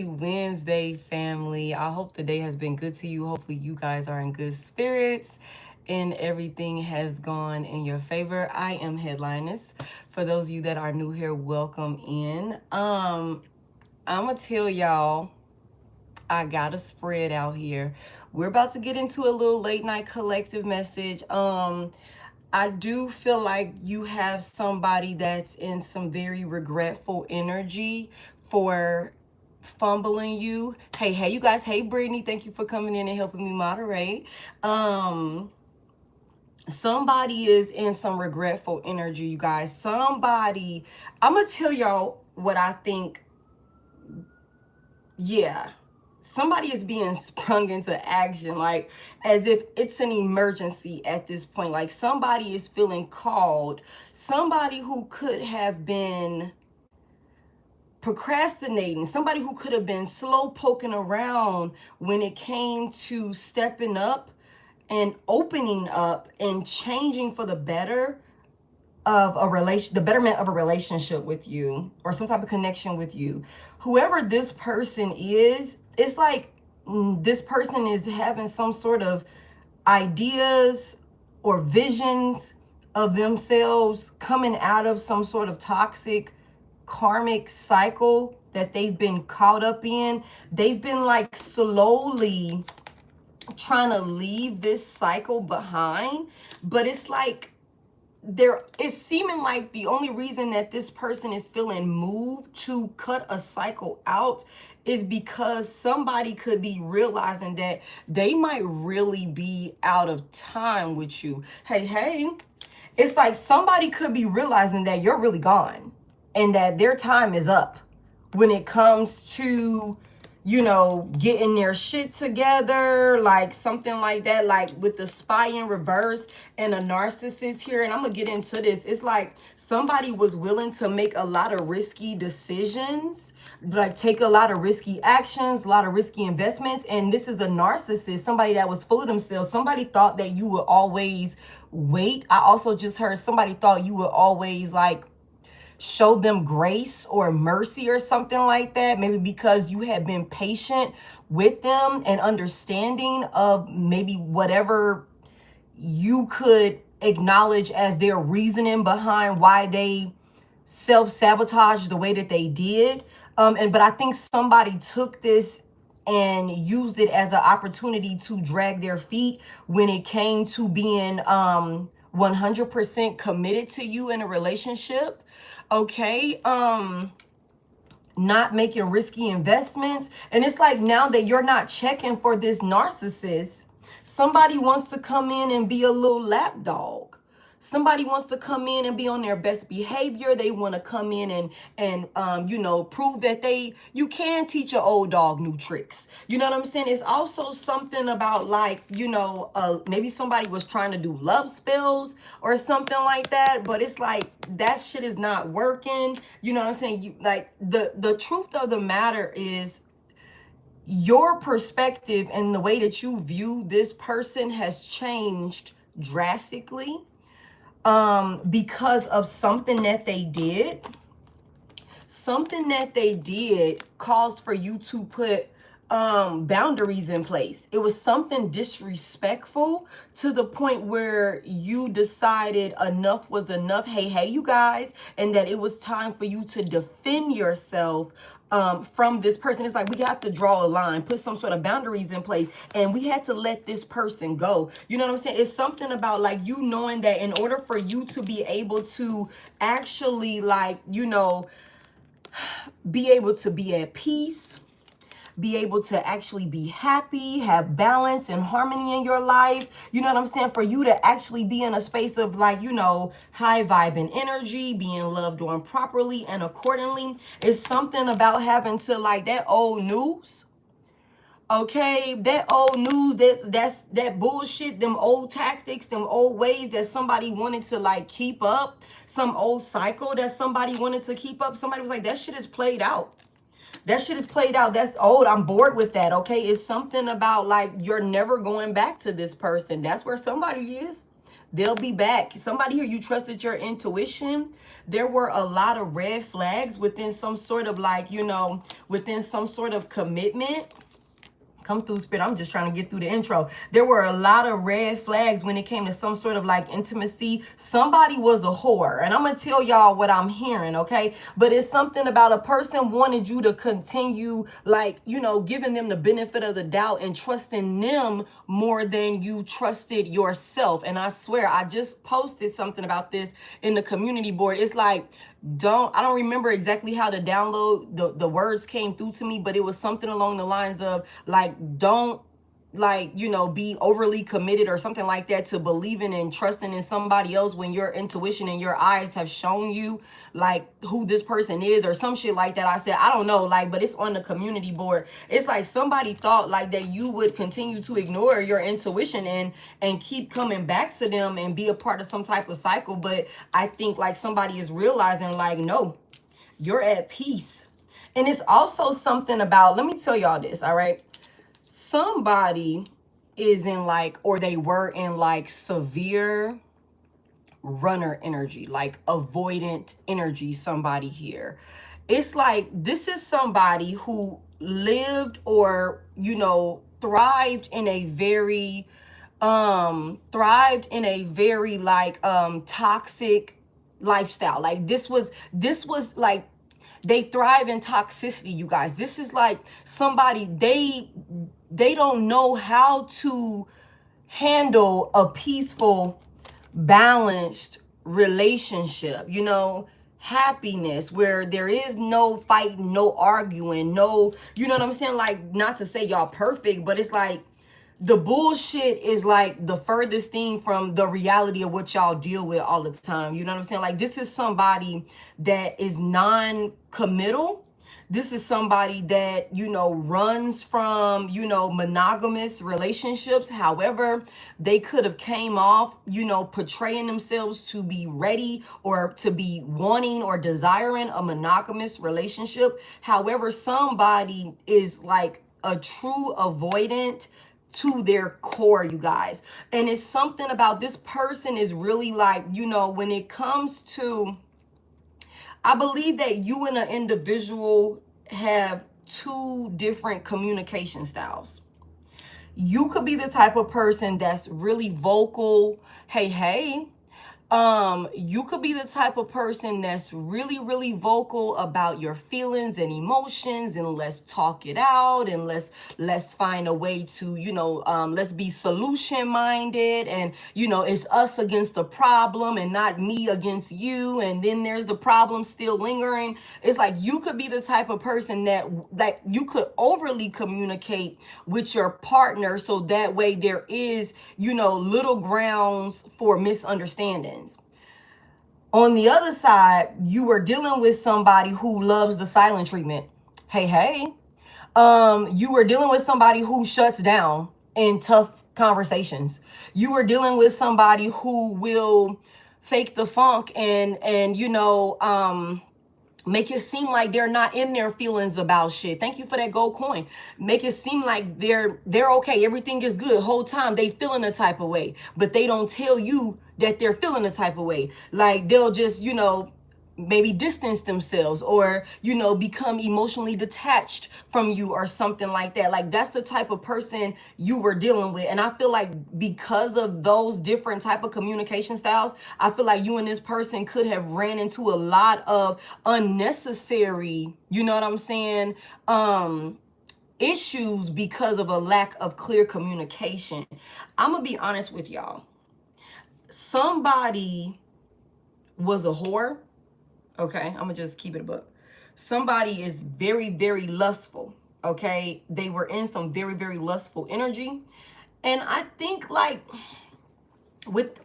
Wednesday, family. I hope the day has been good to you. Hopefully you guys are in good spirits and everything has gone in your favor. I am Head.Lioness. For those of you that are new here, welcome in. I'm gonna tell y'all, I got a spread out here. We're about to get into a little late night collective message. I do feel like you have somebody that's in some very regretful energy for fumbling you. Hey, you guys. Hey, Brittany. Thank you for coming in and helping me moderate. Somebody is in some regretful energy, you guys. Somebody, I'm going to tell y'all what I think. Yeah. Somebody is being sprung into action, like as if it's an emergency at this point. Like somebody is feeling called. Somebody who could have been procrastinating, somebody who could have been slow poking around when it came to stepping up and opening up and changing for the better of a relation, the betterment of a relationship with you or some type of connection with you. Whoever this person is, it's like this person is having some sort of ideas or visions of themselves coming out of some sort of toxic karmic cycle that they've been caught up in. They've been like slowly trying to leave this cycle behind, but it's like it's seeming like the only reason that this person is feeling moved to cut a cycle out is because somebody could be realizing that they might really be out of time with you. Hey, it's like somebody could be realizing that you're really gone and that their time is up when it comes to, you know, getting their shit together, like something like that, like with the spy in reverse and a narcissist here. And I'm gonna get into this. It's like somebody was willing to make a lot of risky decisions, like take a lot of risky actions, a lot of risky investments. And this is a narcissist, somebody that was full of themselves. Somebody thought that you would always wait. I also just heard somebody thought you would always like show them grace or mercy or something like that. Maybe because you had been patient with them and understanding of maybe whatever you could acknowledge as their reasoning behind why they self-sabotage the way that they did. But I think somebody took this and used it as an opportunity to drag their feet when it came to being 100% committed to you in a relationship. Okay, not making risky investments. And it's like now that you're not checking for this narcissist, somebody wants to come in and be a little lapdog. Somebody wants to come in and be on their best behavior. They want to come in and you know, prove that you can teach an old dog new tricks. You know what I'm saying? It's also something about like, you know, maybe somebody was trying to do love spells or something like that, but it's like that shit is not working. You know what I'm saying? You like the truth of the matter is your perspective and the way that you view this person has changed drastically. Because of something that they did. Something that they did caused for you to put boundaries in place. It was something disrespectful to the point where you decided enough was enough. Hey, you guys, and that it was time for you to defend yourself from this person. It's like we have to draw a line, put some sort of boundaries in place, and we had to let this person go. You know what I'm saying? It's something about like you knowing that in order for you to be able to actually like, you know, be able to be at peace, be able to actually be happy, have balance and harmony in your life. You know what I'm saying? For you to actually be in a space of like, you know, high vibing energy, being loved on properly and accordingly. It's something about having to like that old news. Okay, that old news, that's that bullshit, them old tactics, them old ways that somebody wanted to like keep up, some old cycle that somebody wanted to keep up. Somebody was like, that shit is played out. That shit is played out. That's old. I'm bored with that. Okay. It's something about like, you're never going back to this person. That's where somebody is. They'll be back. Somebody here, you trusted your intuition. There were a lot of red flags within some sort of like, you know, within some sort of commitment. Come through, Spirit. I'm just trying to get through the intro. There were a lot of red flags when it came to some sort of like intimacy. Somebody was a whore. And I'm going to tell y'all what I'm hearing, okay? But it's something about a person wanted you to continue, like, you know, giving them the benefit of the doubt and trusting them more than you trusted yourself. And I swear, I just posted something about this in the community board. It's like, I don't remember exactly how the download, the words came through to me, but it was something along the lines of like, don't, like, you know, be overly committed or something like that to believing and trusting in somebody else when your intuition and your eyes have shown you like who this person is or some shit like that. I said, I don't know, like, but it's on the community board. It's like somebody thought like that you would continue to ignore your intuition and keep coming back to them and be a part of some type of cycle. But I think like somebody is realizing like, no, you're at peace. And it's also something about, let me tell y'all this, all right? Somebody is in like, or they were in like severe runner energy, like avoidant energy, somebody here. It's like, this is somebody who lived or, you know, thrived in a very like toxic lifestyle. Like this was like, they thrive in toxicity, you guys. This is like somebody, they don't know how to handle a peaceful, balanced relationship, you know, happiness where there is no fighting, no arguing, no, you know what I'm saying? Like, not to say y'all perfect, but it's like the bullshit is like the furthest thing from the reality of what y'all deal with all the time. You know what I'm saying? Like, this is somebody that is non-committal. This is somebody that, you know, runs from, you know, monogamous relationships. However, they could have came off, you know, portraying themselves to be ready or to be wanting or desiring a monogamous relationship. However, somebody is like a true avoidant to their core, you guys. And it's something about this person is really like, you know, when it comes to, I believe that you and an individual have two different communication styles. You could be the type of person that's really vocal. Hey, you could be the type of person that's really, really vocal about your feelings and emotions, and let's talk it out, and let's find a way to, you know, let's be solution minded, and, you know, it's us against the problem and not me against you, and then there's the problem still lingering. It's like you could be the type of person that you could overly communicate with your partner, so that way there is, you know, little grounds for misunderstanding. On the other side, you are dealing with somebody who loves the silent treatment. Hey. You are dealing with somebody who shuts down in tough conversations. You are dealing with somebody who will fake the funk and you know, make it seem like they're not in their feelings about shit. Thank you for that gold coin. Make it seem like they're okay. Everything is good. Whole time they feeling a type of way, but they don't tell you that they're feeling a type of way. Like they'll just, you know, maybe distance themselves or, you know, become emotionally detached from you or something like that. Like that's the type of person you were dealing with. And I feel like because of those different type of communication styles, I feel like you and this person could have ran into a lot of unnecessary, you know what I'm saying, issues because of a lack of clear communication. I'm gonna be honest with y'all. Somebody was a whore. Okay, I'm gonna just keep it a buck. Somebody is very, very lustful. Okay, they were in some very, very lustful energy. And I think like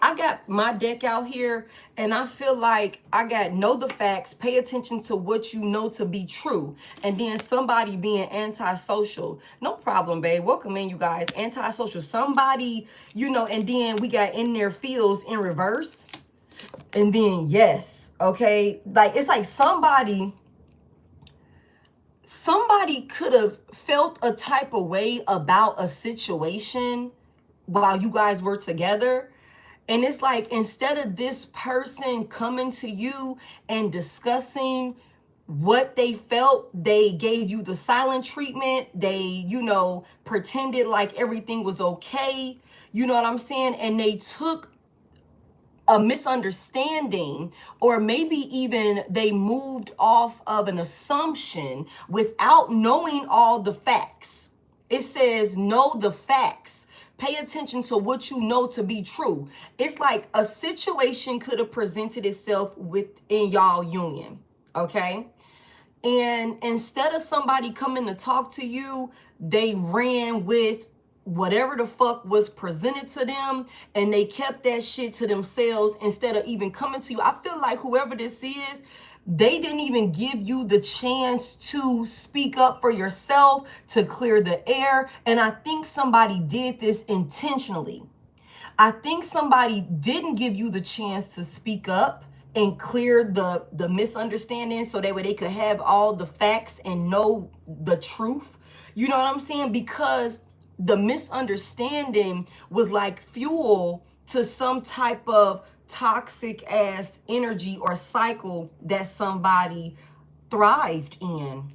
I got my deck out here, and I feel like I got know the facts, pay attention to what you know to be true, and then somebody being antisocial. No problem, babe. Welcome in, you guys. Antisocial. Somebody, you know, and then we got in their feels in reverse. And then yes. Okay, like it's like somebody could have felt a type of way about a situation while you guys were together, And it's like, instead of this person coming to you and discussing what they felt, they gave you the silent treatment. They, you know, pretended like everything was okay. You know what I'm saying? And they took a misunderstanding, or maybe even they moved off of an assumption without knowing all the facts. It says, know the facts. Pay attention to what you know to be true. It's like a situation could have presented itself within y'all union, okay? And instead of somebody coming to talk to you, they ran with whatever the fuck was presented to them, and they kept that shit to themselves instead of even coming to you. I feel like whoever this is, they didn't even give you the chance to speak up for yourself, to clear the air. And I think somebody did this intentionally. I think somebody didn't give you the chance to speak up and clear the misunderstanding, so that way they could have all the facts and know the truth. You know what I'm saying? Because the misunderstanding was like fuel to some type of toxic ass energy or cycle that somebody thrived in.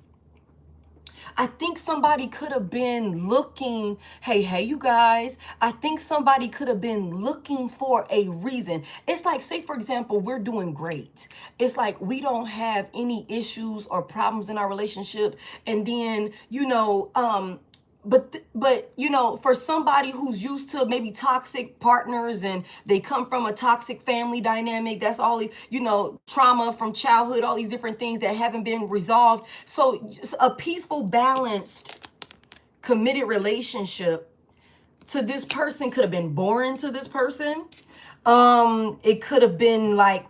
I think somebody could have been looking, hey, you guys, I think somebody could have been looking for a reason. It's like, say, for example, we're doing great. It's like we don't have any issues or problems in our relationship. And then, you know, but you know, for somebody who's used to maybe toxic partners, and they come from a toxic family dynamic, that's all, you know, trauma from childhood, all these different things that haven't been resolved. So a peaceful, balanced, committed relationship to this person could have been boring to this person. It could have been like,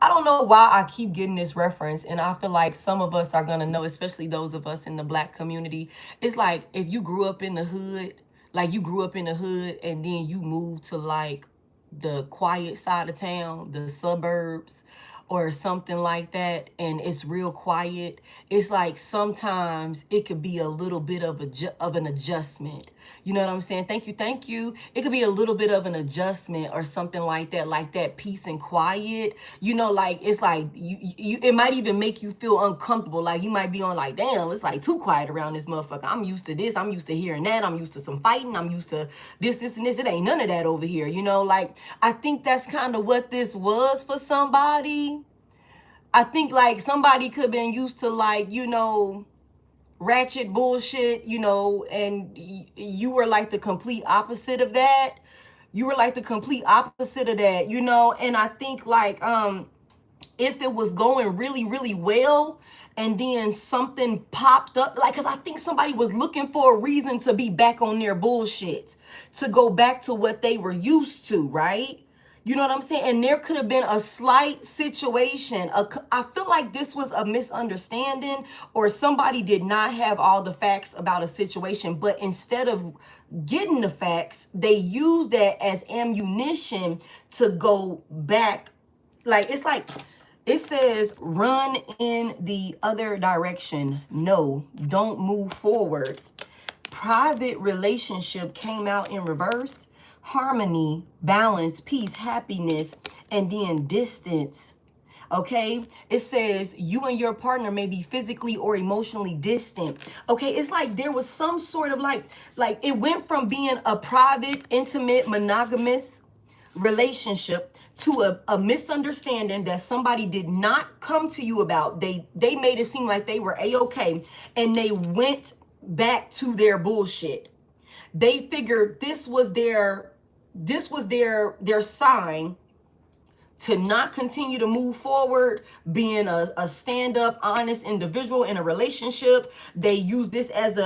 I don't know why I keep getting this reference, and I feel like some of us are going to know, especially those of us in the Black community. It's like, if you grew up in the hood, like you grew up in the hood and then you moved to like the quiet side of town, the suburbs, or something like that, and it's real quiet. It's like sometimes it could be a little bit of an adjustment. You know what I'm saying? Thank you. It could be a little bit of an adjustment or something like that peace and quiet. You know, like it's like you it might even make you feel uncomfortable. Like you might be on like, damn, it's like too quiet around this motherfucker. I'm used to this. I'm used to hearing that. I'm used to some fighting. I'm used to this, and this. It ain't none of that over here. You know, like I think that's kind of what this was for somebody. I think like somebody could have been used to like, you know, ratchet bullshit, you know, and you were like the complete opposite of that. You were like the complete opposite of that, you know. And I think like if it was going really, really well, and then something popped up, like, because I think somebody was looking for a reason to be back on their bullshit, to go back to what they were used to, right? You know what I'm saying? And there could have been a slight situation. I feel like this was a misunderstanding, or somebody did not have all the facts about a situation. But instead of getting the facts, they used that as ammunition to go back. Like, it's like, it says, run in the other direction. No, don't move forward. Private relationship came out in reverse. Harmony, balance, peace, happiness, and then distance. Okay, it says you and your partner may be physically or emotionally distant. Okay, it's like there was some sort of like it went from being a private, intimate, monogamous relationship to a misunderstanding that somebody did not come to you about. They made it seem like they were A-okay, and they went back to their bullshit. They figured this was their sign to not continue to move forward, being a stand-up, honest individual in a relationship. They use this as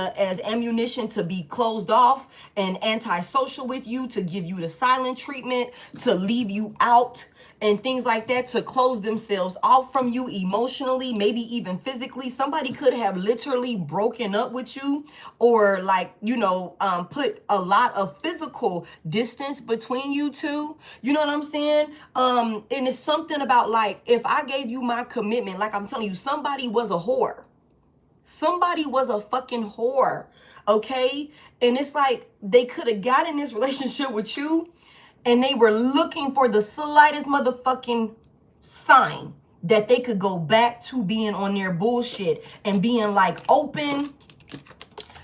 ammunition to be closed off and antisocial with you, to give you the silent treatment, to leave you out, and things like that, to close themselves off from you emotionally, maybe even physically. Somebody could have literally broken up with you, or like, you know, put a lot of physical distance between you two. You know what I'm saying? And it's something about like, if I gave you my commitment, like I'm telling you, somebody was a whore. Somebody was a fucking whore, okay? And it's like they could have got in this relationship with you, And they were looking for the slightest motherfucking sign that they could go back to being on their bullshit and being like open.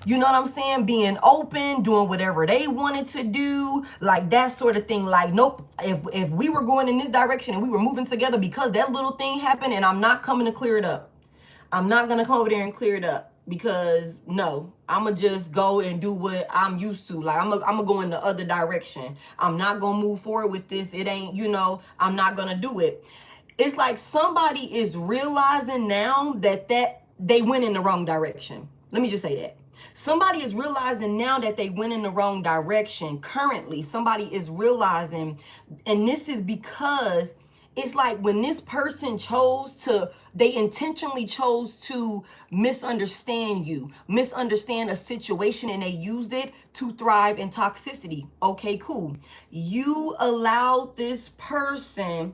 You know what I'm saying? Being open, doing whatever they wanted to do, like that sort of thing. Like, nope, if we were going in this direction and we were moving together because that little thing happened, and I'm not coming to clear it up. I'm not going to come over there and clear it up because, no, I'm going to just go and do what I'm used to. Like, I'm going to go in the other direction. I'm not going to move forward with this. It ain't, you know, I'm not going to do it. It's like somebody is realizing now that they went in the wrong direction. Let me just say that. Somebody is realizing now that they went in the wrong direction. Currently, somebody is realizing, and this is because it's like when this person they intentionally chose to misunderstand you, misunderstand a situation, and they used it to thrive in toxicity. Okay, cool. You allowed this person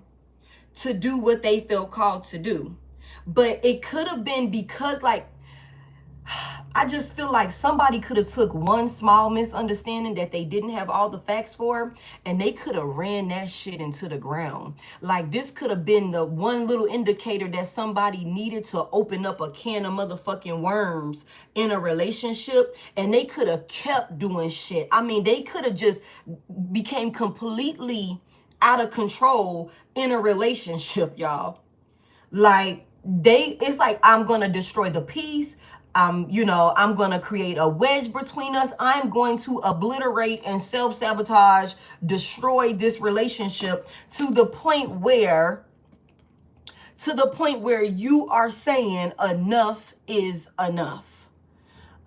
to do what they felt called to do. But it could have been because, like, I just feel like somebody could have took one small misunderstanding that they didn't have all the facts for, and they could have ran that shit into the ground. Like, this could have been the one little indicator that somebody needed to open up a can of motherfucking worms in a relationship, and they could have kept doing shit. I mean, they could have just became completely out of control in a relationship, y'all. Like, it's like, I'm gonna destroy the peace. You know, I'm going to create a wedge between us. I'm going to obliterate and self-sabotage, destroy this relationship to the point where you are saying enough is enough.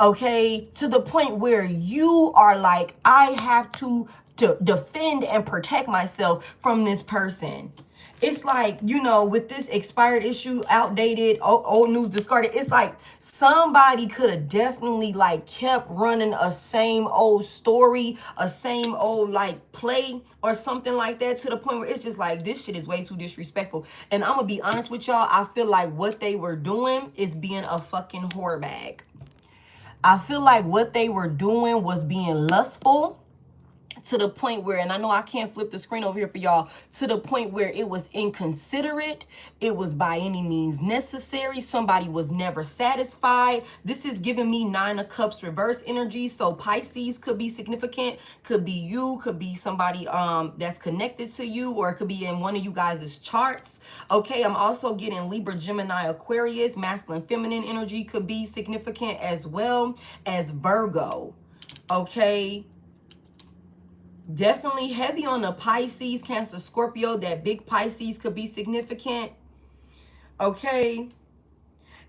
Okay? To the point where you are like, I have to defend and protect myself from this person. It's like, you know, with this expired issue, outdated, old news discarded, it's like somebody could have definitely like kept running a same old story, a same old like play or something like that, to the point where it's just like, this shit is way too disrespectful. And I'm gonna be honest with y'all, I feel like what they were doing is being a fucking whore bag. I feel like what they were doing was being lustful, to the point where, and I know I can't flip the screen over here for y'all, to the point where it was inconsiderate, it was by any means necessary, somebody was never satisfied. This is giving me 9 of Cups reverse energy, so Pisces could be significant, could be you, could be somebody that's connected to you, or it could be in one of you guys' charts. Okay, I'm also getting Libra, Gemini, Aquarius, masculine, feminine energy could be significant, as well as Virgo. Okay, definitely heavy on the Pisces, Cancer, Scorpio. That big Pisces could be significant. Okay.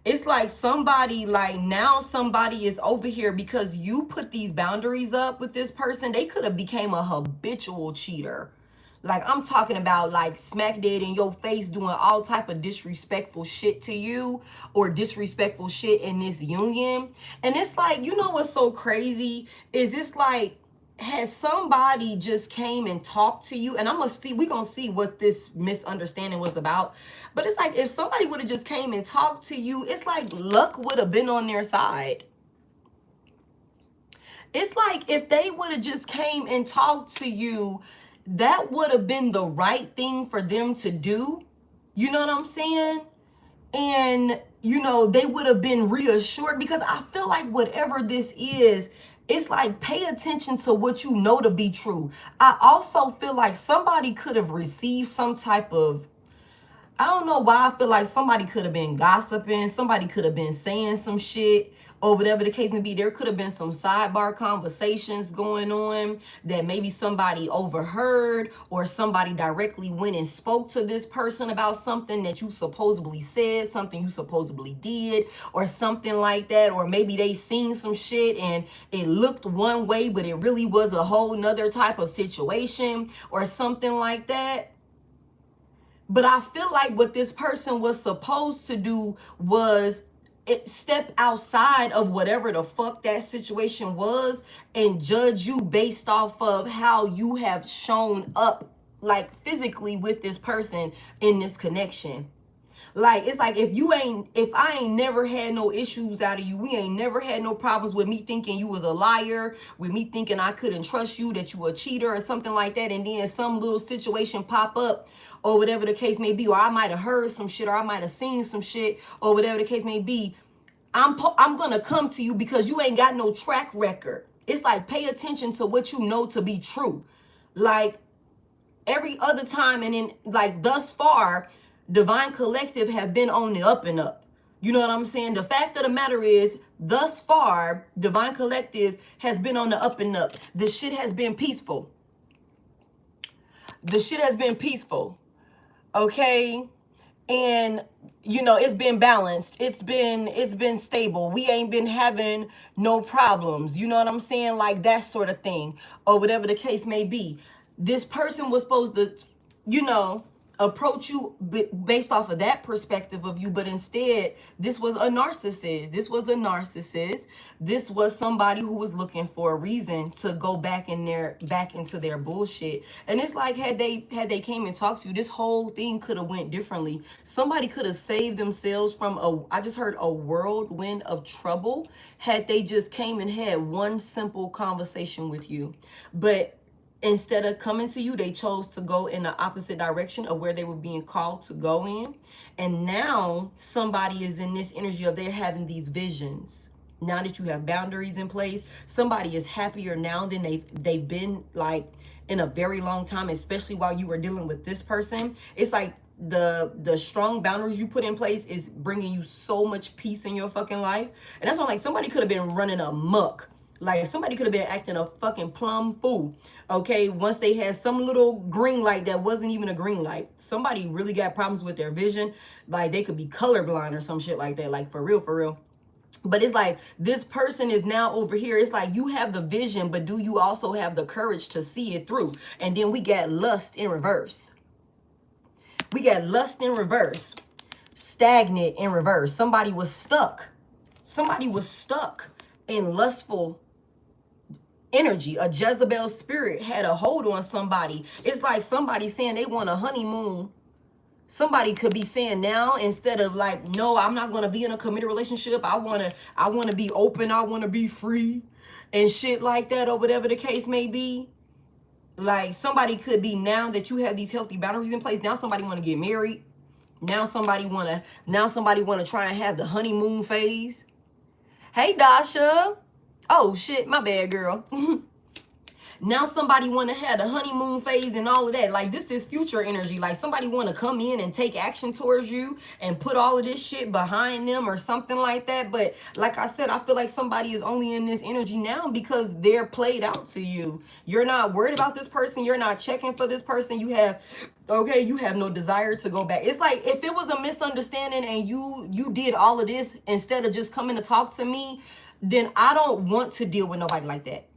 It's like somebody, like now somebody is over here because you put these boundaries up with this person. They could have became a habitual cheater. Like, I'm talking about like smack dead in your face, doing all type of disrespectful shit to you, or disrespectful shit in this union. And it's like, you know what's so crazy is, it's like, has somebody just came and talked to you, and we're gonna see what this misunderstanding was about, but it's like if somebody would have just came and talked to you, it's like luck would have been on their side. It's like if they would have just came and talked to you, that would have been the right thing for them to do. You know what I'm saying? And, you know, they would have been reassured, because I feel like whatever this is, it's like, pay attention to what you know to be true. I also feel like somebody could have received some type of, I don't know why I feel like somebody could have been gossiping. Somebody could have been saying some shit, or whatever the case may be. There could have been some sidebar conversations going on that maybe somebody overheard, or somebody directly went and spoke to this person about something that you supposedly said, something you supposedly did, or something like that. Or maybe they seen some shit and it looked one way, but it really was a whole nother type of situation, or something like that. But I feel like what this person was supposed to do was step outside of whatever the fuck that situation was, and judge you based off of how you have shown up, like physically, with this person in this connection. Like, it's like, if I ain't never had no issues out of you, we ain't never had no problems with me thinking you was a liar, with me thinking I couldn't trust you, that you a cheater or something like that, and then some little situation pop up or whatever the case may be, or I might have heard some shit, or I might have seen some shit, or whatever the case may be, I'm gonna come to you because you ain't got no track record. It's like, pay attention to what you know to be true. Like, every other time, and then, like, thus far, Divine Collective have been on the up and up. You know what I'm saying? The fact of the matter is, thus far, Divine Collective has been on the up and up. The shit has been peaceful. The shit has been peaceful. Okay? And, you know, it's been balanced. It's been stable. We ain't been having no problems. You know what I'm saying? Like, that sort of thing. Or whatever the case may be. This person was supposed to, you know, approach you based off of that perspective of you, but instead, this was a narcissist. This was a narcissist. This was somebody who was looking for a reason to go back into their bullshit. And it's like, had they came and talked to you, this whole thing could have went differently. Somebody could have saved themselves from I just heard, a whirlwind of trouble, had they just came and had one simple conversation with you. But instead of coming to you, they chose to go in the opposite direction of where they were being called to go in. And now somebody is in this energy of they're having these visions. Now that you have boundaries in place, somebody is happier now than they've been, like, in a very long time, especially while you were dealing with this person. It's like the strong boundaries you put in place is bringing you so much peace in your fucking life. And that's why, like, somebody could have been running amok. Like, somebody could have been acting a fucking plumb fool, okay? Once they had some little green light that wasn't even a green light. Somebody really got problems with their vision. Like, they could be colorblind or some shit like that. Like, for real, for real. But it's like, this person is now over here. It's like, you have the vision, but do you also have the courage to see it through? And then we got lust in reverse. We got lust in reverse. Stagnant in reverse. Somebody was stuck. Somebody was stuck in lustful energy. A Jezebel spirit had a hold on somebody. It's like somebody saying they want a honeymoon. Somebody could be saying now, instead of like, no, I'm not going to be in a committed relationship. I want to be open. I want to be free and shit like that, or whatever the case may be. Like, somebody could be, now that you have these healthy boundaries in place, now somebody want to get married. Now somebody want to try and have the honeymoon phase. Hey, Dasha. Oh, shit, my bad, girl. Now somebody want to have the honeymoon phase and all of that. Like, this is future energy. Like, somebody want to come in and take action towards you and put all of this shit behind them or something like that. But like I said, I feel like somebody is only in this energy now because they're played out to you. You're not worried about this person. You're not checking for this person. You have no desire to go back. It's like, if it was a misunderstanding and you did all of this instead of just coming to talk to me, then I don't want to deal with nobody like that.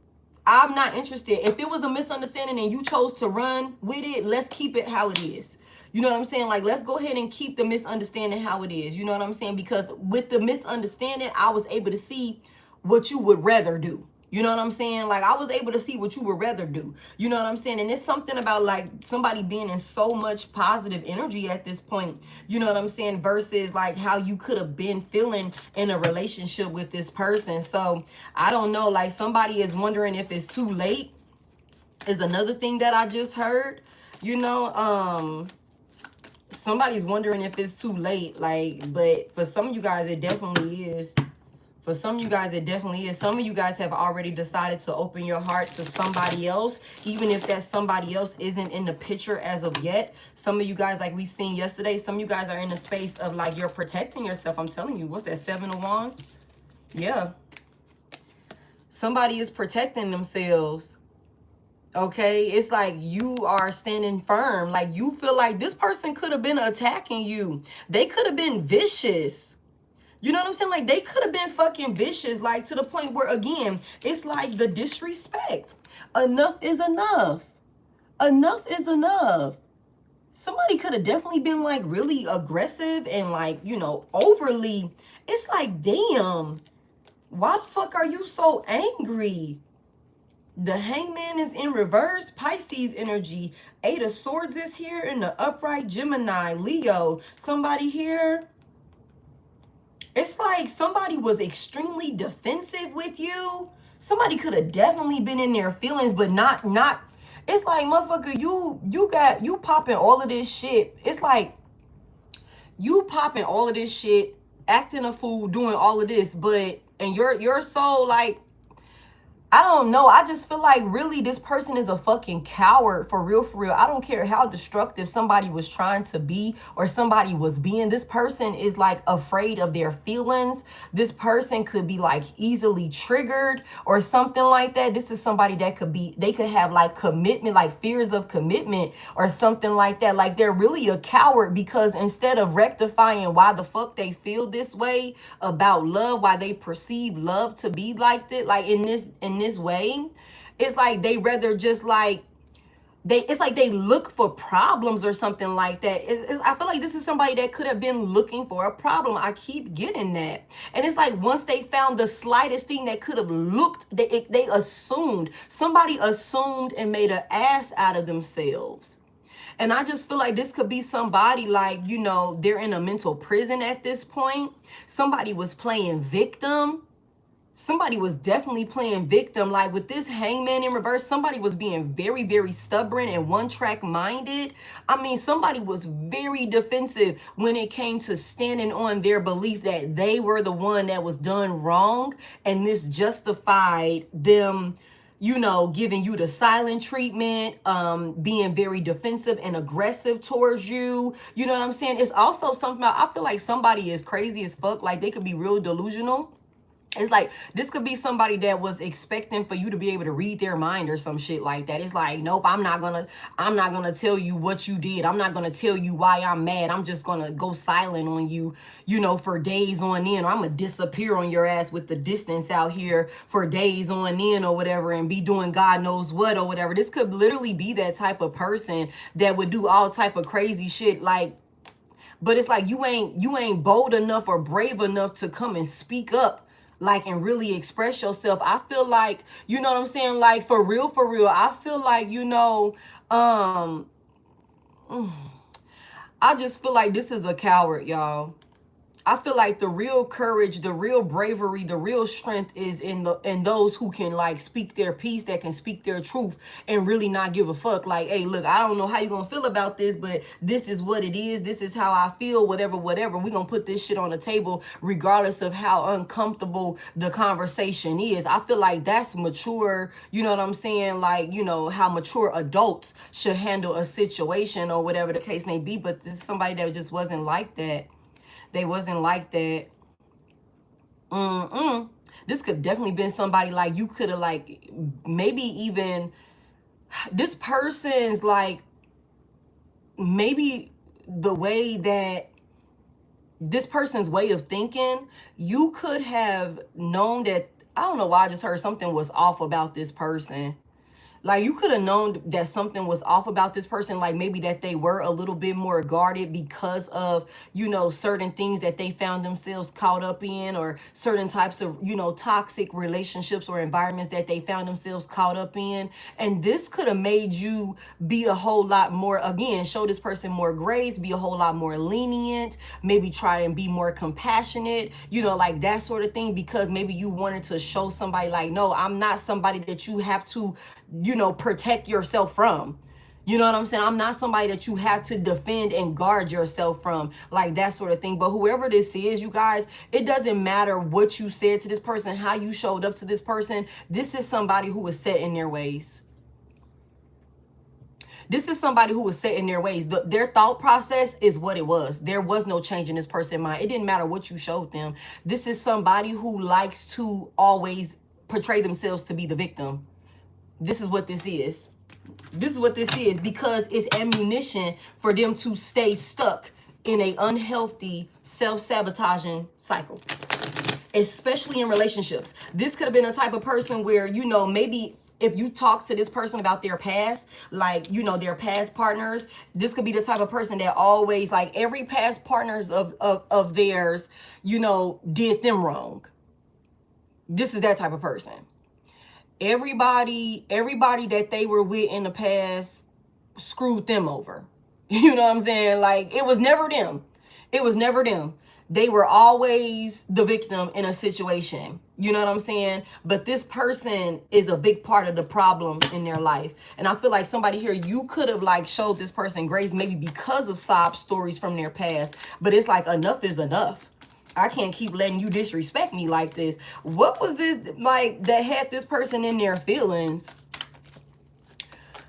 I'm not interested. If it was a misunderstanding and you chose to run with it, let's keep it how it is. You know what I'm saying? Like, let's go ahead and keep the misunderstanding how it is. You know what I'm saying? Because with the misunderstanding, I was able to see what you would rather do. You know what I'm saying? Like, I was able to see what you would rather do. You know what I'm saying? And it's something about, like, somebody being in so much positive energy at this point. You know what I'm saying? Versus, like, how you could have been feeling in a relationship with this person. So, I don't know. Like, somebody is wondering if it's too late. Is another thing that I just heard. You know, somebody's wondering if it's too late. Like, but for some of you guys, it definitely is. For some of you guys, it definitely is. Some of you guys have already decided to open your heart to somebody else, even if that somebody else isn't in the picture as of yet. Some of you guys, like we seen yesterday, some of you guys are in the space of, like, you're protecting yourself. I'm telling you, what's that, 7 of Wands? Yeah. Somebody is protecting themselves. Okay? It's like you are standing firm. Like, you feel like this person could have been attacking you. They could have been vicious. You know what I'm saying? Like, they could have been fucking vicious, like, to the point where, again, it's like the disrespect. Enough is enough. Enough is enough. Somebody could have definitely been, like, really aggressive and, like, you know, overly. It's like, damn, why the fuck are you so angry? The Hangman is in reverse. Pisces energy. Eight of Swords is here in the upright. Gemini, Leo. Somebody here. It's like somebody was extremely defensive with you. Somebody could have definitely been in their feelings, but not. It's like, motherfucker, you popping all of this shit. It's like you popping all of this shit, acting a fool, doing all of this, but and you're so like, I don't know. I just feel like really this person is a fucking coward for real, for real. I don't care how destructive somebody was trying to be or somebody was being. This person is like afraid of their feelings. This person could be like easily triggered or something like that. This is somebody that could be, they could have like commitment, like fears of commitment or something like that. Like they're really a coward because instead of rectifying why the fuck they feel this way about love, why they perceive love to be like that, like in this way, it's like they rather just like it's like they look for problems or something like that. I feel like this is somebody that could have been looking for a problem. I keep getting that. And it's like once they found the slightest thing that could have looked, they assumed, somebody assumed and made an ass out of themselves. And I just feel like this could be somebody like, you know, they're in a mental prison at this point. Somebody was playing victim. Somebody was definitely playing victim. Like with this Hangman in reverse, somebody was being very, very stubborn and one-track minded. I mean, somebody was very defensive when it came to standing on their belief that they were the one that was done wrong. And this justified them, you know, giving you the silent treatment, being very defensive and aggressive towards you. You know what I'm saying? It's also something about, I feel like somebody is crazy as fuck. Like they could be real delusional. It's like, this could be somebody that was expecting for you to be able to read their mind or some shit like that. It's like, nope, I'm not gonna tell you what you did. I'm not gonna tell you why I'm mad. I'm just gonna go silent on you, you know, for days on end. Or I'm gonna disappear on your ass with the distance out here for days on end or whatever and be doing God knows what or whatever. This could literally be that type of person that would do all type of crazy shit like, but it's like you ain't bold enough or brave enough to come and speak up, like, and really express yourself. I feel like, you know what I'm saying? Like, for real, I feel like, you know, I just feel like this is a coward, y'all. I feel like the real courage, the real bravery, the real strength is in those who can like speak their piece, that can speak their truth and really not give a fuck. Like, hey, look, I don't know how you're gonna feel about this, but this is what it is. This is how I feel, whatever. We're gonna put this shit on the table regardless of how uncomfortable the conversation is. I feel like that's mature, you know what I'm saying? Like, you know, how mature adults should handle a situation or whatever the case may be. But this is somebody that just wasn't like that. They wasn't like that. This could definitely been somebody like you could have like maybe even this person's like maybe the way that this person's way of thinking, you could have known that, I don't know why I just heard something was off about this person. Like you could have known that something was off about this person, like maybe that they were a little bit more guarded because of, you know, certain things that they found themselves caught up in, or certain types of, you know, toxic relationships or environments that they found themselves caught up in. And this could have made you be a whole lot more, again, show this person more grace, be a whole lot more lenient, maybe try and be more compassionate, you know, like that sort of thing, because maybe you wanted to show somebody like, no, I'm not somebody that you have to, you know, protect yourself from. You know what I'm saying? I'm not somebody that you have to defend and guard yourself from, like that sort of thing. But whoever this is, you guys, it doesn't matter what you said to this person, how you showed up to this person. This is somebody who was set in their ways. This is somebody who was set in their ways. Their thought process is what it was. There was no change in this person's mind. It didn't matter what you showed them. This is somebody who likes to always portray themselves to be the victim. This is what this is. This is what this is, because it's ammunition for them to stay stuck in an unhealthy, self-sabotaging cycle, especially in relationships. This could have been a type of person where, you know, maybe if you talk to this person about their past, like, you know, their past partners, this could be the type of person that always, like, every past partners of theirs, you know, did them wrong. This is that type of person. everybody that they were with in the past screwed them over. You know what I'm saying? Like, it was never them. It was never them. They were always the victim in a situation. You know what I'm saying? But this person is a big part of the problem in their life. And I feel like somebody here, you could have like showed this person grace maybe because of sob stories from their past. But it's like, enough is enough. I can't keep letting you disrespect me like this. What was this like that had this person in their feelings?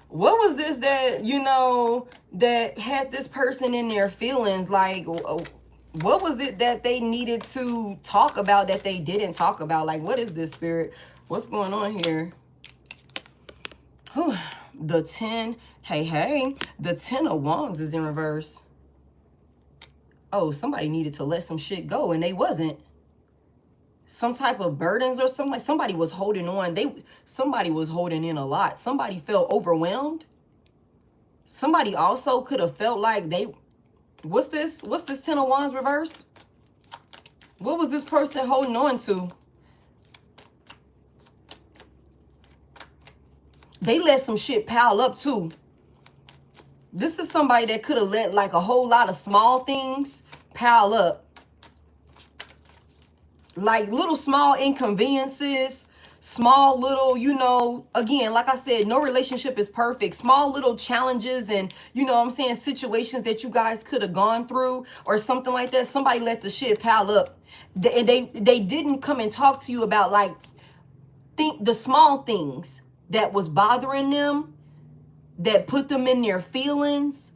What was this that, you know, that had this person in their feelings? Like, what was it that they needed to talk about that they didn't talk about? Like, what is this, Spirit? What's going on here? Whew. The 10, hey, the 10 of Wands is in reverse. Oh, somebody needed to let some shit go and they wasn't. Some type of burdens or something. Like somebody was holding on. Somebody was holding in a lot. Somebody felt overwhelmed. Somebody also could have felt like they... What's this 10 of Wands reverse? What was this person holding on to? They let some shit pile up too. This is somebody that could have let like a whole lot of small things pile up. Like little small inconveniences, small little, you know, again, like I said, no relationship is perfect. Small little challenges and, you know what I'm saying, situations that you guys could have gone through or something like that. Somebody let the shit pile up. And they didn't come and talk to you about like the small things that was bothering them, that put them in their feelings.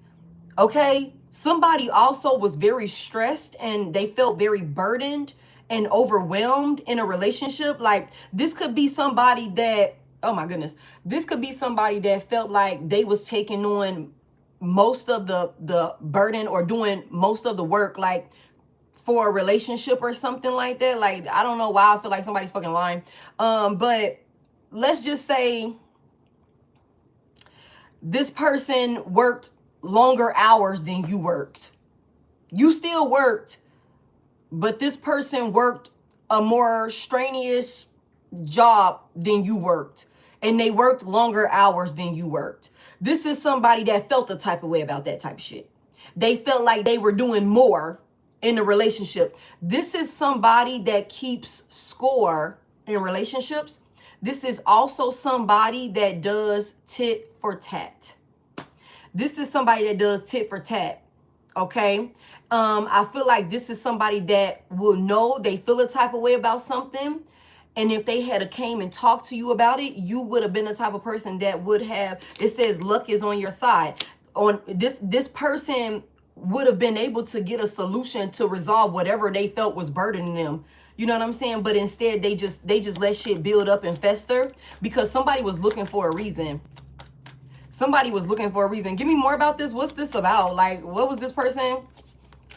Okay? Somebody also was very stressed and they felt very burdened and overwhelmed in a relationship. Like this could be somebody that, oh my goodness, this could be somebody that felt like they was taking on most of the burden or doing most of the work, like for a relationship or something like that. Like, I don't know why I feel like somebody's fucking lying. But let's just say this person worked longer hours than you worked. You still worked, but this person worked a more strenuous job than you worked. And they worked longer hours than you worked. This is somebody that felt the type of way about that type of shit. They felt like they were doing more in the relationship. This is somebody that keeps score in relationships. This is also somebody that does tit for tat. This is somebody that does tit for tat. Okay. I feel like this is somebody that will know they feel a type of way about something. And if they had came and talked to you about it, you would have been the type of person that would have, it says luck is on your side. On this person would have been able to get a solution to resolve whatever they felt was burdening them. You know what I'm saying? But instead they just let shit build up and fester because somebody was looking for a reason. Somebody was looking for a reason. Give me more about this. What's this about? Like, what was this person?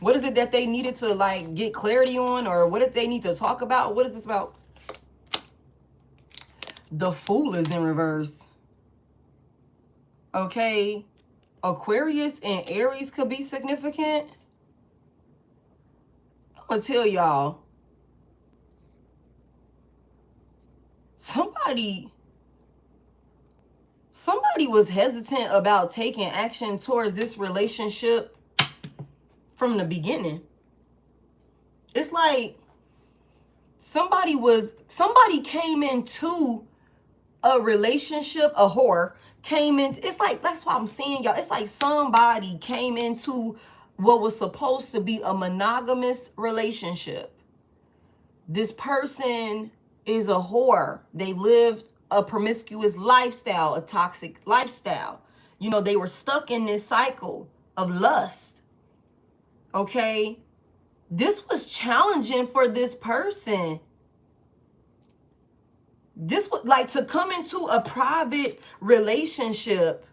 What is it that they needed to like get clarity on, or what did they need to talk about? What is this about? The Fool is in reverse. Okay. Aquarius and Aries could be significant. I'm gonna tell y'all. Somebody was hesitant about taking action towards this relationship from the beginning. It's like somebody came into a relationship, a whore came into, it's like, that's why I'm saying, y'all, it's like somebody came into what was supposed to be a monogamous relationship. This person is a whore. They lived a promiscuous lifestyle, a toxic lifestyle. You know, they were stuck in this cycle of lust. Okay? This was challenging for this person. This was like to come into a private relationship.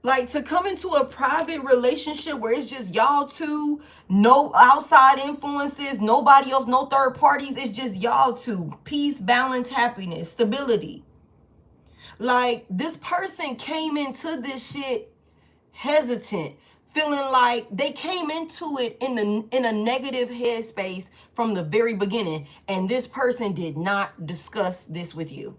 Like to come into a private relationship where it's just y'all two, no outside influences, nobody else, no third parties. It's just y'all two. Peace, balance, happiness, stability. Like this person came into this shit hesitant, feeling like they came into it in a negative headspace from the very beginning, and this person did not discuss this with you.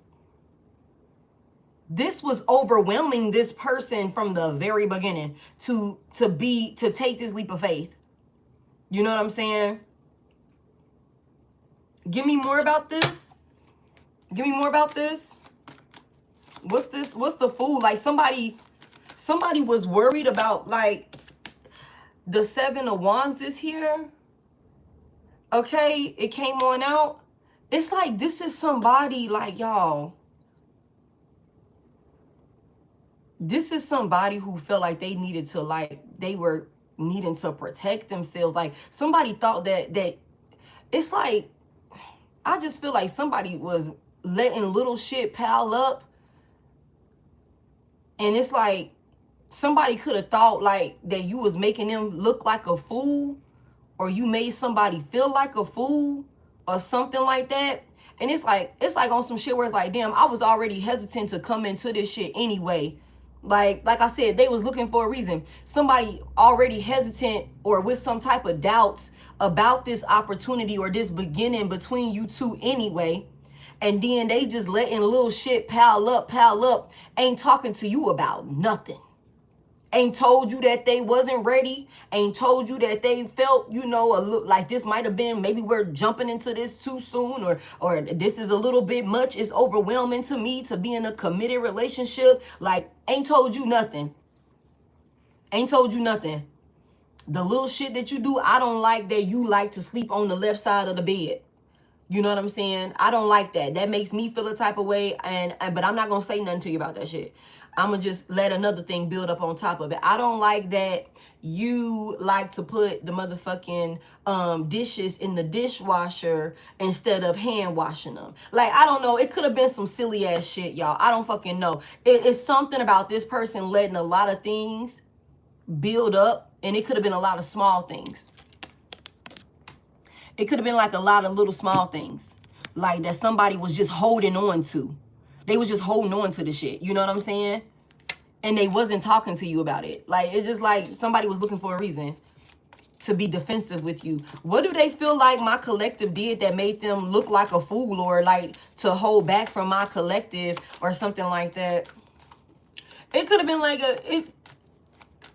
This was overwhelming this person from the very beginning to take this leap of faith. You know what I'm saying? Give me more about this. Give me more about this. What's this? What's the Fool? Like somebody was worried about, like, the 7 of Wands is here. Okay, it came on out. It's like this is somebody, like, y'all. This is somebody who felt like they needed to, like, they were needing to protect themselves. Like somebody thought that it's like, I just feel like somebody was letting little shit pile up. And it's like somebody could have thought like that you was making them look like a fool, or you made somebody feel like a fool or something like that. And it's like on some shit where it's like, damn, I was already hesitant to come into this shit anyway. Like I said, they was looking for a reason. Somebody already hesitant or with some type of doubts about this opportunity or this beginning between you two anyway. And then they just letting little shit pile up, ain't talking to you about nothing. Ain't told you that they wasn't ready. Ain't told you that they felt, you know, a little like this might have been, maybe we're jumping into this too soon, or this is a little bit much. It's overwhelming to me to be in a committed relationship. Like, ain't told you nothing. Ain't told you nothing. The little shit that you do, I don't like that you like to sleep on the left side of the bed. You know what I'm saying? I don't like that. That makes me feel a type of way. But I'm not going to say nothing to you about that shit. I'm going to just let another thing build up on top of it. I don't like that you like to put the motherfucking dishes in the dishwasher instead of hand washing them. Like, I don't know. It could have been some silly ass shit, y'all. I don't fucking know. It's something about this person letting a lot of things build up. And it could have been a lot of small things. It could have been like a lot of little small things. Like that somebody was just holding on to. They was just holding on to the shit. You know what I'm saying? And they wasn't talking to you about it. Like, it's just like somebody was looking for a reason to be defensive with you. What do they feel like my collective did that made them look like a fool, or like to hold back from my collective or something like that? It could have been like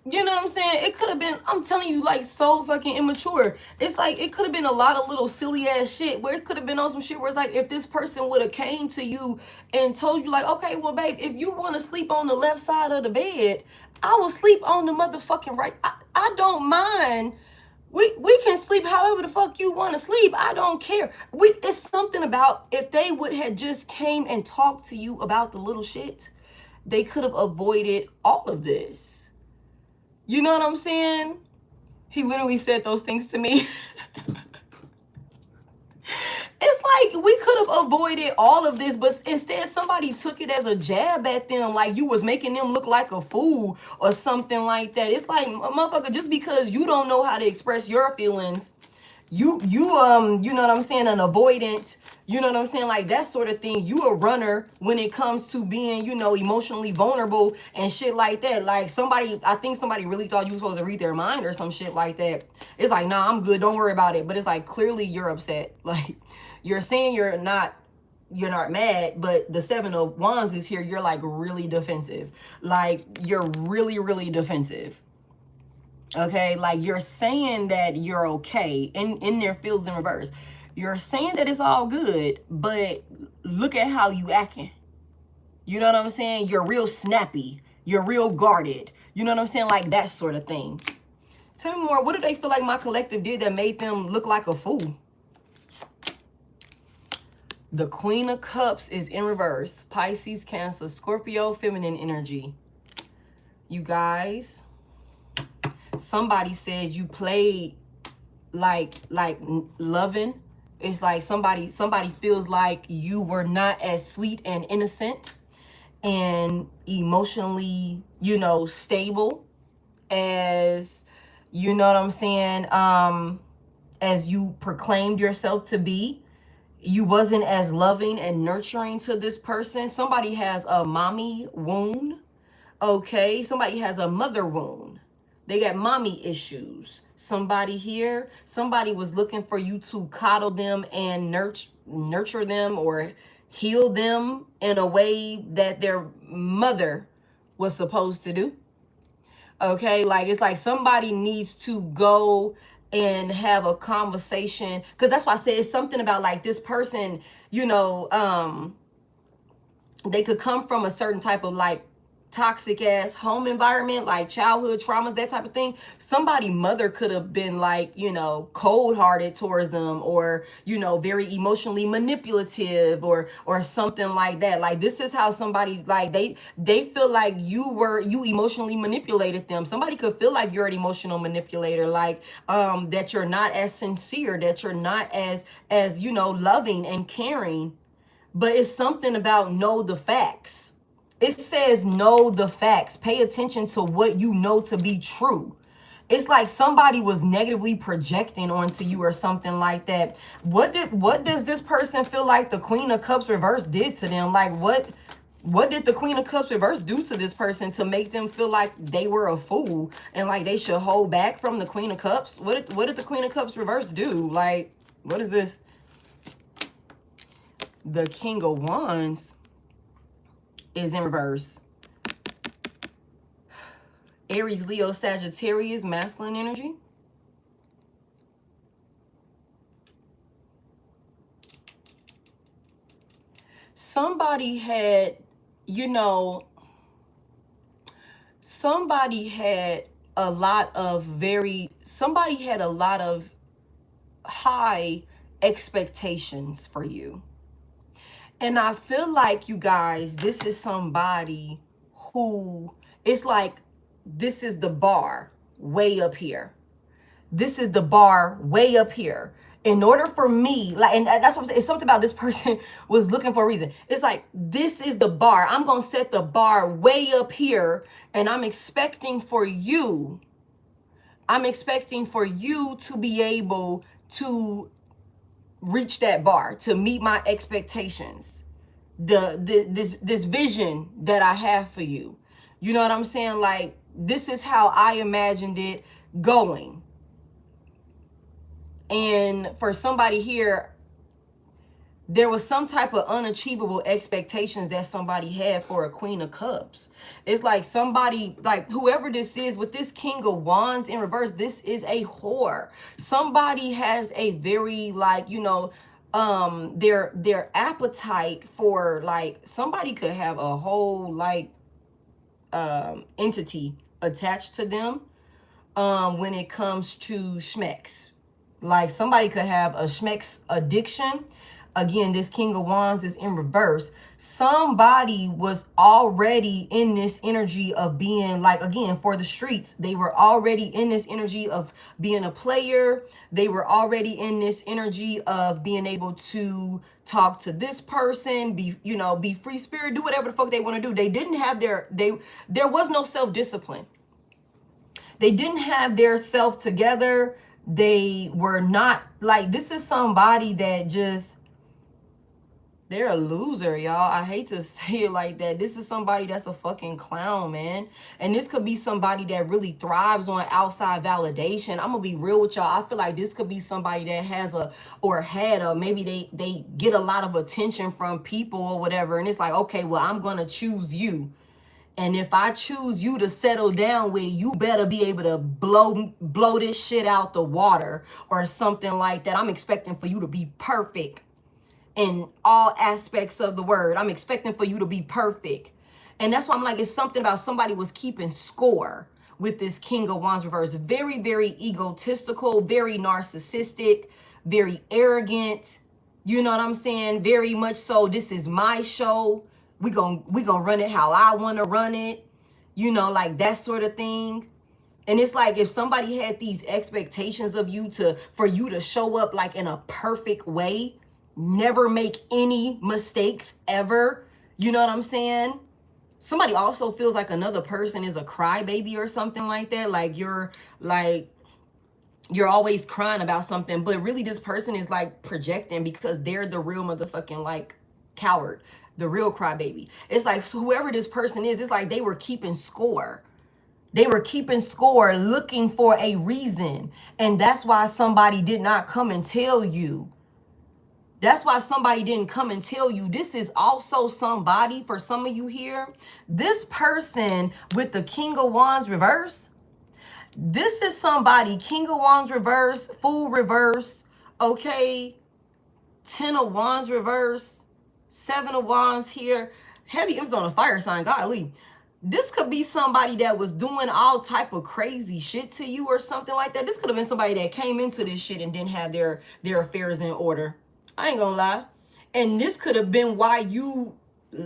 you know what I'm saying? It could have been, I'm telling you, like, so fucking immature. It's like, it could have been a lot of little silly ass shit where it could have been on some shit where it's like, if this person would have came to you and told you like, okay, well, babe, if you want to sleep on the left side of the bed, I will sleep on the motherfucking right. I don't mind. We can sleep however the fuck you want to sleep. I don't care. It's something about if they would have just came and talked to you about the little shit, they could have avoided all of this. You know what I'm saying? He literally said those things to me. It's like we could have avoided all of this, but instead somebody took it as a jab at them, like you was making them look like a fool or something like that. It's like, motherfucker, just because you don't know how to express your feelings, you know what I'm saying, an avoidant, you know what I'm saying, like that sort of thing. You a runner when it comes to being, you know, emotionally vulnerable and shit like that. Like I think somebody really thought you were supposed to read their mind or some shit like that. It's like, nah, I'm good, don't worry about it. But it's like, clearly you're upset. Like, you're saying you're not mad, but the 7 of Wands is here. You're like really defensive. Like, you're really, really defensive. Okay, like you're saying that you're okay, and in there feels in reverse. You're saying that it's all good, but look at how you acting. You know what I'm saying? You're real snappy. You're real guarded. You know what I'm saying? Like that sort of thing. Tell me more. What do they feel like my collective did that made them look like a fool? The Queen of Cups is in reverse. Pisces, Cancer, Scorpio, feminine energy. You guys, somebody said you played like loving. It's like somebody feels like you were not as sweet and innocent and emotionally, you know, stable as, you know what I'm saying, as you proclaimed yourself to be. You wasn't as loving and nurturing to this person. Somebody has a mommy wound. Okay, somebody has a mother wound. They got mommy issues. Somebody here, somebody was looking for you to coddle them and nurture them or heal them in a way that their mother was supposed to do. Okay, like it's like somebody needs to go and have a conversation, because that's why I said it's something about like this person, you know, they could come from a certain type of like toxic ass home environment, like childhood traumas, that type of thing. Somebody mother could have been like, you know, cold-hearted towards them, or, you know, very emotionally manipulative, or something like that. Like this is how somebody, like they feel like you emotionally manipulated them. Somebody could feel like you're an emotional manipulator, like that you're not as sincere, that you're not as you know, loving and caring. But it's something about know the facts. It says know the facts. Pay attention to what you know to be true. It's like somebody was negatively projecting onto you or something like that. What does this person feel like the Queen of Cups reverse did to them? Like what did the Queen of Cups reverse do to this person to make them feel like they were a fool and like they should hold back from the Queen of Cups? What did the Queen of Cups reverse do? Like, what is this? The King of Wands is in reverse. Aries, Leo, Sagittarius, masculine energy. Somebody had, you know, somebody had a lot of high expectations for you. And I feel like, you guys, this is somebody who, it's like, this is the bar way up here. This is the bar way up here. In order for me, like, and that's what I'm saying, it's something about this person was looking for a reason. It's like, this is the bar. I'm going to set the bar way up here, and I'm expecting for you to be able to reach that bar, to meet my expectations, this vision that I have for you. You know what I'm saying? Like, this is how I imagined it going. And for somebody here, there was some type of unachievable expectations that somebody had for a Queen of Cups. It's like somebody, like whoever this is with this King of Wands in reverse, this is a whore. Somebody has a very, like, you know, their appetite for, like, somebody could have a whole like entity attached to them when it comes to schmecks. Like somebody could have a schmecks addiction. Again, this King of Wands is in reverse. Somebody was already in this energy of being, like, again, for the streets. They were already in this energy of being a player. They were already in this energy of being able to talk to this person, be, you know, be free spirit, do whatever the fuck they want to do. They didn't have there was no self-discipline. They didn't have their self together. They were not, like, this is somebody that just, they're a loser, y'all. I hate to say it like that. This is somebody that's a fucking clown, man. And this could be somebody that really thrives on outside validation. I'm gonna be real with y'all. I feel like this could be somebody that has maybe they get a lot of attention from people or whatever. And it's like, okay, well, I'm gonna choose you. And if I choose you to settle down with, you better be able to blow this shit out the water or something like that. I'm expecting for you to be perfect in all aspects of the word. I'm expecting for you to be perfect. And that's why I'm like, it's something about somebody was keeping score with this King of Wands reverse. Very, very egotistical, very narcissistic, very arrogant. You know what I'm saying? Very much so, this is my show. We gonna run it how I want to run it, you know, like that sort of thing. And it's like, if somebody had these expectations of you for you to show up like in a perfect way, never make any mistakes ever, you know what I'm saying? Somebody also feels like another person is a crybaby or something like that. Like you're always crying about something, but really this person is like projecting because they're the real motherfucking like coward. The real crybaby. It's like, so whoever this person is, it's like they were keeping score. They were keeping score, looking for a reason. And that's why somebody did not come and tell you. That's why somebody didn't come and tell you. This is also somebody, for some of you here, this person with the King of Wands reverse, this is somebody, King of Wands reverse, Fool reverse, okay, 10 of Wands reverse, 7 of Wands here, heavy emphasis on a fire sign, golly. This could be somebody that was doing all type of crazy shit to you or something like that. This could have been somebody that came into this shit and didn't have their affairs in order. I ain't gonna lie. And this could have been why you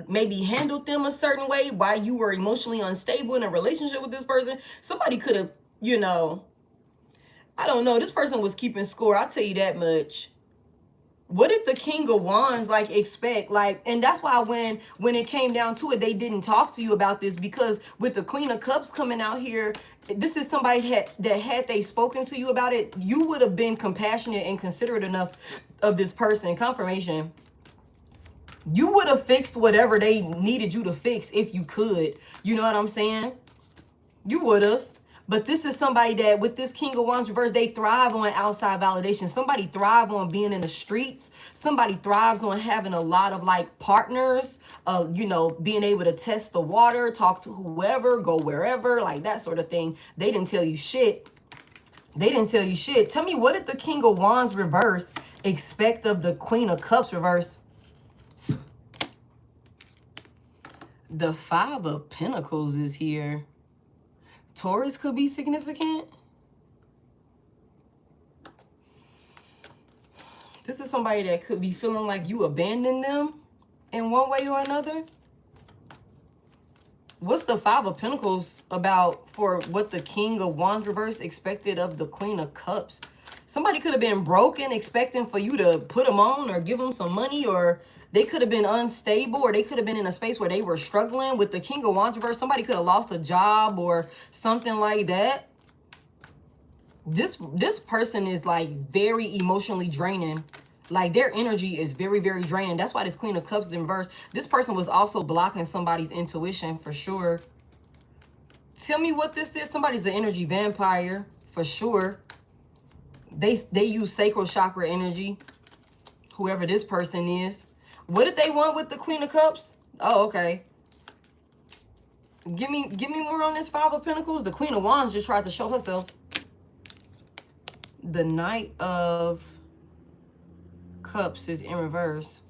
maybe handled them a certain way, why you were emotionally unstable in a relationship with this person. Somebody could have, you know, I don't know. This person was keeping score. I'll tell you that much. What did the King of Wands like expect? Like, and that's why when it came down to it, they didn't talk to you about this, because with the Queen of Cups coming out here, this is somebody that had they spoken to you about it, you would have been compassionate and considerate enough of this person. Confirmation. You would have fixed whatever they needed you to fix if you could. You know what I'm saying? You would have. But this is somebody that, with this King of Wands reverse, they thrive on outside validation. Somebody thrive on being in the streets. Somebody thrives on having a lot of like partners, you know, being able to test the water, talk to whoever, go wherever, like that sort of thing. They didn't tell you shit. They didn't tell you shit. Tell me, what did the King of Wands reverse expect of the Queen of Cups reverse? The 5 of Pentacles is here. Taurus could be significant. This is somebody that could be feeling like you abandoned them in one way or another. What's the 5 of Pentacles about for what the King of Wands reverse expected of the Queen of Cups? Somebody could have been broken, expecting for you to put them on or give them some money, or they could have been unstable, or they could have been in a space where they were struggling. With the King of Wands reverse, somebody could have lost a job or something like that. This person is like very emotionally draining. Like their energy is very, very draining. That's why this Queen of Cups is in reverse. This person was also blocking somebody's intuition for sure. Tell me what this is. Somebody's an energy vampire for sure. They use sacral chakra energy, whoever this person is. What did they want with the Queen of Cups? Oh, okay. Give me more on this 5 of Pentacles. The Queen of Wands just tried to show herself. The Knight of Cups is in reverse.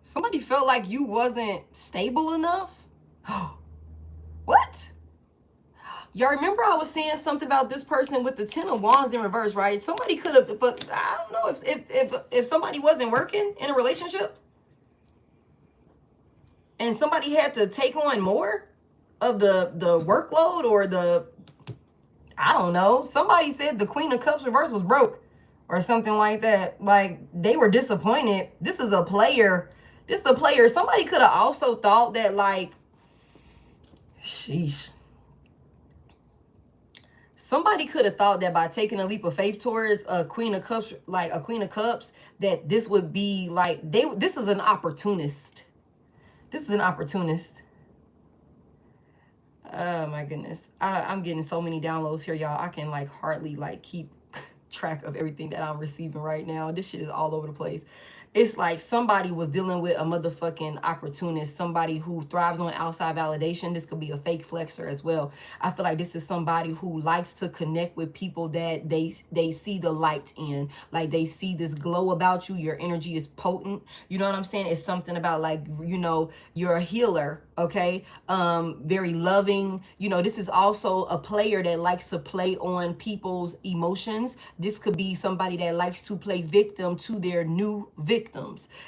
Somebody felt like you wasn't stable enough. What? Y'all remember I was saying something about this person with the 10 of Wands in reverse, right? Somebody could have, but I don't know if somebody wasn't working in a relationship and somebody had to take on more of the workload, or I don't know. Somebody said the Queen of Cups reverse was broke or something like that. Like they were disappointed. This is a player. This is a player. Somebody could have also thought that, like, sheesh. Somebody could have thought that by taking a leap of faith towards a Queen of Cups, like a Queen of Cups, that this would be like, this is an opportunist. This is an opportunist. Oh my goodness. I'm getting so many downloads here, y'all. I can like hardly like keep track of everything that I'm receiving right now. This shit is all over the place. It's like somebody was dealing with a motherfucking opportunist, somebody who thrives on outside validation. This could be a fake flexer as well. I feel like this is somebody who likes to connect with people that they see the light in. Like they see this glow about you. Your energy is potent. You know what I'm saying? It's something about, like, you know, you're a healer, okay? Very loving. You know, this is also a player that likes to play on people's emotions. This could be somebody that likes to play victim to their new victims,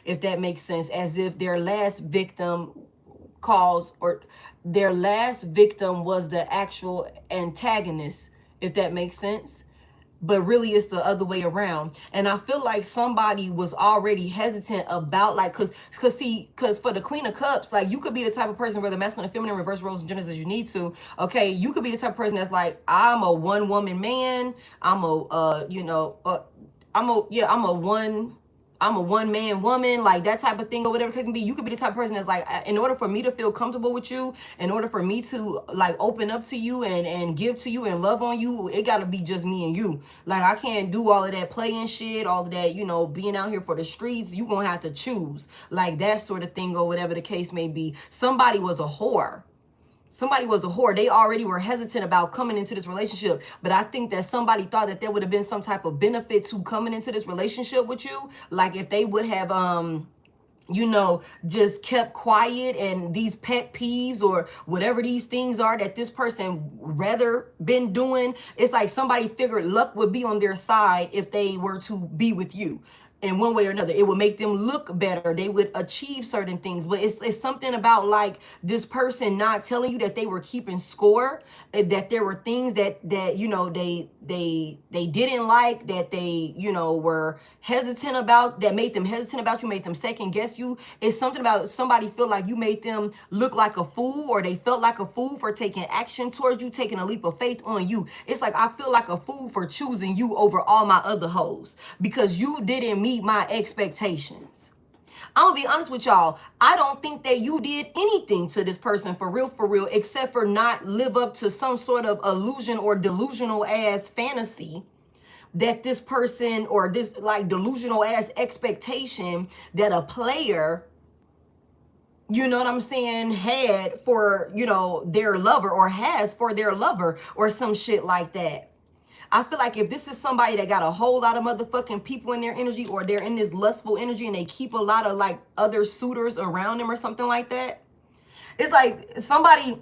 if that makes sense, as if their last victim their last victim was the actual antagonist, if that makes sense. But really it's the other way around. And I feel like somebody was already hesitant about, like, cause for the Queen of Cups, like, you could be the type of person, whether masculine and feminine, reverse roles and genders as you need to, okay? You could be the type of person that's like, I'm a one woman man. I'm a, I'm a one-man woman, like that type of thing, or whatever the case may be. You could be the type of person that's like, in order for me to feel comfortable with you, in order for me to like open up to you and give to you and love on you, it gotta be just me and you. Like, I can't do all of that playing shit, all of that, you know, being out here for the streets. You gonna have to choose, like that sort of thing, or whatever the case may be. Somebody was a whore. Somebody was a whore. They already were hesitant about coming into this relationship. But I think that somebody thought that there would have been some type of benefit to coming into this relationship with you. Like if they would have, you know, just kept quiet, and these pet peeves or whatever these things are that this person rather been doing. It's like somebody figured luck would be on their side if they were to be with you. In one way or another, it would make them look better. They would achieve certain things. But it's something about like this person not telling you that they were keeping score, that there were things that you know they didn't like, that they, you know, were hesitant about, that made them hesitant about you, made them second guess you. It's something about somebody feel like you made them look like a fool, or they felt like a fool for taking action towards you, taking a leap of faith on you. It's like, I feel like a fool for choosing you over all my other hoes because you didn't meet my expectations. I'm gonna be honest with y'all. I don't think that you did anything to this person for real, except for not live up to some sort of illusion or delusional ass fantasy that this person, or this like delusional ass expectation that a player, you know what I'm saying, had for, you know, their lover, or has for their lover, or some shit like that. I feel like if this is somebody that got a whole lot of motherfucking people in their energy, or they're in this lustful energy and they keep a lot of like other suitors around them or something like that, it's like somebody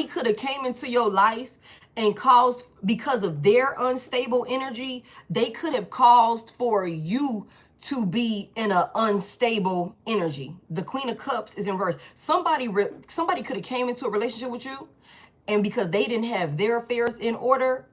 could have came into your life and caused, because of their unstable energy, they could have caused for you to be in an unstable energy. The Queen of Cups is in reverse. Somebody could have came into a relationship with you, and because they didn't have their affairs in order,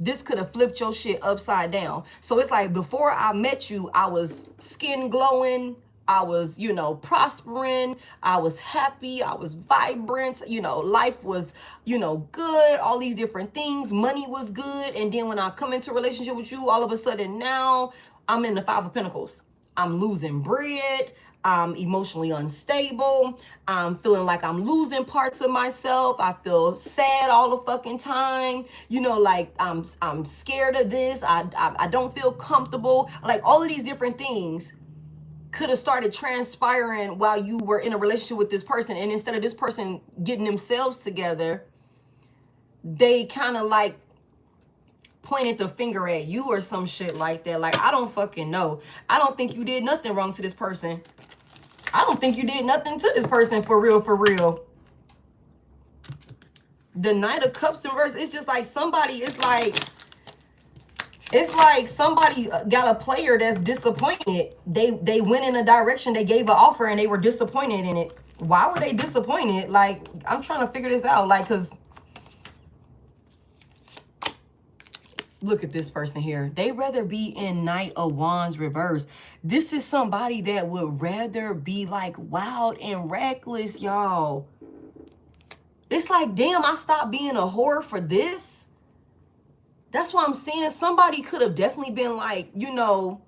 this could have flipped your shit upside down. So it's like, before I met you, I was skin glowing, I was, you know, prospering, I was happy, I was vibrant, you know, life was, you know, good, all these different things, money was good. And then when I come into a relationship with you, all of a sudden now I'm in the Five of Pentacles. I'm losing bread, I'm emotionally unstable, I'm feeling like I'm losing parts of myself, I feel sad all the fucking time, you know, like I'm scared of this, I don't feel comfortable, like all of these different things could have started transpiring while you were in a relationship with this person. And instead of this person getting themselves together, they kind of like pointed the finger at you or some shit like that. Like, I don't fucking know. I don't think you did nothing wrong to this person. I don't think you did nothing to this person for real. The Knight of Cups in reverse, it's just like somebody, it's like somebody got a player that's disappointed. They went in a direction, they gave an offer, and they were disappointed in it. Why were they disappointed? Like, I'm trying to figure this out. Like, because look at this person here. They rather be in Knight of Wands reverse. This is somebody that would rather be like wild and reckless, y'all. It's like, damn, I stopped being a whore for this. That's what I'm saying. Somebody could have definitely been like, you know,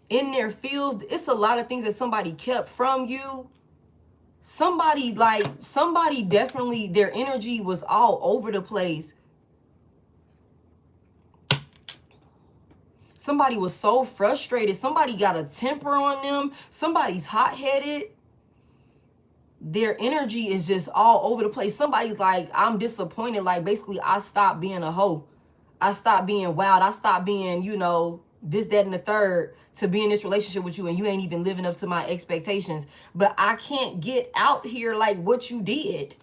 in their fields. It's a lot of things that somebody kept from you. Somebody definitely, their energy was all over the place. Somebody was so frustrated. Somebody got a temper on them. Somebody's hot-headed. Their energy is just all over the place. Somebody's like, I'm disappointed. Like, basically, I stopped being a hoe. I stopped being wild. I stopped being, you know, this, that, and the third to be in this relationship with you, and you ain't even living up to my expectations. But I can't get out here like what you did.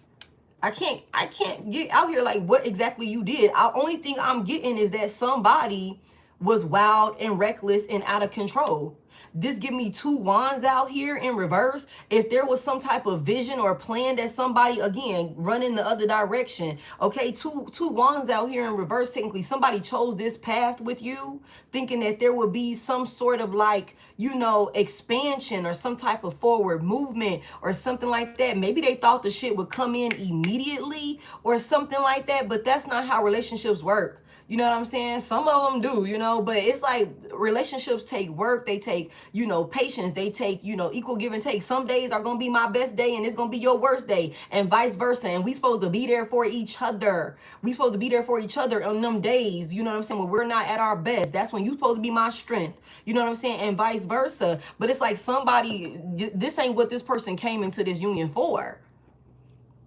I can't get out here like what exactly you did. The only thing I'm getting is that somebody was wild and reckless and out of control. This give me two wands out here in reverse. If there was some type of vision or plan that somebody, again, running the other direction, okay, two wands out here in reverse, technically somebody chose this path with you, thinking that there would be some sort of like, you know, expansion or some type of forward movement or something like that. Maybe they thought the shit would come in immediately or something like that, but that's not how relationships work. You know what I'm saying? Some of them do, you know, but it's like relationships take work. They take, you know, patience. They take, you know, equal give and take. Some days are going to be my best day and it's going to be your worst day, and vice versa. And we supposed to be there for each other. We supposed to be there for each other on them days, you know what I'm saying, when we're not at our best. That's when you supposed to be my strength. You know what I'm saying? And vice versa. But it's like somebody, this ain't what this person came into this union for.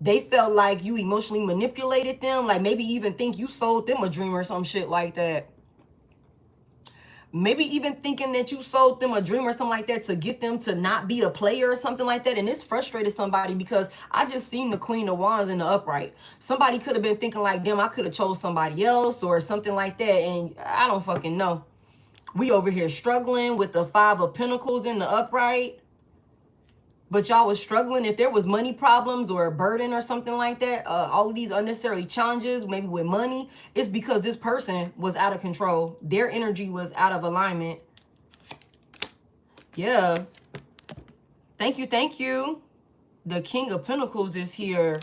They felt like you emotionally manipulated them, like maybe even think you sold them a dream or some shit like that. Maybe even thinking that you sold them a dream or something like that to get them to not be a player or something like that. And this frustrated somebody, because I just seen the Queen of Wands in the upright. Somebody could have been thinking like, damn, I could have chose somebody else or something like that. And I don't fucking know. We over here struggling with the Five of Pentacles in the upright. But y'all was struggling. If there was money problems or a burden or something like that, all of these unnecessary challenges, maybe with money, it's because this person was out of control. Their energy was out of alignment. Yeah. Thank you, thank you. The King of Pentacles is here.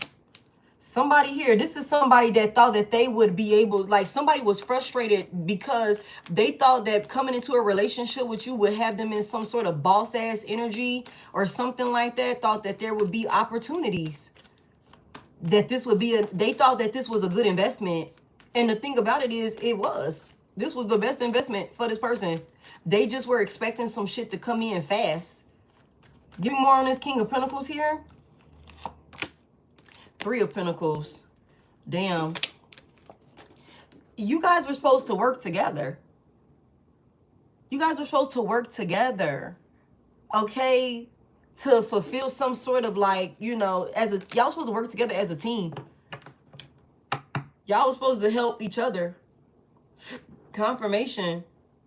Somebody here, this is somebody that thought that they would be able, like somebody was frustrated because they thought that coming into a relationship with you would have them in some sort of boss ass energy or something like that. Thought that there would be opportunities, that this would be they thought that this was a good investment. And the thing about it is, this was the best investment for this person. They just were expecting some shit to come in fast. Give me more on this King of Pentacles here. Three of Pentacles. Damn. You guys were supposed to work together. You guys were supposed to work together. Okay? To fulfill some sort of like, you know, y'all supposed to work together as a team. Y'all was supposed to help each other. Confirmation.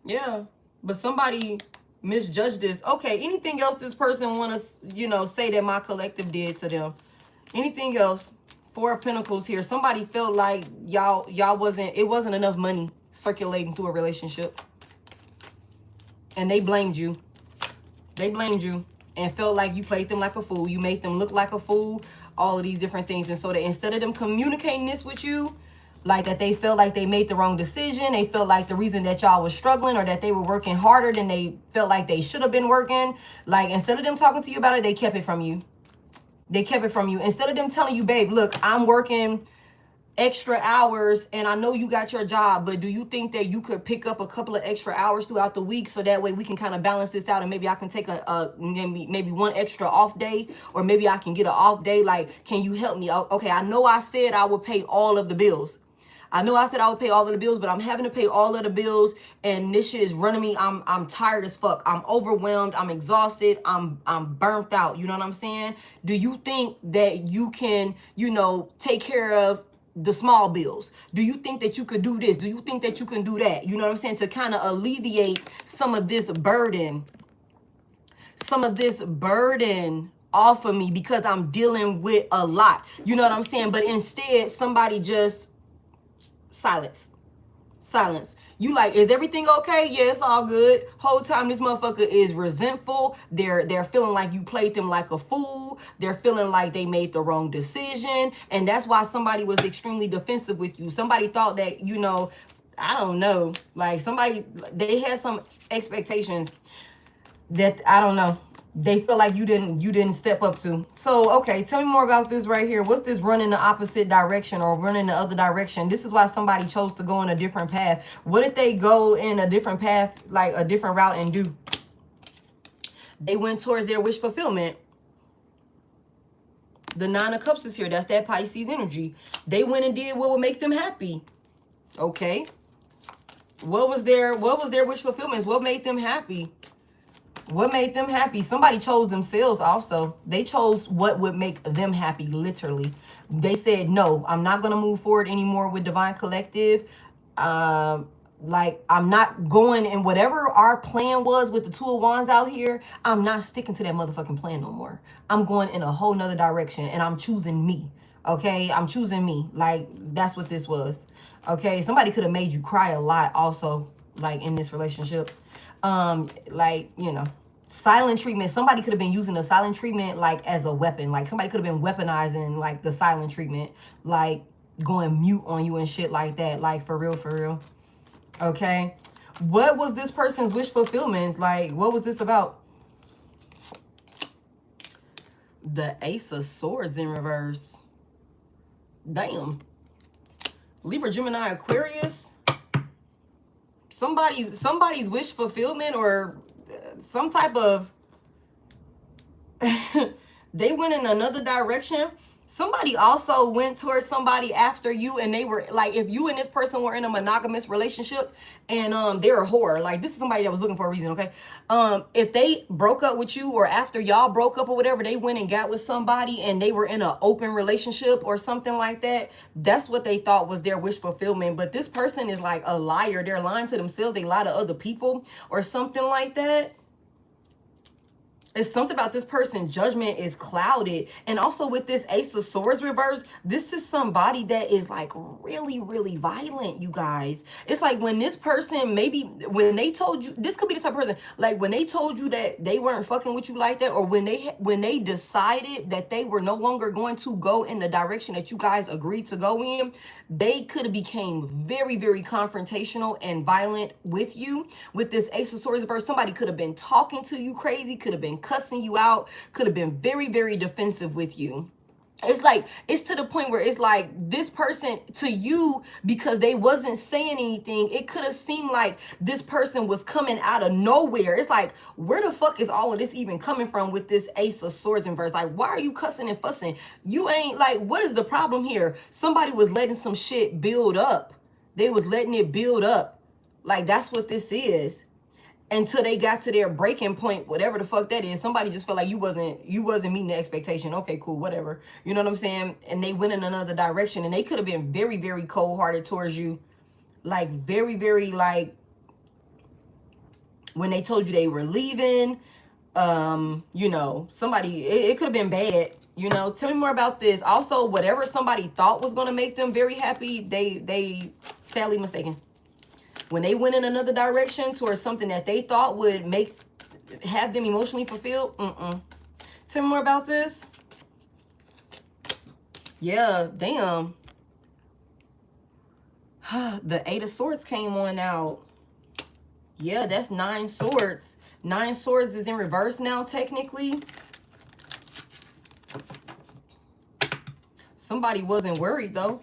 Yeah. But somebody misjudged this. Okay, anything else this person want to, you know, say that my collective did to them? Anything else? Four of Pentacles here. Somebody felt like y'all wasn't enough money circulating through a relationship. And they blamed you. They blamed you and felt like you played them like a fool. You made them look like a fool. All of these different things. And so that instead of them communicating this with you, like that they felt like they made the wrong decision. They felt like the reason that y'all was struggling or that they were working harder than they felt like they should have been working. Like instead of them talking to you about it, they kept it from you. They kept it from you. Instead of them telling you, babe, look, I'm working extra hours and I know you got your job, but do you think that you could pick up a couple of extra hours throughout the week so that way we can kind of balance this out and maybe I can take maybe one extra off day, or maybe I can get an off day? Like, can you help me? Okay, I know I said I would pay all of the bills. I know I said I would pay all of the bills, but I'm having to pay all of the bills, and this shit is running me. I'm tired as fuck. I'm overwhelmed. I'm exhausted. I'm burnt out. You know what I'm saying? Do you think that you can, you know, take care of the small bills? Do you think that you could do this? Do you think that you can do that? You know what I'm saying? To kind of alleviate some of this burden. Some of this burden off of me, because I'm dealing with a lot. You know what I'm saying? But instead, somebody just silence. You like, is everything okay? Yeah, it's all good. Whole time this motherfucker is resentful. They're feeling like you played them like a fool. They're feeling like they made the wrong decision. And that's why somebody was extremely defensive with you. Somebody thought that, you know, I don't know, like they had some expectations that, I don't know, they feel like you didn't step up to. So, okay, tell me more about this right here. What's this run in the opposite direction or run in the other direction? This is why somebody chose to go in a different path. What did they go in a different path, like a different route, and do? They went towards their wish fulfillment. The Nine of Cups is here. That's that Pisces energy. They went and did what would make them happy. Okay. What was their wish fulfillments? What made them happy? What made them happy? Somebody chose themselves also. They chose what would make them happy, literally. They said, no, I'm not going to move forward anymore with Divine Collective. Like, I'm not going, and whatever our plan was with the Two of Wands out here, I'm not sticking to that motherfucking plan no more. I'm going in a whole nother direction, and I'm choosing me. Okay? I'm choosing me. Like, that's what this was. Okay? Somebody could have made you cry a lot also, like, in this relationship. Like, you know, silent treatment. Somebody could have been using the silent treatment like as a weapon. Like somebody could have been weaponizing like the silent treatment. Like going mute on you and shit like that. Like, for real, for real. Okay. What was this person's wish fulfillments? Like, what was this about? The Ace of Swords in reverse. Damn. Libra, Gemini, Aquarius. Somebody's wish fulfillment, or some type of they went in another direction. Somebody also went towards somebody after you, and they were like, if you and this person were in a monogamous relationship and they're a whore, like this is somebody that was looking for a reason, okay? If they broke up with you, or after y'all broke up or whatever, they went and got with somebody and they were in an open relationship or something like that, that's what they thought was their wish fulfillment. But this person is like a liar. They're lying to themselves. They lie to other people or something like that. It's something about this person's judgment is clouded. And also with this Ace of Swords reverse, this is somebody that is like really, really violent, you guys. It's like when this person, maybe when they told you, this could be the type of person, like when they told you that they weren't fucking with you like that, or when they decided that they were no longer going to go in the direction that you guys agreed to go in, they could have became very, very confrontational and violent with you. With this Ace of Swords reverse, somebody could have been talking to you crazy, could have been cussing you out, could have been very, very defensive with you. It's like, it's to the point where it's like this person to you, because they wasn't saying anything, it could have seemed like this person was coming out of nowhere. It's like, where the fuck is all of this even coming from with this Ace of Swords in verse? Like, why are you cussing and fussing? You ain't, like, what is the problem here? Somebody was letting some shit build up. They was letting it build up. Like, that's what this is. Until they got to their breaking point, whatever the fuck that is. Somebody just felt like you wasn't meeting the expectation. Okay, cool, whatever. You know what I'm saying? And they went in another direction, and they could have been very, very cold-hearted towards you. Like, very, very, like, when they told you they were leaving, you know, somebody, it could have been bad. You know, tell me more about this. Also, whatever somebody thought was going to make them very happy, they sadly mistaken. When they went in another direction towards something that they thought would have them emotionally fulfilled, Tell me more about this. Yeah, damn. The Eight of Swords came on out. Yeah, that's 9 swords. 9 swords is in reverse now, technically. Somebody wasn't worried, though.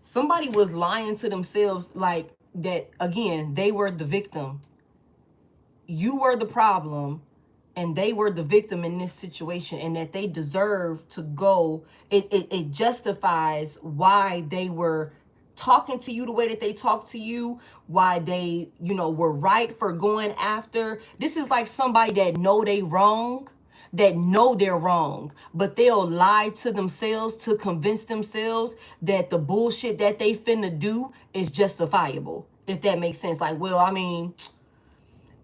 Somebody was lying to themselves, like, that, again, they were the victim. You were the problem, and they were the victim in this situation, and that they deserve to go. It justifies why they were talking to you the way that they talked to you, why they, you know, were right for going after. This is like somebody that know they wrong, that know they're wrong, but they'll lie to themselves to convince themselves that the bullshit that they finna do is justifiable, if that makes sense. Like, well, I mean,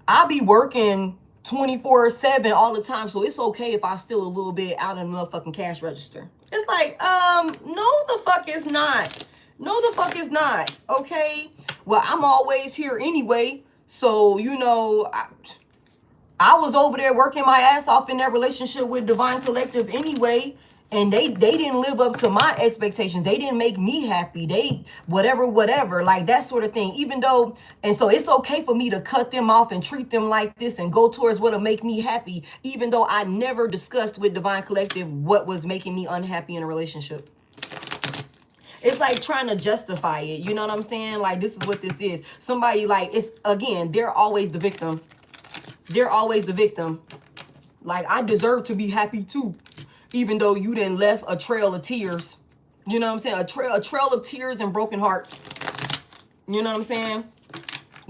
I be working 24/7 all the time, so it's okay if I steal a little bit out of the motherfucking cash register. It's like, no the fuck is not. No the fuck is not, okay? Well, I'm always here anyway, so, you know, I was over there working my ass off in that relationship with Divine Collective anyway, and they didn't live up to my expectations. They didn't make me happy. They whatever, like that sort of thing. Even though, and so it's okay for me to cut them off and treat them like this and go towards what'll make me happy, even though I never discussed with Divine Collective what was making me unhappy in a relationship. It's like trying to justify it. You know what I'm saying? Like, this is what this is. Somebody, like, it's, again, they're always the victim. They're always the victim. Like, I deserve to be happy too, even though you done left a trail of tears. You know what I'm saying? A trail of tears and broken hearts. You know what I'm saying?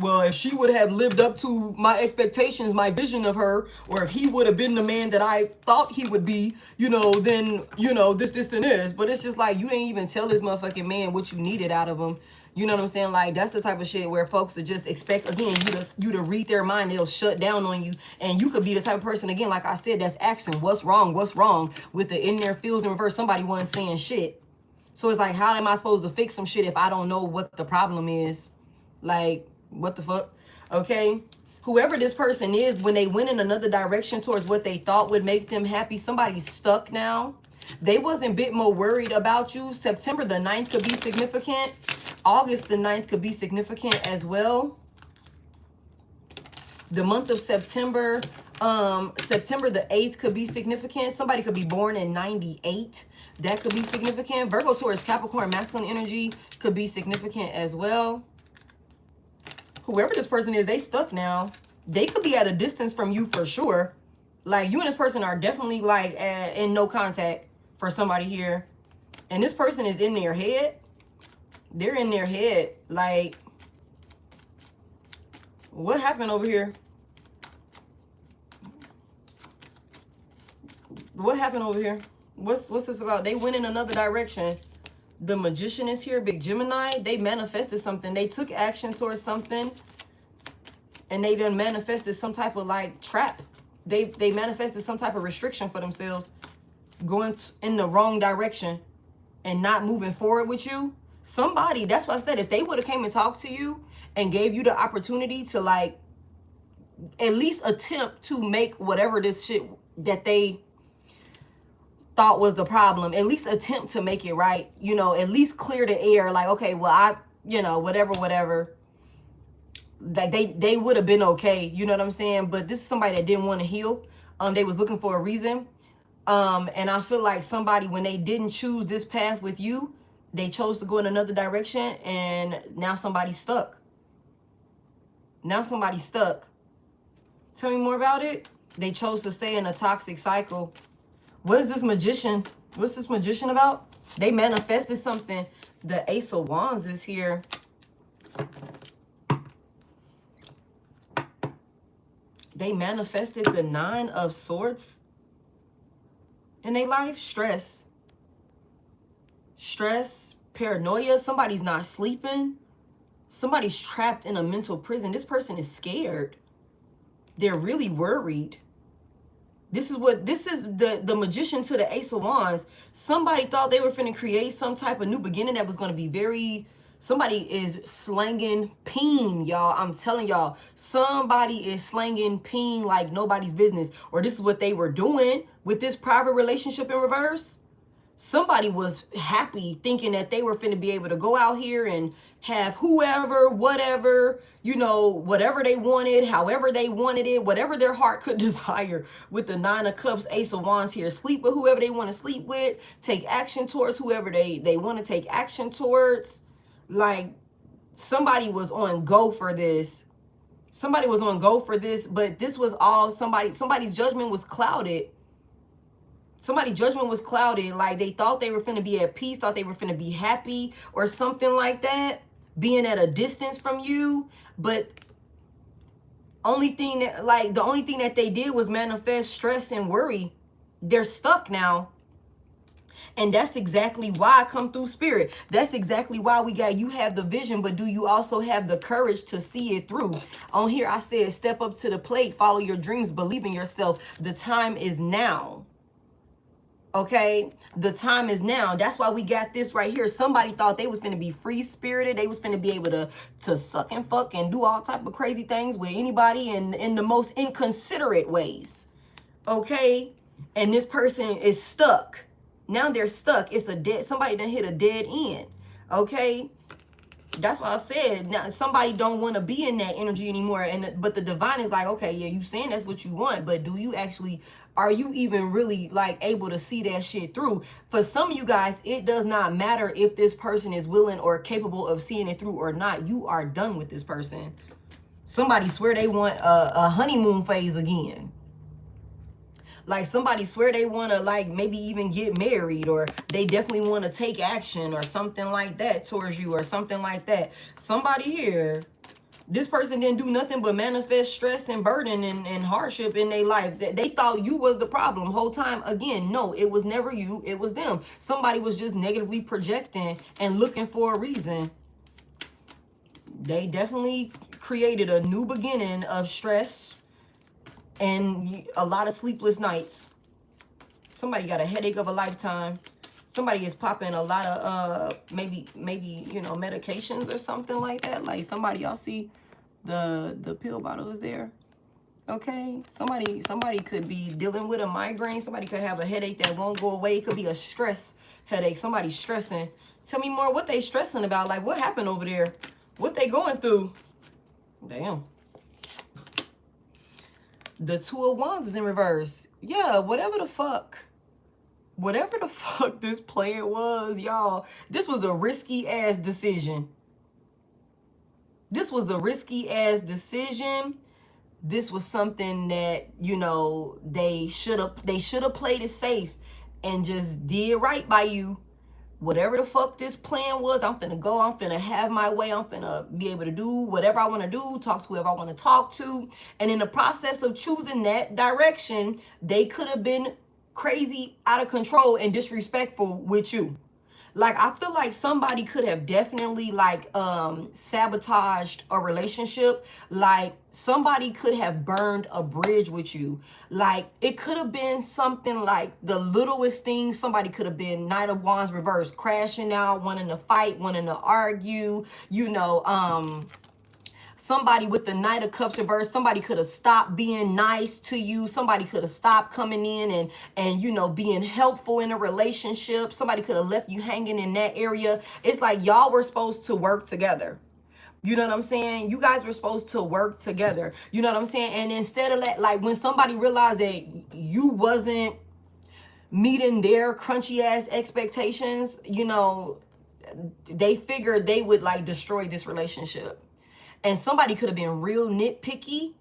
Well, if she would have lived up to my expectations, my vision of her, or if he would have been the man that I thought he would be, you know, then, you know, this, and this. But it's just like, you didn't even tell this motherfucking man what you needed out of him. You know what I'm saying? Like, that's the type of shit where folks to just expect, again, you to read their mind. They'll shut down on you. And you could be the type of person, again, like I said, that's asking, what's wrong with the in their feels in reverse. Somebody wasn't saying shit. So it's like, how am I supposed to fix some shit if I don't know what the problem is? Like, what the fuck? Okay? Whoever this person is, when they went in another direction towards what they thought would make them happy, somebody's stuck now. They wasn't a bit more worried about you. September the 9th could be significant. August the 9th could be significant as well. The month of September, September the 8th could be significant. Somebody could be born in 98. That could be significant. Virgo, Taurus, Capricorn, masculine energy could be significant as well. Whoever this person is, they stuck now. They could be at a distance from you for sure. Like, you and this person are definitely, like, in no contact for somebody here. And this person is in their head. They're in their head. Like, what happened over here? What happened over here? What's this about? They went in another direction. The Magician is here, Big Gemini. They manifested something. They took action towards something. And they done manifested some type of, like, trap. They manifested some type of restriction for themselves. Going in the wrong direction. And not moving forward with you. Somebody, that's why I said, if they would have came and talked to you and gave you the opportunity to, like, at least attempt to make whatever this shit that they thought was the problem, at least attempt to make it right, you know, at least clear the air, like, okay, well, you know, whatever, like, they would have been okay, you know what I'm saying? But this is somebody that didn't want to heal. They was looking for a reason. And I feel like somebody, when they didn't choose this path with you, they chose to go in another direction, and now somebody's stuck. Now somebody's stuck. Tell me more about it. They chose to stay in a toxic cycle. What is this Magician? What's this Magician about? They manifested something. The Ace of Wands is here. They manifested the Nine of Swords in their life. Stress. Stress, paranoia. Somebody's not sleeping. Somebody's trapped in a mental prison. This person is scared. They're really worried. This is the Magician to the Ace of Wands. Somebody thought they were finna create some type of new beginning that was going to be very... Somebody is slanging peen, y'all. I'm telling y'all. Somebody is slanging peen like nobody's business. Or this is what they were doing with this private relationship in reverse. Somebody was happy thinking that they were finna be able to go out here and have whoever, whatever, you know, whatever they wanted, however they wanted it, whatever their heart could desire with the Nine of Cups, Ace of Wands here. Sleep with whoever they want to sleep with. Take action towards whoever they want to take action towards. Like, somebody was on go for this. Somebody was on go for this, but this was all somebody's judgment was clouded. Somebody's judgment was clouded. Like, they thought they were finna be at peace, thought they were finna be happy or something like that, being at a distance from you. But the only thing that they did was manifest stress and worry. They're stuck now. And that's exactly why I come through, Spirit. That's exactly why you have the vision, but do you also have the courage to see it through? On here, I said, step up to the plate, follow your dreams, believe in yourself. The time is now. Okay, the time is now. That's why we got this right here. Somebody thought they was going to be free-spirited. They was going to be able to suck and fuck and do all type of crazy things with anybody in the most inconsiderate ways. Okay, and this person is stuck. Now they're stuck. It's a dead, somebody done hit a dead end. Okay, that's why I said, now somebody don't want to be in that energy anymore. But the divine is like, okay, yeah, you saying that's what you want, but do you actually, are you even really like able to see that shit through? For some of you guys, it does not matter if this person is willing or capable of seeing it through or not. You are done with this person. Somebody swear they want a honeymoon phase again. Like, somebody swear they want to, like, maybe even get married, or they definitely want to take action or something like that towards you or something like that. Somebody here, this person didn't do nothing but manifest stress and burden and hardship in their life. They thought you was the problem whole time. Again, no, it was never you. It was them. Somebody was just negatively projecting and looking for a reason. They definitely created a new beginning of stress and a lot of sleepless nights. Somebody got a headache of a lifetime. Somebody is popping a lot of maybe you know, medications or something like that. Like, somebody, y'all see the pill bottle is there. Okay, somebody could be dealing with a migraine. Somebody could have a headache that won't go away. It could be a stress headache. Somebody's stressing. Tell me more. What they stressing about? Like, what happened over there? What they going through? Damn. The Two of Wands is in reverse. Yeah, whatever the fuck this plan was, y'all, this was a risky ass decision. This was a risky ass decision. This was something that, you know, they should have played it safe and just did right by you. Whatever the fuck this plan was, I'm finna go, I'm finna have my way, I'm finna be able to do whatever I want to do, talk to whoever I want to talk to. And in the process of choosing that direction, they could have been crazy, out of control, and disrespectful with you. Like, I feel like somebody could have definitely, like, sabotaged a relationship. Like, somebody could have burned a bridge with you. Like, it could have been something like the littlest thing. Somebody could have been Knight of Wands reversed, crashing out, wanting to fight, wanting to argue, you know, somebody with the Knight of Cups reversed, somebody could have stopped being nice to you. Somebody could have stopped coming in and you know, being helpful in a relationship. Somebody could have left you hanging in that area. It's like y'all were supposed to work together. You know what I'm saying? You guys were supposed to work together. You know what I'm saying? And instead of that, like, when somebody realized that you wasn't meeting their crunchy ass expectations, you know, they figured they would, like, destroy this relationship. And somebody could have been real nitpicky.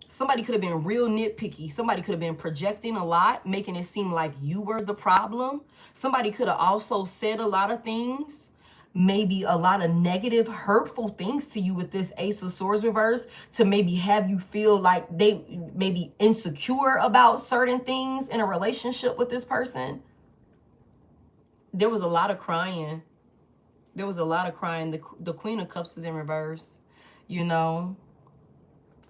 Somebody could have been real nitpicky. Somebody could have been projecting a lot, making it seem like you were the problem. Somebody could have also said a lot of things, maybe a lot of negative, hurtful things to you with this Ace of Swords reverse, to maybe have you feel like they may be insecure about certain things in a relationship with this person. There was a lot of crying. There was a lot of crying. The Queen of Cups is in reverse, you know,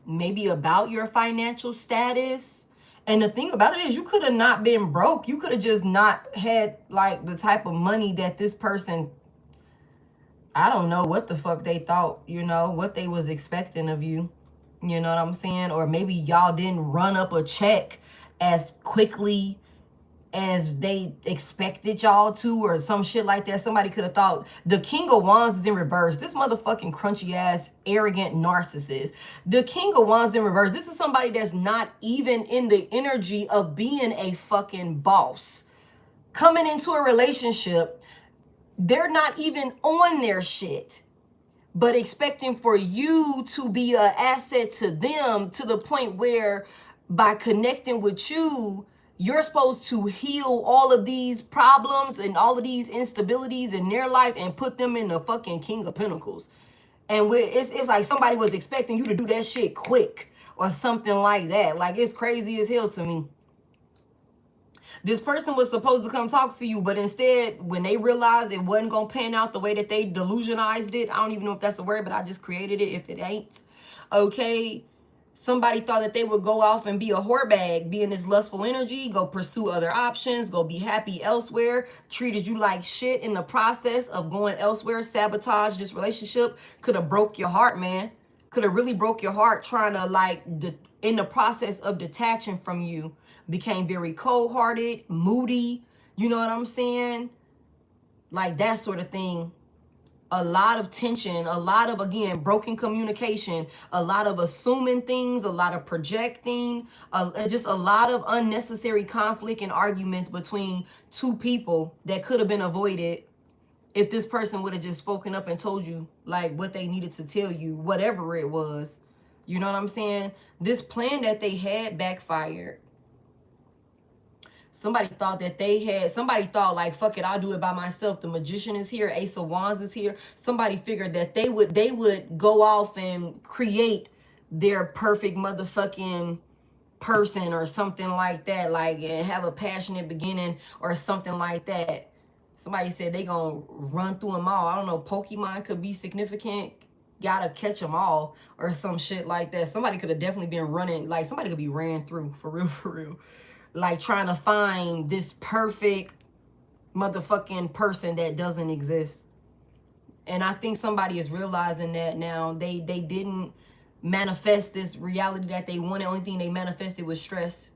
maybe about your financial status. And the thing about it is, you could have not been broke. You could have just not had, like, the type of money that this person, I don't know what the fuck they thought, you know, what they was expecting of you. You know what I'm saying? Or maybe y'all didn't run up a check as quickly as they expected y'all to, or some shit like that. Somebody could have thought. The King of Wands is in reverse. This motherfucking crunchy ass arrogant narcissist. The King of Wands in reverse. This is somebody that's not even in the energy of being a fucking boss. Coming into a relationship, they're not even on their shit, but expecting for you to be an asset to them, to the point where by connecting with you, you're supposed to heal all of these problems and all of these instabilities in their life and put them in the fucking King of Pentacles. And it's like somebody was expecting you to do that shit quick or something like that. Like, it's crazy as hell to me. This person was supposed to come talk to you, but instead, when they realized it wasn't going to pan out the way that they delusionized it, I don't even know if that's the word, but I just created it if it ain't. Okay. Somebody thought that they would go off and be a whore bag, be in this lustful energy, go pursue other options, go be happy elsewhere, treated you like shit in the process of going elsewhere, sabotage this relationship. Could have broke your heart, man. Could have really broke your heart trying to, like, in the process of detaching from you, became very cold-hearted, moody, you know what I'm saying? Like, that sort of thing. A lot of tension, a lot of, again, broken communication, a lot of assuming things, a lot of projecting, just a lot of unnecessary conflict and arguments between two people that could have been avoided if this person would have just spoken up and told you, like, what they needed to tell you, whatever it was. You know what I'm saying? This plan that they had backfired. Somebody thought that somebody thought, like, fuck it, I'll do it by myself. The Magician is here. Ace of Wands is here. Somebody figured that they would go off and create their perfect motherfucking person or something like that. Like, and have a passionate beginning or something like that. Somebody said they gonna run through them all. I don't know. Pokemon could be significant. Gotta catch them all or some shit like that. Somebody could have definitely been running. Like, somebody could be ran through, for real, for real. Like, trying to find this perfect motherfucking person that doesn't exist. And I think somebody is realizing that now. They didn't manifest this reality that they wanted. Only thing they manifested was stress.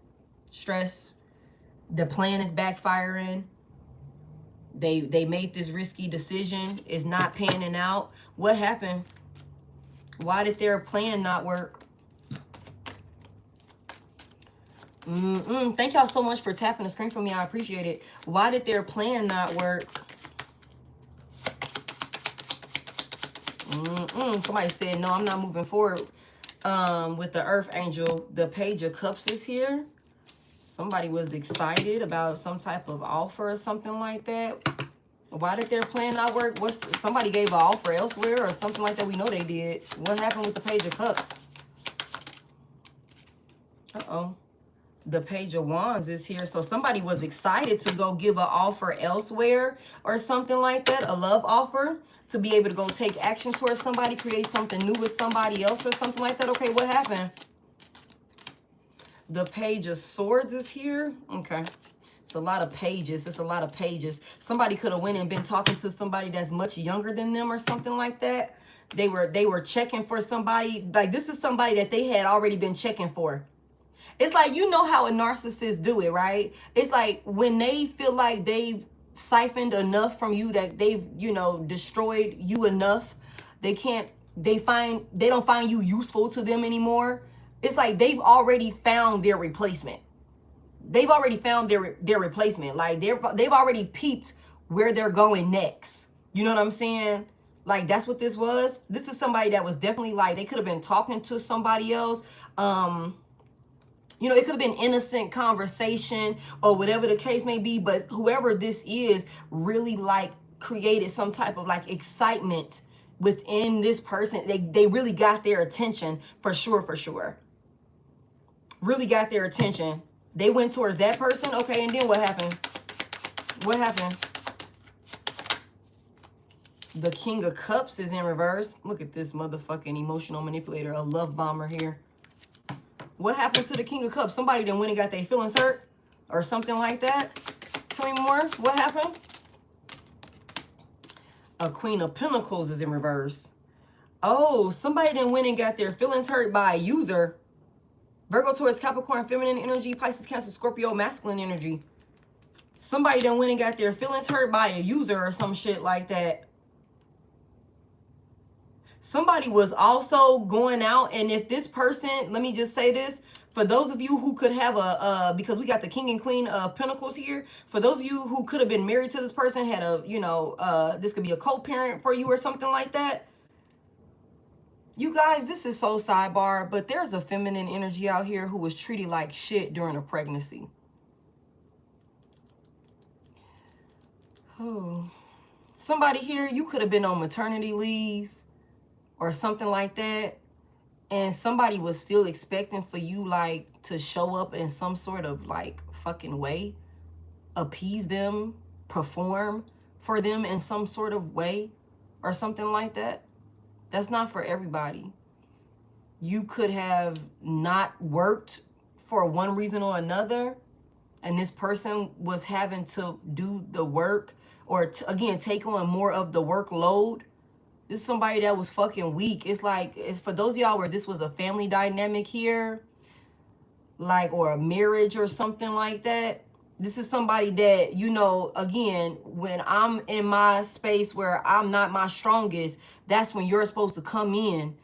The plan is backfiring. They made this risky decision. It's not panning out. What happened? Why did their plan not work? Thank y'all so much for tapping the screen for me. I appreciate it. Why did their plan not work? Somebody said, no, I'm not moving forward with the Earth Angel. The Page of Cups is here. Somebody was excited about some type of offer or something like that. Why did their plan not work? Somebody gave an offer elsewhere or something like that? We know they did. What happened with the Page of Cups? Uh-oh. The Page of Wands is here. So somebody was excited to go give an offer elsewhere or something like that. A love offer to be able to go take action towards somebody, create something new with somebody else or something like that. Okay, what happened? The Page of Swords is here. Okay. It's a lot of pages. It's a lot of pages. Somebody could have went and been talking to somebody that's much younger than them or something like that. They were checking for somebody. Like, this is somebody that they had already been checking for. It's like, you know how a narcissist do it, right? It's like when they feel like they've siphoned enough from you, that they've, you know, destroyed you enough. They don't find you useful to them anymore. It's like they've already found their replacement. They've already found their replacement. Like they've already peeped where they're going next. You know what I'm saying? Like, that's what this was. This is somebody that was definitely like, they could have been talking to somebody else. You know, it could have been innocent conversation or whatever the case may be. But whoever this is really like created some type of like excitement within this person. They really got their attention for sure. Really got their attention. They went towards that person. Okay, and then what happened? What happened? The King of Cups is in reverse. Look at this motherfucking emotional manipulator, a love bomber here. What happened to the King of Cups? Somebody done went and got their feelings hurt or something like that. Tell me more. What happened? A Queen of Pentacles is in reverse. Oh, somebody done went and got their feelings hurt by a user. Virgo, Taurus, Capricorn, feminine energy, Pisces, Cancer, Scorpio, masculine energy. Somebody done went and got their feelings hurt by a user or some shit like that. Somebody was also going out, and if this person, let me just say this, for those of you who could have because we got the King and Queen of Pentacles here, for those of you who could have been married to this person, had a, you know, this could be a co-parent for you or something like that. You guys, this is so sidebar, but there's a feminine energy out here who was treated like shit during a pregnancy. Oh, somebody here, you could have been on maternity leave or something like that, and somebody was still expecting for you like to show up in some sort of like fucking way, appease them, perform for them in some sort of way or something like that. That's not for everybody. You could have not worked for one reason or another, and this person was having to do the work or again take on more of the workload. This is somebody that was fucking weak. It's like, it's for those of y'all where this was a family dynamic here, like, or a marriage or something like that. This is somebody that, you know, again, when I'm in my space where I'm not my strongest, that's when you're supposed to come in.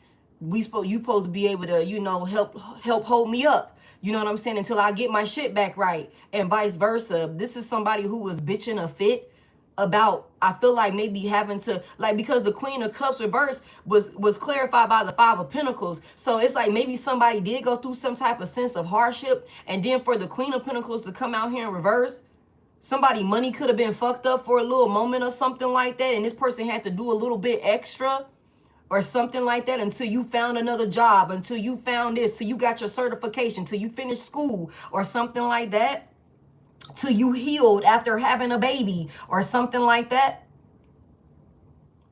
You supposed to be able to, you know, help hold me up. You know what I'm saying? Until I get my shit back right, and vice versa. This is somebody who was bitching a fit about, I feel like maybe having to, like, because the Queen of Cups reverse was clarified by the Five of Pentacles. So it's like maybe somebody did go through some type of sense of hardship, and then for the Queen of Pentacles to come out here in reverse, somebody money could have been fucked up for a little moment or something like that, and this person had to do a little bit extra or something like that until you found another job, until you found this, till you got your certification, till you finished school or something like that, till you healed after having a baby or something like that.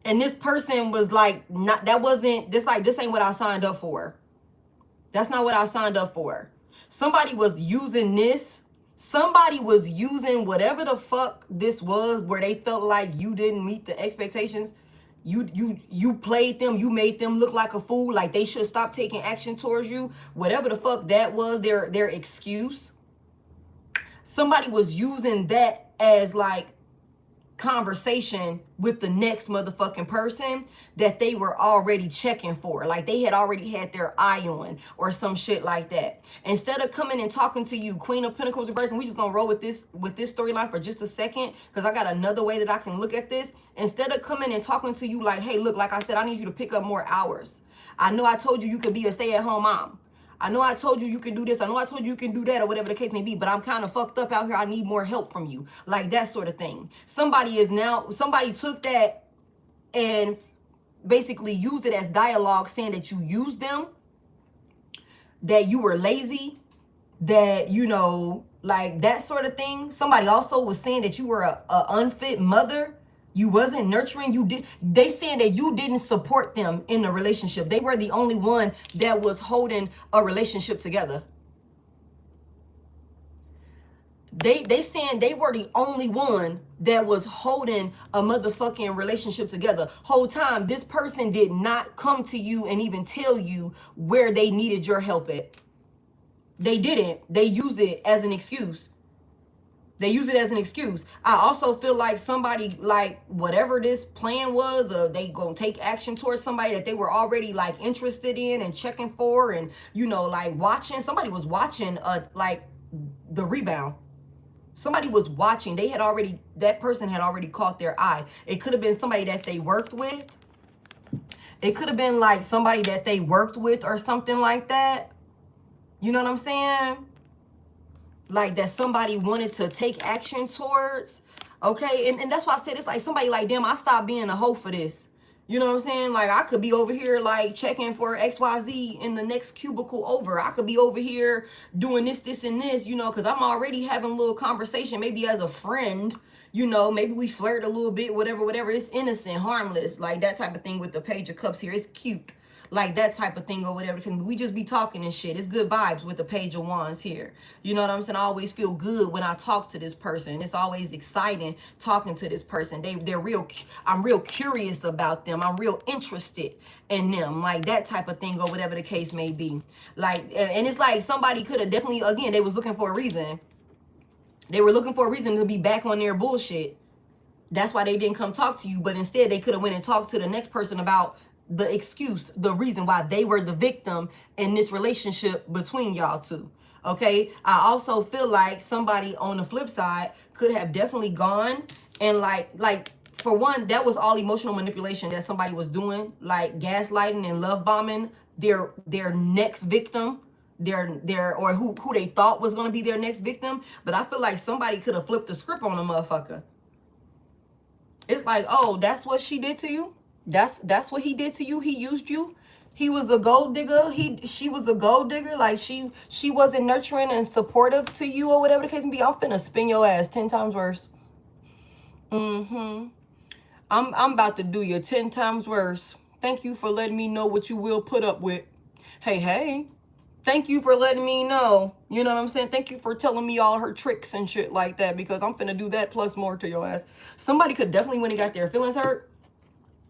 And this person was like, not, that wasn't, this ain't what I signed up for. That's not what I signed up for. Somebody was using this. Somebody was using whatever the fuck this was, where they felt like you didn't meet the expectations. You played them, you made them look like a fool, like they should stop taking action towards you. Whatever the fuck that was, their excuse. Somebody was using that as like conversation with the next motherfucking person that they were already checking for, like they had already had their eye on or some shit like that. Instead of coming and talking to you, Queen of Pentacles reverse, and we just gonna roll with this storyline for just a second because I got another way that I can look at this. Instead of coming and talking to you like, hey, look, like I said, I need you to pick up more hours. I know I told you you could be a stay-at-home mom. I know I told you you can do this. I know I told you you can do that, or whatever the case may be, but I'm kind of fucked up out here. I need more help from you. Like that sort of thing. Somebody took that and basically used it as dialogue, saying that you used them, that you were lazy, that, you know, like that sort of thing. Somebody also was saying that you were a unfit mother. You wasn't nurturing. They saying that you didn't support them in the relationship. They were the only one that was holding a relationship together. They saying they were the only one that was holding a motherfucking relationship together. Whole time, this person did not come to you and even tell you where they needed your help at. They didn't. They used it as an excuse. They use it as an excuse. I also feel like somebody, like whatever this plan was, they gonna take action towards somebody that they were already like interested in and checking for, and, you know, like watching. Somebody was watching like the rebound. Somebody was watching. That person had already caught their eye. It could have been somebody that they worked with. It could have been like somebody that they worked with or something like that. You know what I'm saying? Like that somebody wanted to take action towards. Okay, and that's why I said it's like somebody like, damn, I stopped being a hoe for this. You know what I'm saying? Like I could be over here like checking for XYZ in the next cubicle over. I could be over here doing this, and this, you know, because I'm already having a little conversation, maybe as a friend, you know, maybe we flirt a little bit, whatever. It's innocent, harmless, like that type of thing with the Page of Cups here. It's cute. Like that type of thing or whatever. We just be talking and shit. It's good vibes with the Page of Wands here. You know what I'm saying? I always feel good when I talk to this person. It's always exciting talking to this person. I'm real curious about them. I'm real interested in them. Like that type of thing or whatever the case may be. Like, and it's like somebody could have definitely, again, they was looking for a reason. They were looking for a reason to be back on their bullshit. That's why they didn't come talk to you. But instead they could have went and talked to the next person about the excuse, the reason why they were the victim in this relationship between y'all two. Okay, I also feel like somebody on the flip side could have definitely gone and like for one, that was all emotional manipulation that somebody was doing, like gaslighting and love bombing their next victim, or who they thought was going to be their next victim. But I feel like somebody could have flipped the script on a motherfucker. It's like, oh, that's what she did to you. That's what he did to you. He used you. He was a gold digger. She was a gold digger. Like she wasn't nurturing and supportive to you or whatever the case may be. I'm finna spin your ass 10 times worse. I'm about to do you 10 times worse. Thank you for letting me know what you will put up with. Hey. Thank you for letting me know. You know what I'm saying? Thank you for telling me all her tricks and shit like that, because I'm finna do that plus more to your ass. Somebody could definitely, when they got their feelings hurt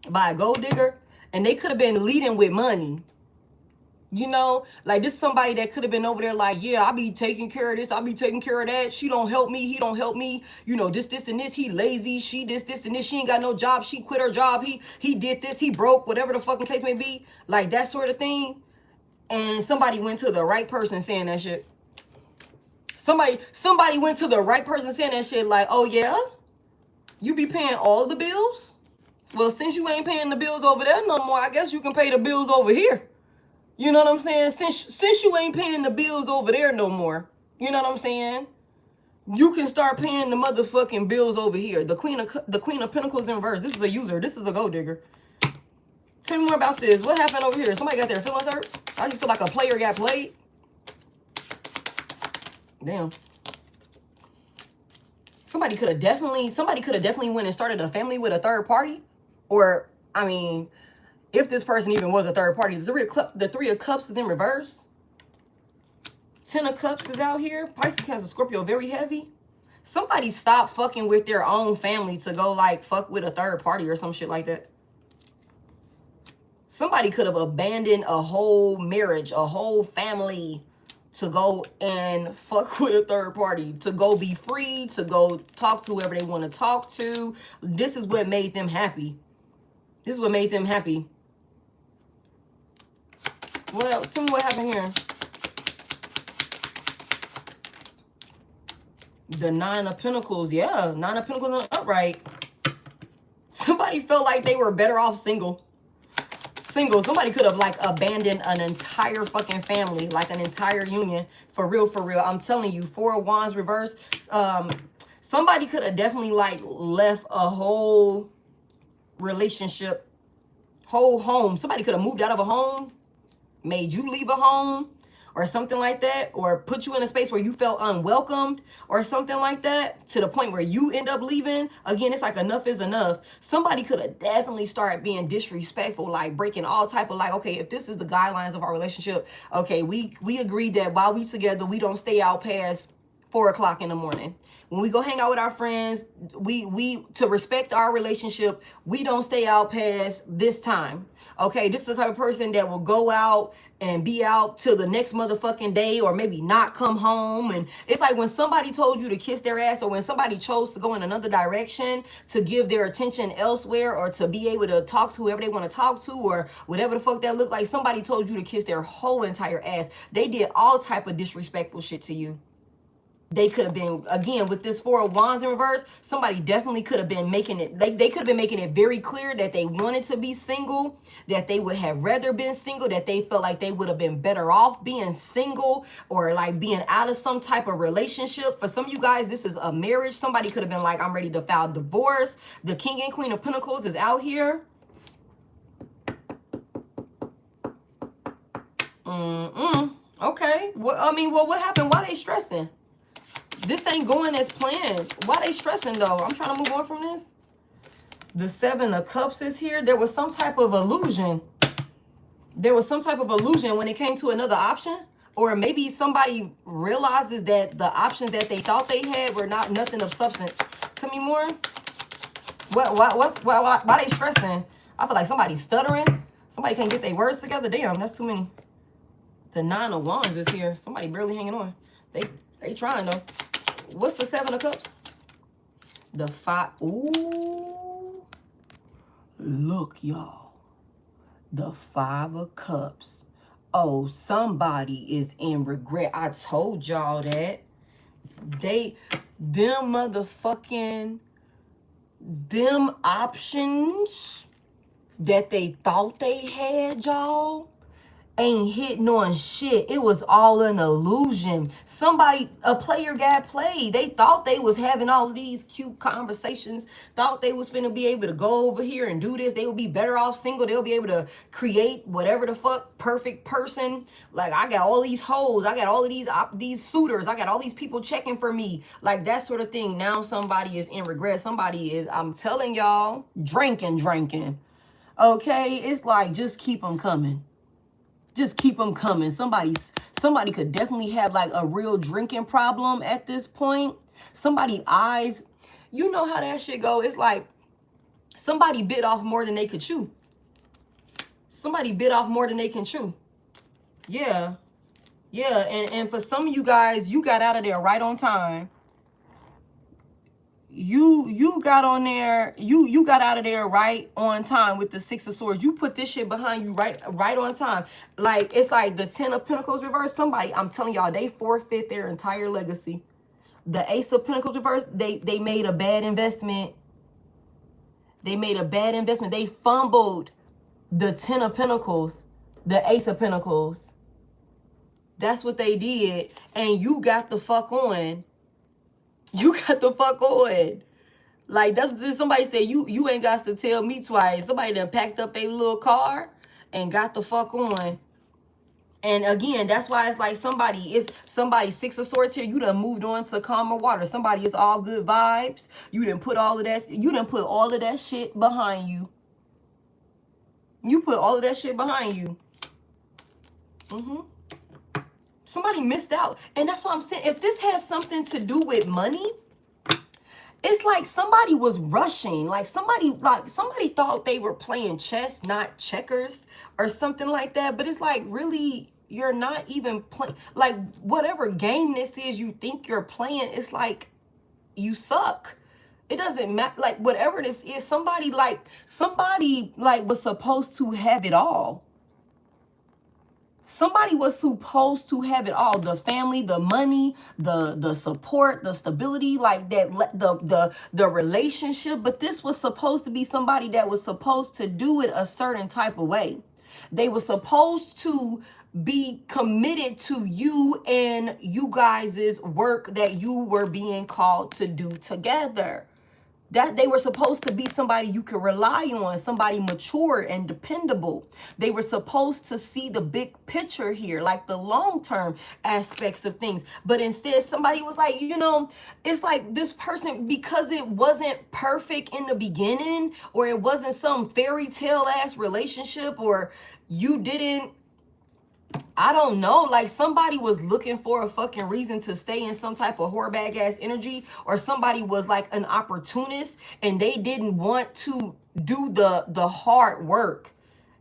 by a gold digger, and they could have been leading with money. You know, like this is somebody that could have been over there like, yeah, I'll be taking care of this, I'll be taking care of that. She don't help me, he don't help me. You know, this and this, he lazy, she this and this, she ain't got no job, she quit her job, he did this, he broke, whatever the fucking case may be. Like that sort of thing. And somebody went to the right person saying that shit. Somebody went to the right person saying that shit like, oh yeah? You be paying all the bills? Well, since you ain't paying the bills over there no more, I guess you can pay the bills over here. You know what I'm saying? Since you ain't paying the bills over there no more, you know what I'm saying? You can start paying the motherfucking bills over here. The Queen of Pentacles in reverse. This is a user. This is a gold digger. Tell me more about this. What happened over here? Somebody got their feelings hurt? I just feel like a player got played. Damn. Somebody could have definitely went and started a family with a third party. Or, I mean, if this person even was a third party. The Three of Cups is in reverse. 10 of Cups is out here. Pisces, Cancer, Scorpio, very heavy. Somebody stopped fucking with their own family to go like fuck with a third party or some shit like that. Somebody could have abandoned a whole marriage, a whole family, to go and fuck with a third party, to go be free, to go talk to whoever they want to talk to. This is what made them happy. This is what made them happy. Well, tell me what happened here. The Nine of Pentacles. Yeah, Nine of Pentacles on the upright. Somebody felt like they were better off single. Somebody could have like abandoned an entire fucking family, like an entire union. For real. I'm telling you, Four of Wands reverse. Somebody could have definitely like left a whole relationship, whole home. Somebody could have moved out of a home, made you leave a home, or something like that, or put you in a space where you felt unwelcomed or something like that, to the point where you end up leaving. Again, it's like enough is enough. Somebody could have definitely started being disrespectful, like breaking all type of like, okay, if this is the guidelines of our relationship, okay, we agreed that while we together, we don't stay out past 4 o'clock in the morning. When we go hang out with our friends, we to respect our relationship, we don't stay out past this time. Okay, this is the type of person that will go out and be out till the next motherfucking day, or maybe not come home. And it's like when somebody told you to kiss their ass, or when somebody chose to go in another direction to give their attention elsewhere, or to be able to talk to whoever they want to talk to, or whatever the fuck that looked like. Somebody told you to kiss their whole entire ass. They did all type of disrespectful shit to you. They could have been, again, with this Four of Wands in reverse, somebody definitely could have been making it, they could have been making it very clear that they wanted to be single, that they would have rather been single, that they felt like they would have been better off being single, or like being out of some type of relationship. For some of you guys, this is a marriage. Somebody could have been like, I'm ready to file divorce. The King and Queen of Pentacles is out here. Okay. Well, I mean, well, what happened? Why they stressing? This ain't going as planned. Why they stressing though? I'm trying to move on from this. The Seven of Cups is here. There was some type of illusion. There was some type of illusion when it came to another option. Or maybe somebody realizes that the options that they thought they had were not nothing of substance. Tell me more. Why they stressing? I feel like somebody's stuttering. Somebody can't get their words together. Damn, that's too many. The Nine of Wands is here. Somebody barely hanging on. They trying though. What's the Seven of Cups? The Five. Ooh. Look, y'all. The Five of Cups. Oh, somebody is in regret. I told y'all that. Them options that they thought they had, y'all, ain't hitting on shit. It was all an illusion. A player got played. They thought they was having all of these cute conversations, thought they was finna be able to go over here and do this. They would be better off single. They'll be able to create whatever the fuck perfect person. Like, I got all these hoes. I got all of these suitors. I got all these people checking for me. Like, that sort of thing. Now somebody is in regret. Somebody is, I'm telling y'all, drinking. Okay? It's like, just keep them coming. Just keep them coming. Somebody could definitely have like a real drinking problem at this point. Somebody's eyes, you know how that shit go. It's like somebody bit off more than they could chew. Somebody bit off more than they can chew. Yeah. Yeah. And for some of you guys, you got out of there right on time. You got on there, you got out of there right on time with the Six of Swords. You put this shit behind you right on time. Like, it's like the Ten of Pentacles reverse. Somebody, I'm telling y'all, they forfeit their entire legacy. The Ace of Pentacles reverse, they made a bad investment. They made a bad investment. They fumbled the Ten of Pentacles, the Ace of Pentacles. That's what they did. And you got the fuck on. You got the fuck on. Like, that's what somebody said. You ain't got to tell me twice. Somebody done packed up their little car and got the fuck on. And again, that's why it's like somebody Six of Swords here. You done moved on to calmer water. Somebody is all good vibes. You done put all of that. You done put all of that shit behind you. You put all of that shit behind you. Somebody missed out. And that's what I'm saying. If this has something to do with money, it's like somebody was rushing, like somebody thought they were playing chess, not checkers or something like that. But it's like, really, you're not even playing. Like, whatever game this is you think you're playing, it's like, you suck. It doesn't matter. Like, whatever this is, somebody was supposed to have it all. Somebody was supposed to have it all. The family, the money, the support, the stability, like that, the relationship. But this was supposed to be somebody that was supposed to do it a certain type of way. They were supposed to be committed to you and you guys' work that you were being called to do together. That they were supposed to be somebody you could rely on, somebody mature and dependable. They were supposed to see the big picture here, like the long-term aspects of things. But instead, somebody was like, you know, it's like this person, because it wasn't perfect in the beginning, or it wasn't some fairy tale ass relationship, or you didn't, I don't know, like somebody was looking for a fucking reason to stay in some type of whorebag ass energy, or somebody was like an opportunist and they didn't want to do the hard work.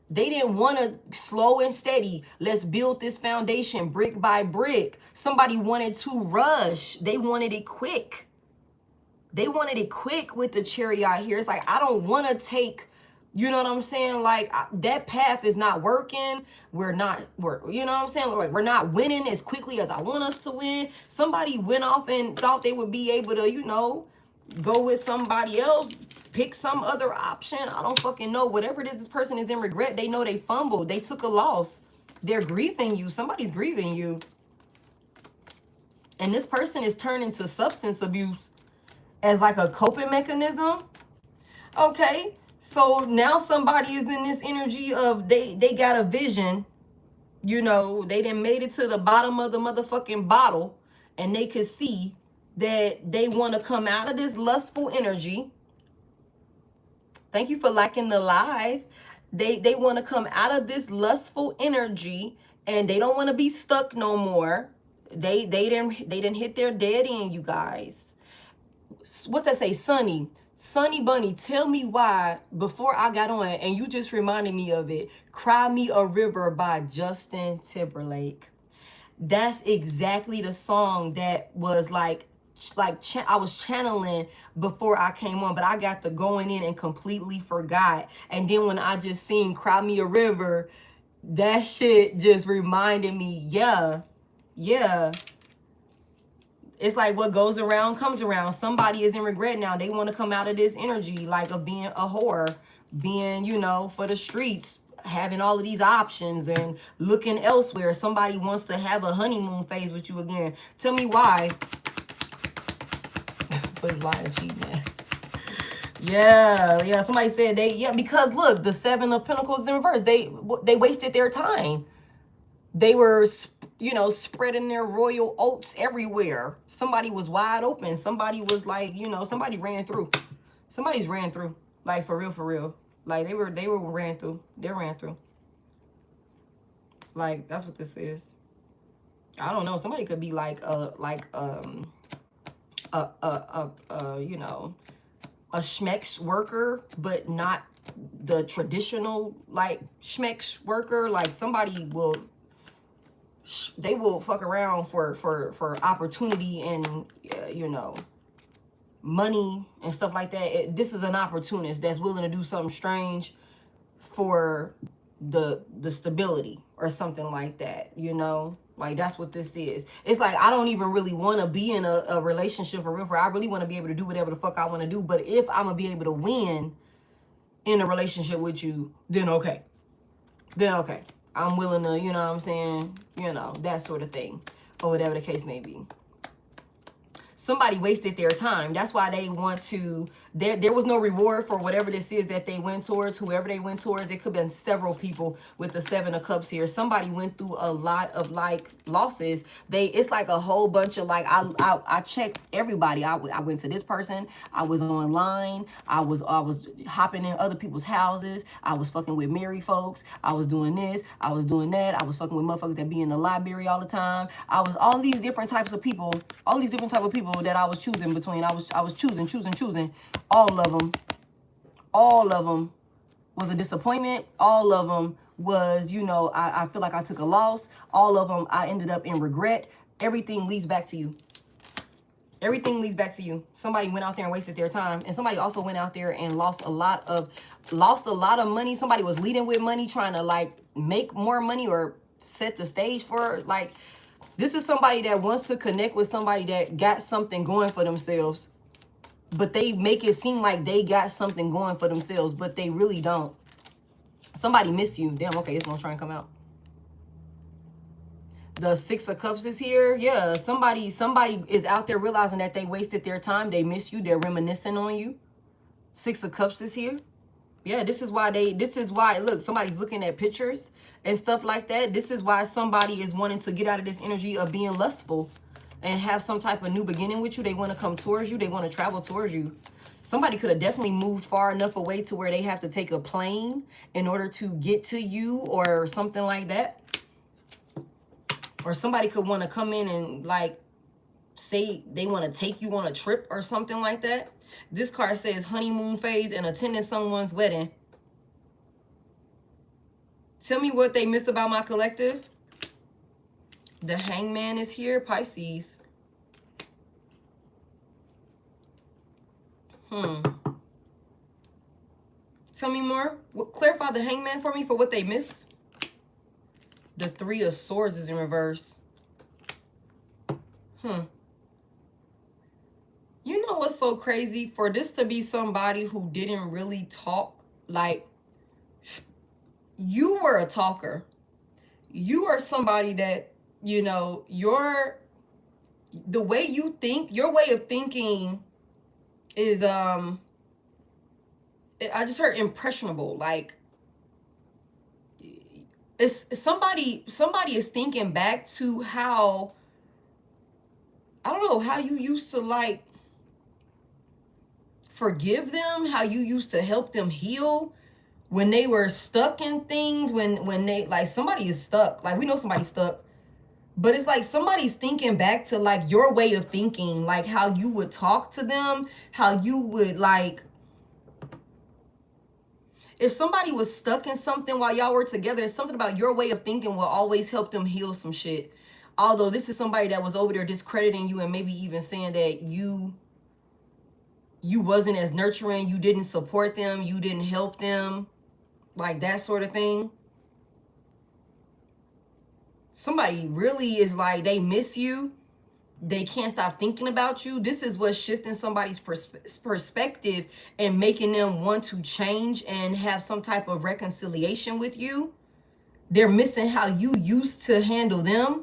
They didn't want to slow and steady. Let's build this foundation brick by brick. Somebody wanted to rush. They wanted it quick. They wanted it quick with the chariot here. It's like, I don't want to take, you know what I'm saying? Like, that path is not working. We're, you know what I'm saying? Like, we're not winning as quickly as I want us to win. Somebody went off and thought they would be able to, you know, go with somebody else, pick some other option. I don't fucking know. Whatever it is, this person is in regret. They know they fumbled. They took a loss. They're grieving you. Somebody's grieving you. And this person is turning to substance abuse as like a coping mechanism. Okay. So now somebody is in this energy of they got a vision, you know, they done made it to the bottom of the motherfucking bottle, and they could see that they want to come out of this lustful energy. Thank you for liking the live. They want to come out of this lustful energy, and they don't want to be stuck no more. They didn't hit their dead end, you guys. What's that say? Sunny Bunny, tell me why, before I got on, and you just reminded me of it, Cry Me a River by Justin Timberlake. That's exactly the song that was I was channeling before I came on, but I got to going in and completely forgot. And then when I just seen Cry Me a River, that shit just reminded me, yeah. It's like what goes around comes around. Somebody is in regret now. They want to come out of this energy, like of being a whore, being, you know, for the streets, having all of these options and looking elsewhere. Somebody wants to have a honeymoon phase with you again. Tell me why. For his lying cheating. Yeah. Somebody said because look, the Seven of Pentacles in reverse. They wasted their time. They were, you know, spreading their royal oats everywhere. Somebody was wide open. Somebody was like, you know, somebody ran through. Somebody's ran through. Like, for real. Like, they were ran through. They ran through. Like, that's what this is. I don't know. Somebody could be like, you know, a schmex worker, but not the traditional, like, schmex worker. Like, somebody will... They will fuck around for opportunity and, you know, money and stuff like that. This is an opportunist that's willing to do something strange for the stability or something like that, you know? Like, that's what this is. It's like, I don't even really want to be in a relationship for real. I really want to be able to do whatever the fuck I want to do. But if I'm going to be able to win in a relationship with you, then okay. I'm willing to, you know what I'm saying? You know, that sort of thing. Or whatever the case may be. Somebody wasted their time. That's why they want to, there was no reward for whatever this is that they went towards, whoever they went towards. It could have been several people with the Seven of Cups here. Somebody went through a lot of like losses. It's like a whole bunch of like, I checked everybody. I went to this person. I was online. I was hopping in other people's houses. I was fucking with married folks. I was doing this. I was doing that. I was fucking with motherfuckers that be in the library all the time. I was all these different types of people, people that I was choosing between. I was choosing. All of them was a disappointment. All of them was, you know, I feel like I took a loss. All of them, I ended up in regret. Everything leads back to you. Everything leads back to you. Somebody went out there and wasted their time. And somebody also went out there and lost a lot of money. Somebody was leading with money, trying to like make more money or set the stage for, like, this is somebody that wants to connect with somebody that got something going for themselves. But they make it seem like they got something going for themselves, but they really don't. Somebody missed you. Damn, okay, it's gonna try and come out. The Six of Cups is here. Yeah, somebody is out there realizing that they wasted their time. They miss you. They're reminiscing on you. Six of Cups is here. Yeah, this is why, look, somebody's looking at pictures and stuff like that. This is why somebody is wanting to get out of this energy of being lustful and have some type of new beginning with you. They want to come towards you. They want to travel towards you. Somebody could have definitely moved far enough away to where they have to take a plane in order to get to you or something like that. Or somebody could want to come in and like say they want to take you on a trip or something like that. This card says honeymoon phase and attending someone's wedding. Tell me what they missed about my collective. The Hangman is here, Pisces. Tell me more. Clarify the Hangman for me for what they missed. The Three of Swords is in reverse. You know what's so crazy? For this to be somebody who didn't really talk, like, you were a talker. You are somebody that, you know, the way you think, your way of thinking is, I just heard impressionable. Like, it's somebody is thinking back to how, I don't know, how you used to like forgive them, how you used to help them heal when they were stuck in things, when they, like, somebody is stuck. Like, we know somebody's stuck, but it's like somebody's thinking back to like your way of thinking, like how you would talk to them, how you would, like, if somebody was stuck in something while y'all were together, it's something about your way of thinking will always help them heal some shit. Although this is somebody that was over there discrediting you and maybe even saying that you wasn't as nurturing, you didn't support them, you didn't help them, like that sort of thing. Somebody really is like, they miss you. They can't stop thinking about you. This is what's shifting somebody's perspective and making them want to change and have some type of reconciliation with you. They're missing how you used to handle them,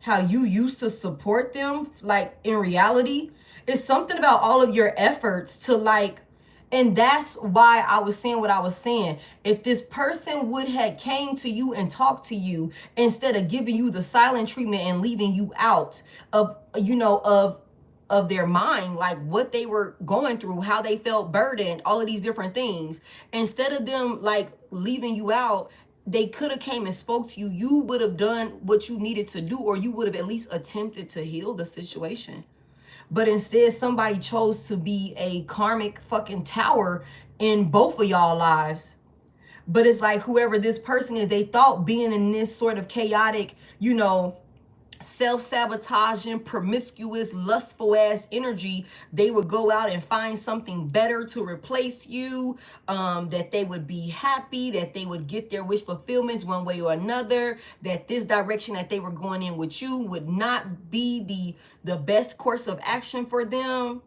how you used to support them. Like, in reality, it's something about all of your efforts to, like, and that's why I was saying what I was saying. If this person would have came to you and talked to you instead of giving you the silent treatment and leaving you out of, you know, of their mind, like what they were going through, how they felt burdened, all of these different things, instead of them like leaving you out, they could have came and spoke to you. You would have done what you needed to do, or you would have at least attempted to heal the situation. But instead, somebody chose to be a karmic fucking tower in both of y'all lives. But it's like whoever this person is, they thought being in this sort of chaotic, you know, self-sabotaging, promiscuous, lustful ass energy, they would go out and find something better to replace you, that they would be happy, that they would get their wish fulfillments one way or another, that this direction that they were going in with you would not be the best course of action for them.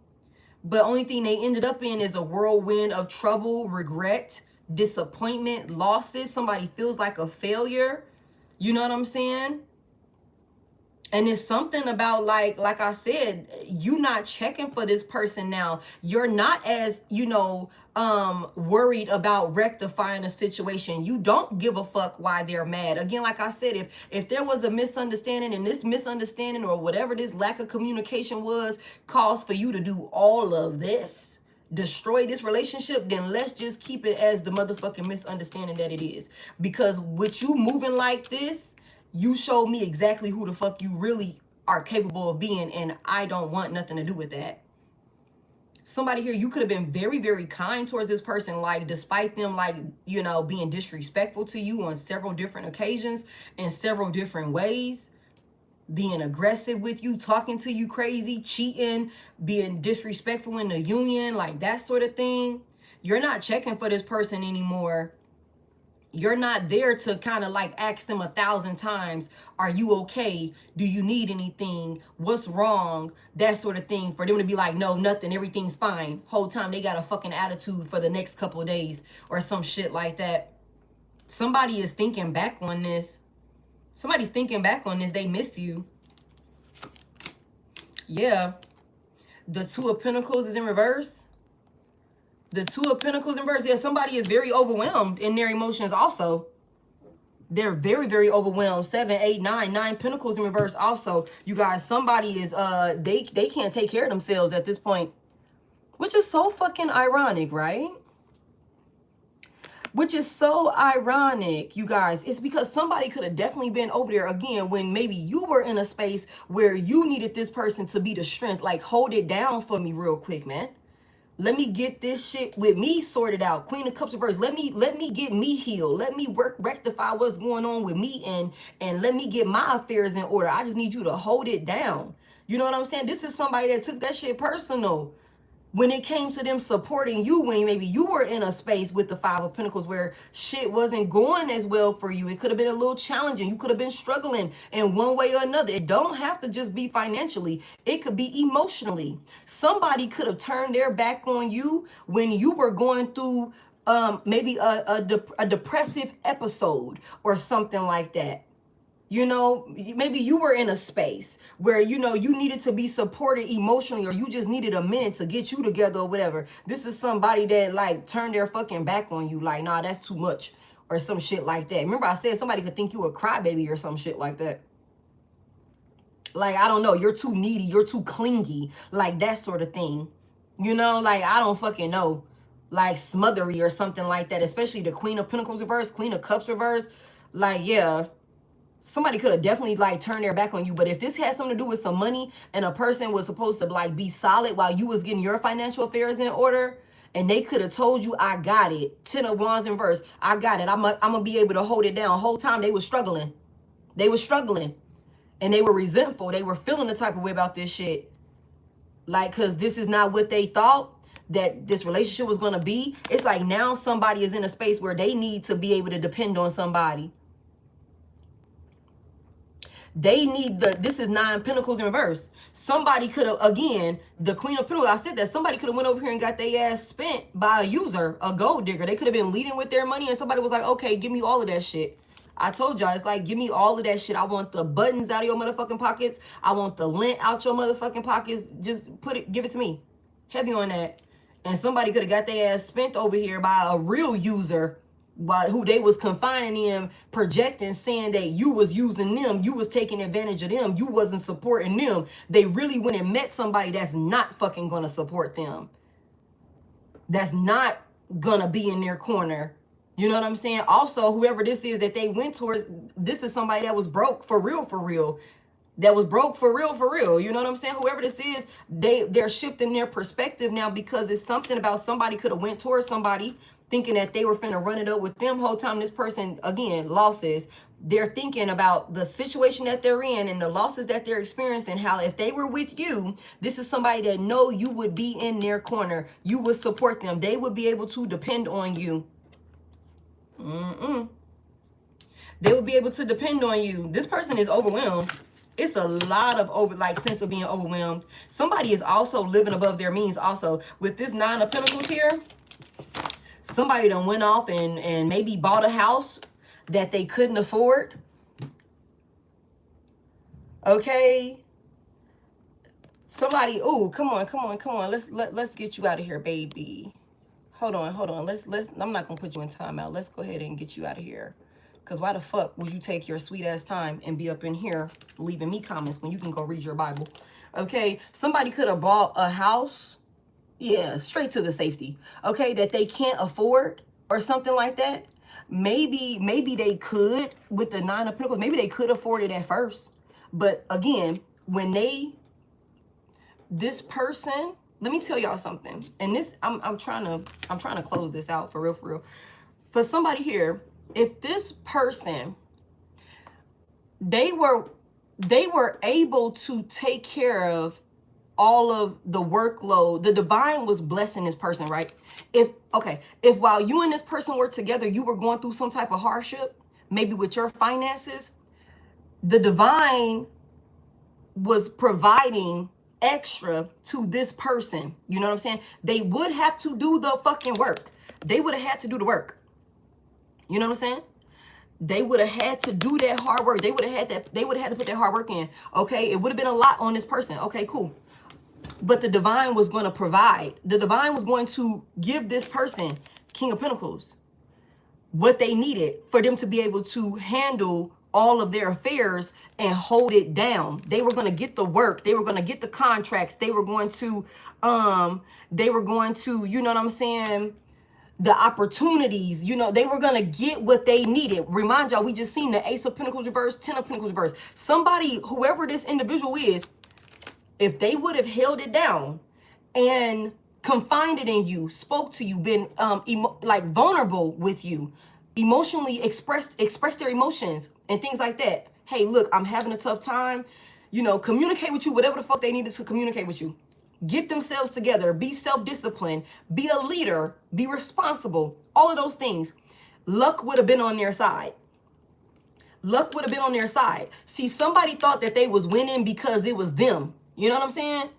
But only thing they ended up in is a whirlwind of trouble, regret, disappointment, losses. Somebody feels like a failure. You know what I'm saying? And it's something about, like I said, you not checking for this person now. You're not as, you know, worried about rectifying a situation. You don't give a fuck why they're mad. Again, like I said, if there was a misunderstanding, and this misunderstanding or whatever this lack of communication was caused for you to do all of this, destroy this relationship, then let's just keep it as the motherfucking misunderstanding that it is. Because with you moving like this, you showed me exactly who the fuck you really are capable of being, and I don't want nothing to do with that. Somebody here, you could have been very, very kind towards this person, like despite them, like, you know, being disrespectful to you on several different occasions in several different ways, being aggressive with you, talking to you crazy, cheating, being disrespectful in the union, like that sort of thing. You're not checking for this person anymore. You're not there to kind of like ask them 1,000 times, are you okay? Do you need anything? What's wrong? That sort of thing. For them to be like, no, nothing, everything's fine. Whole time they got a fucking attitude for the next couple of days or some shit like that. Somebody is thinking back on this. Somebody's thinking back on this. They missed you. Yeah. The Two of Pentacles is in reverse. The Two of Pentacles in reverse. Yeah, somebody is very overwhelmed in their emotions also. They're very, very overwhelmed. 7, 8, 9. 9 Pentacles in reverse also. You guys, somebody is, they can't take care of themselves at this point. Which is so fucking ironic, right? Which is so ironic, you guys. It's because somebody could have definitely been over there again when maybe you were in a space where you needed this person to be the strength. Like, hold it down for me real quick, man. Let me get this shit with me sorted out. Queen of Cups reverse. Let me get me healed. Let me rectify what's going on with me and let me get my affairs in order. I just need you to hold it down. You know what I'm saying? This is somebody that took that shit personal. When it came to them supporting you, when maybe you were in a space with the 5 of Pentacles where shit wasn't going as well for you. It could have been a little challenging. You could have been struggling in one way or another. It don't have to just be financially. It could be emotionally. Somebody could have turned their back on you when you were going through maybe a depressive episode or something like that. You know, maybe you were in a space where, you know, you needed to be supported emotionally, or you just needed a minute to get you together or whatever. This is somebody that like turned their fucking back on you. Like, nah, that's too much or some shit like that. Remember I said somebody could think you a crybaby or some shit like that. Like, I don't know, you're too needy, you're too clingy, like that sort of thing. You know, like, I don't fucking know. Like smothery or something like that, especially the Queen of Pentacles reverse, Queen of Cups reverse. Like, yeah. Somebody could have definitely like turned their back on you. But if this has something to do with some money and a person was supposed to like be solid while you was getting your financial affairs in order, and they could have told you, I got it. 10 of Wands in reverse. I got it. I'm gonna be able to hold it down. The whole time they were struggling. They were struggling. And they were resentful. They were feeling the type of way about this shit. Like, because this is not what they thought that this relationship was going to be. It's like now somebody is in a space where they need to be able to depend on somebody. They need this is 9 Pentacles in reverse. Somebody could have, again, the Queen of Pentacles, I said that somebody could have went over here and got their ass spent by a user, a gold digger. They could have been leading with their money and somebody was like, okay, give me all of that shit. I told y'all, it's like, give me all of that shit. I want the buttons out of your motherfucking pockets. I want the lint out your motherfucking pockets. Just give it to me. Heavy on that. And somebody could have got their ass spent over here by a real user, who they was confining them, projecting, saying that you was using them, you was taking advantage of them, you wasn't supporting them. They really went and met somebody that's not fucking gonna support them, that's not gonna be in their corner. You know what I'm saying? Also, whoever this is that they went towards, this is somebody that was broke for real. That was broke for real. You know what I'm saying? Whoever this is, they're shifting their perspective now, because it's something about somebody could have went towards somebody thinking that they were finna run it up with them. Whole time this person, again, losses. They're thinking about the situation that they're in and the losses that they're experiencing. How if they were with you, this is somebody that know you would be in their corner. You would support them. They would be able to depend on you. They would be able to depend on you. This person is overwhelmed. It's a lot of sense of being overwhelmed. Somebody is also living above their means also. With this 9 of Pentacles here, somebody done went off and maybe bought a house that they couldn't afford. Okay. Somebody, ooh, come on. Let's get you out of here, baby. Hold on. Let's I'm not gonna put you in timeout. Let's go ahead and get you out of here. Because why the fuck would you take your sweet ass time and be up in here leaving me comments when you can go read your Bible? Okay, somebody could have bought a house, yeah, straight to the safety, okay, that they can't afford or something like that. Maybe they could, with the 9 of Pentacles, maybe they could afford it at first. But again, when this person, let me tell y'all something. And this, I'm trying to close this out for real. For somebody here, if this person, they were able to take care of all of the workload, the divine was blessing this person, right? If while you and this person were together, you were going through some type of hardship, maybe with your finances, the divine was providing extra to this person. You know what I'm saying? They would have to do the fucking work. They would have had to do the work. You know what I'm saying? They would have had to do that hard work. They would have had to put that hard work in. Okay, it would have been a lot on this person. Okay, cool. But the divine was going to provide. The divine was going to give this person, King of Pentacles, what they needed for them to be able to handle all of their affairs and hold it down. They were going to get the work. They were going to get the contracts. They were going to, you know what I'm saying? The opportunities, you know, they were going to get what they needed. Remind y'all, we just seen the Ace of Pentacles reverse, 10 of Pentacles reverse. Somebody, whoever this individual is, if they would have held it down and confided in you, spoke to you, been like vulnerable with you, emotionally expressed their emotions and things like that. Hey, look, I'm having a tough time. You know, communicate with you, whatever the fuck they needed to communicate with you. Get themselves together, be self-disciplined, be a leader, be responsible, all of those things. Luck would have been on their side. Luck would have been on their side. See, somebody thought that they was winning because it was them. You know what I'm saying?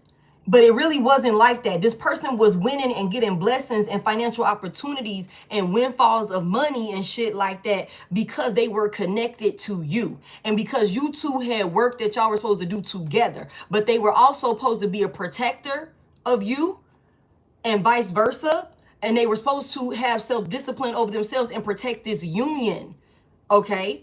But it really wasn't like that. This person was winning and getting blessings and financial opportunities and windfalls of money and shit like that because they were connected to you. And because you two had work that y'all were supposed to do together. But they were also supposed to be a protector of you and vice versa. And they were supposed to have self-discipline over themselves and protect this union. Okay?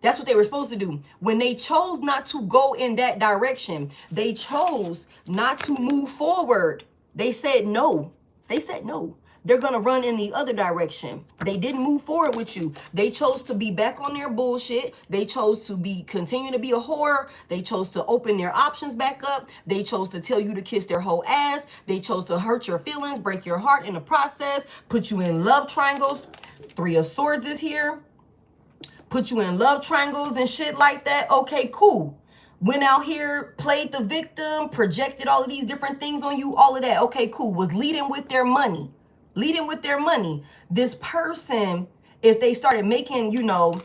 That's what they were supposed to do. When they chose not to go in that direction, they chose not to move forward. They said no. They said no. They're going to run in the other direction. They didn't move forward with you. They chose to be back on their bullshit. They chose to continue to be a whore. They chose to open their options back up. They chose to tell you to kiss their whole ass. They chose to hurt your feelings, break your heart in the process, put you in love triangles. 3 of Swords is here. Put you in love triangles and shit like that. Okay, cool. Went out here, played the victim, projected all of these different things on you, all of that. Okay, cool. Was leading with their money. Leading with their money. This person, if they started making, you know,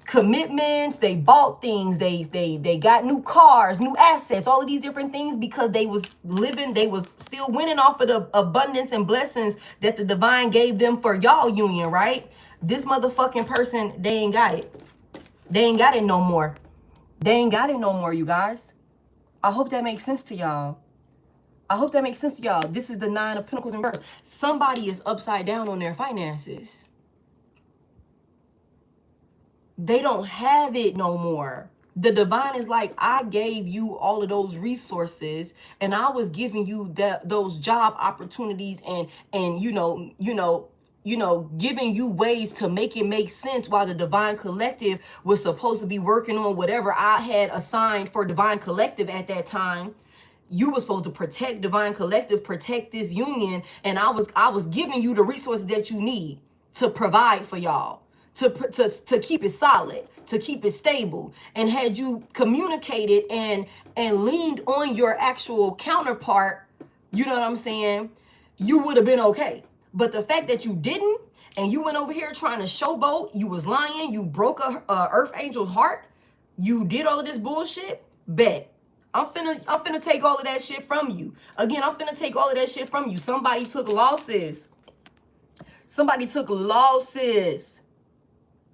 commitments, they bought things, they got new cars, new assets, all of these different things because they was living, they was still winning off of the abundance and blessings that the divine gave them for y'all union, right? This motherfucking person, they ain't got it. They ain't got it no more. They ain't got it no more, you guys. I hope that makes sense to y'all. I hope that makes sense to y'all. This is the 9 of Pentacles in reverse. Somebody is upside down on their finances. They don't have it no more. The divine is like, I gave you all of those resources and I was giving you those job opportunities and giving you ways to make it make sense while the Divine Collective was supposed to be working on whatever I had assigned for Divine Collective at that time. You were supposed to protect Divine Collective, protect this union, and I was giving you the resources that you need to provide for y'all, to keep it solid, to keep it stable. And had you communicated and leaned on your actual counterpart, you know what I'm saying, you would have been okay. But the fact that you didn't, and you went over here trying to showboat, you was lying, you broke a Earth Angel's heart, you did all of this bullshit, bet. I'm finna take all of that shit from you. Again, I'm finna take all of that shit from you. Somebody took losses. Somebody took losses.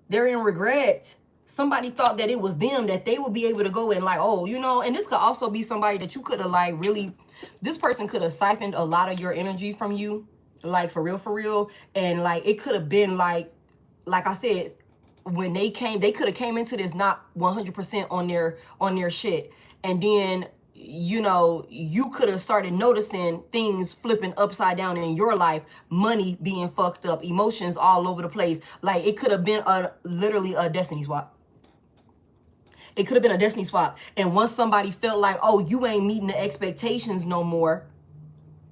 They're in regret. Somebody thought that it was them, that they would be able to go and like, oh, you know, and this could also be somebody that you could have like really, this person could have siphoned a lot of your energy from you. Like for real. And like, it could have been like I said, when they could have came into this not 100% on their shit. And then, you know, you could have started noticing things flipping upside down in your life, money being fucked up, emotions all over the place. Like it could have been literally a destiny swap. It could have been a destiny swap. And once somebody felt like, oh, you ain't meeting the expectations no more,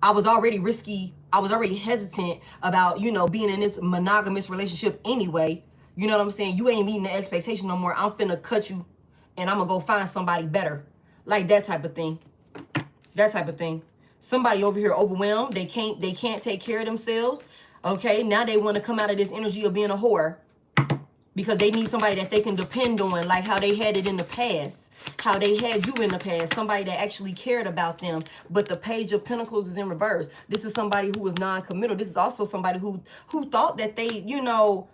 I was already risky. I was already hesitant about, you know, being in this monogamous relationship anyway. You know what I'm saying? You ain't meeting the expectation no more. I'm finna cut you and I'm gonna go find somebody better. Like that type of thing. That type of thing. Somebody over here overwhelmed. They can't take care of themselves. Okay, now they want to come out of this energy of being a whore because they need somebody that they can depend on, like how they had it in the past, how they had you in the past, somebody that actually cared about them. But the Page of Pentacles is in reverse. This is somebody who was non-committal. This is also somebody who thought that they, you know,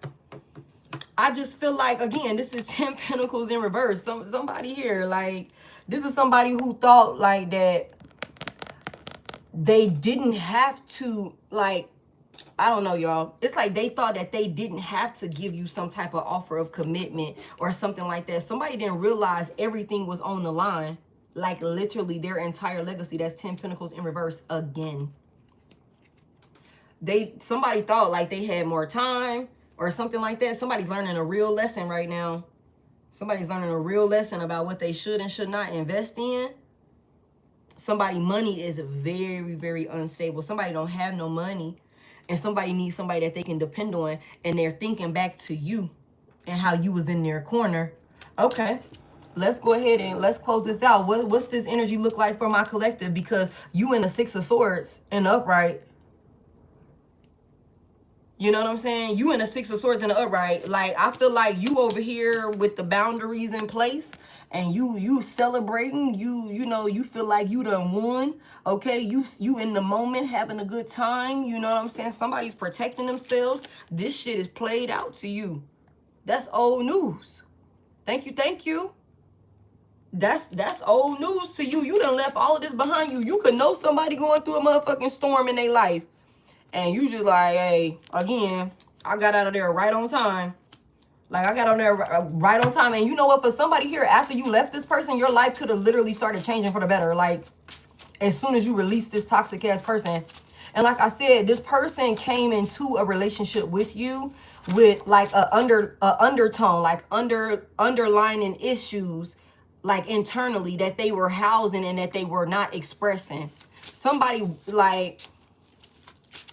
I just feel like, again, this is 10 Pentacles in reverse. Somebody here, like, this is somebody who thought like that they didn't have to, like, I don't know, y'all. It's like they thought that they didn't have to give you some type of offer of commitment or something like that. Somebody didn't realize everything was on the line. Like literally their entire legacy. That's 10 Pentacles in reverse again. Somebody thought like they had more time or something like that. Somebody's learning a real lesson right now. Somebody's learning a real lesson about what they should and should not invest in. Somebody money is very, very unstable. Somebody don't have no money. And somebody needs somebody that they can depend on. And they're thinking back to you and how you was in their corner. Okay. Let's go ahead and let's close this out. What's this energy look like for my collective? Because you in the Six of Swords in the upright. You know what I'm saying? You in the Six of Swords in the upright. Like, I feel like you over here with the boundaries in place. And you celebrating, you know, you feel like you done won, okay? You in the moment having a good time, you know what I'm saying? Somebody's protecting themselves. This shit is played out to you. That's old news. Thank you, thank you. That's old news to you. You done left all of this behind you. You could know somebody going through a motherfucking storm in their life. And you just like, hey, again, I got out of there right on time. Like, I got on there right on time. And you know what? For somebody here, after you left this person, your life could have literally started changing for the better. Like, as soon as you release this toxic ass person. And like I said, this person came into a relationship with you with like a undertone, like underlining issues, like internally that they were housing and that they were not expressing. Somebody like,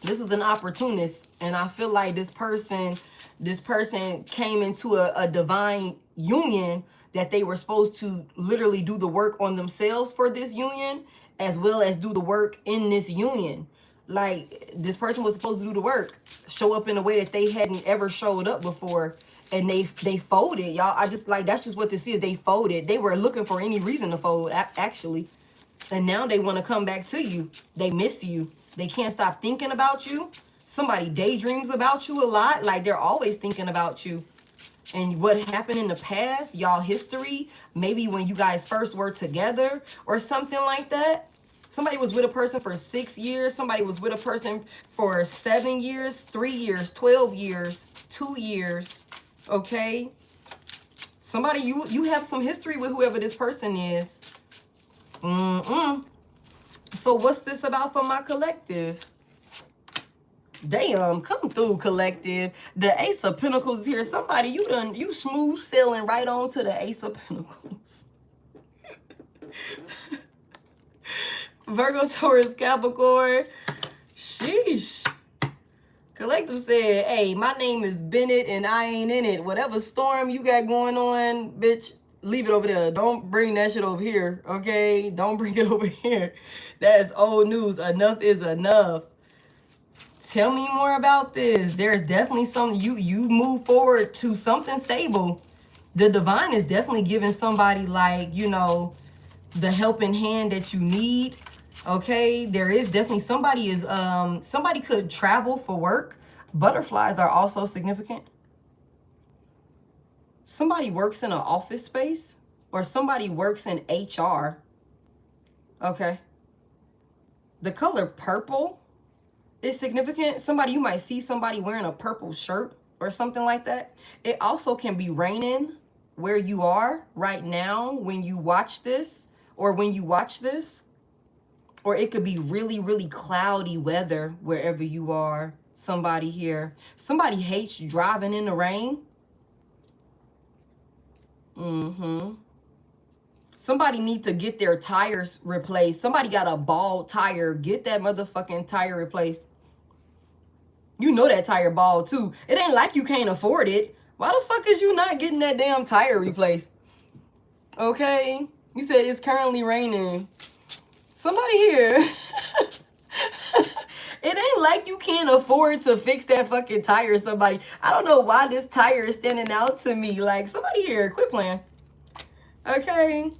this was an opportunist. And I feel like this person came into a divine union that they were supposed to literally do the work on themselves for this union, as well as do the work in this union. Like, this person was supposed to do the work, show up in a way that they hadn't ever showed up before. And they folded, y'all. I just, like, that's just what this is. They folded. They were looking for any reason to fold, actually. And now they want to come back to you. They miss you. They can't stop thinking about you. Somebody daydreams about you a lot. Like, they're always thinking about you. And what happened in the past, y'all history, maybe when you guys first were together or something like that. Somebody was with a person for 6 years. Somebody was with a person for 7 years, 3 years, 12 years, 2 years. Okay? Somebody, you have some history with whoever this person is. So what's this about for my collective? Damn, come through, collective. The Ace of Pentacles is here. Somebody, you smooth sailing right on to the Ace of Pentacles. Virgo, Taurus, Capricorn. Sheesh. Collective said, hey, my name is Bennett and I ain't in it. Whatever storm you got going on, bitch, leave it over there. Don't bring that shit over here, okay? Don't bring it over here. That's old news. Enough is enough. Tell me more about this. There's definitely something, you move forward to something stable. The divine is definitely giving somebody, like, you know, the helping hand that you need. Okay, there is definitely somebody could travel for work. Butterflies are also significant. Somebody works in an office space, or somebody works in HR. Okay. The color purple is significant. You might see somebody wearing a purple shirt or something like that. It also can be raining where you are right now when you watch this, or when you watch this. Or it could be really, really cloudy weather wherever you are. Somebody here. Somebody hates driving in the rain. Somebody need to get their tires replaced. Somebody got a bald tire. Get that motherfucking tire replaced. You know that tire bald too. It ain't like you can't afford it. Why the fuck is you not getting that damn tire replaced? Okay? You said it's currently raining. Somebody here. It ain't like you can't afford to fix that fucking tire, somebody. I don't know why this tire is standing out to me. Like, somebody here, quit playing. Okay?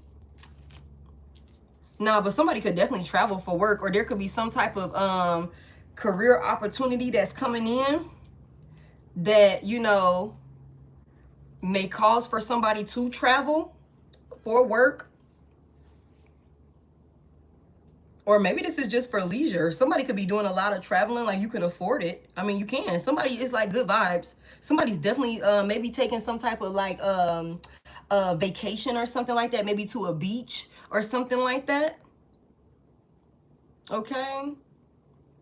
Nah, but somebody could definitely travel for work, or there could be some type of career opportunity that's coming in that, you know, may cause for somebody to travel for work. Or maybe this is just for leisure. Somebody could be doing a lot of traveling, like you could afford it. I mean, you can. Somebody is like good vibes. Somebody's definitely maybe taking some type of like vacation or something like that, maybe to a beach or something like that. Okay.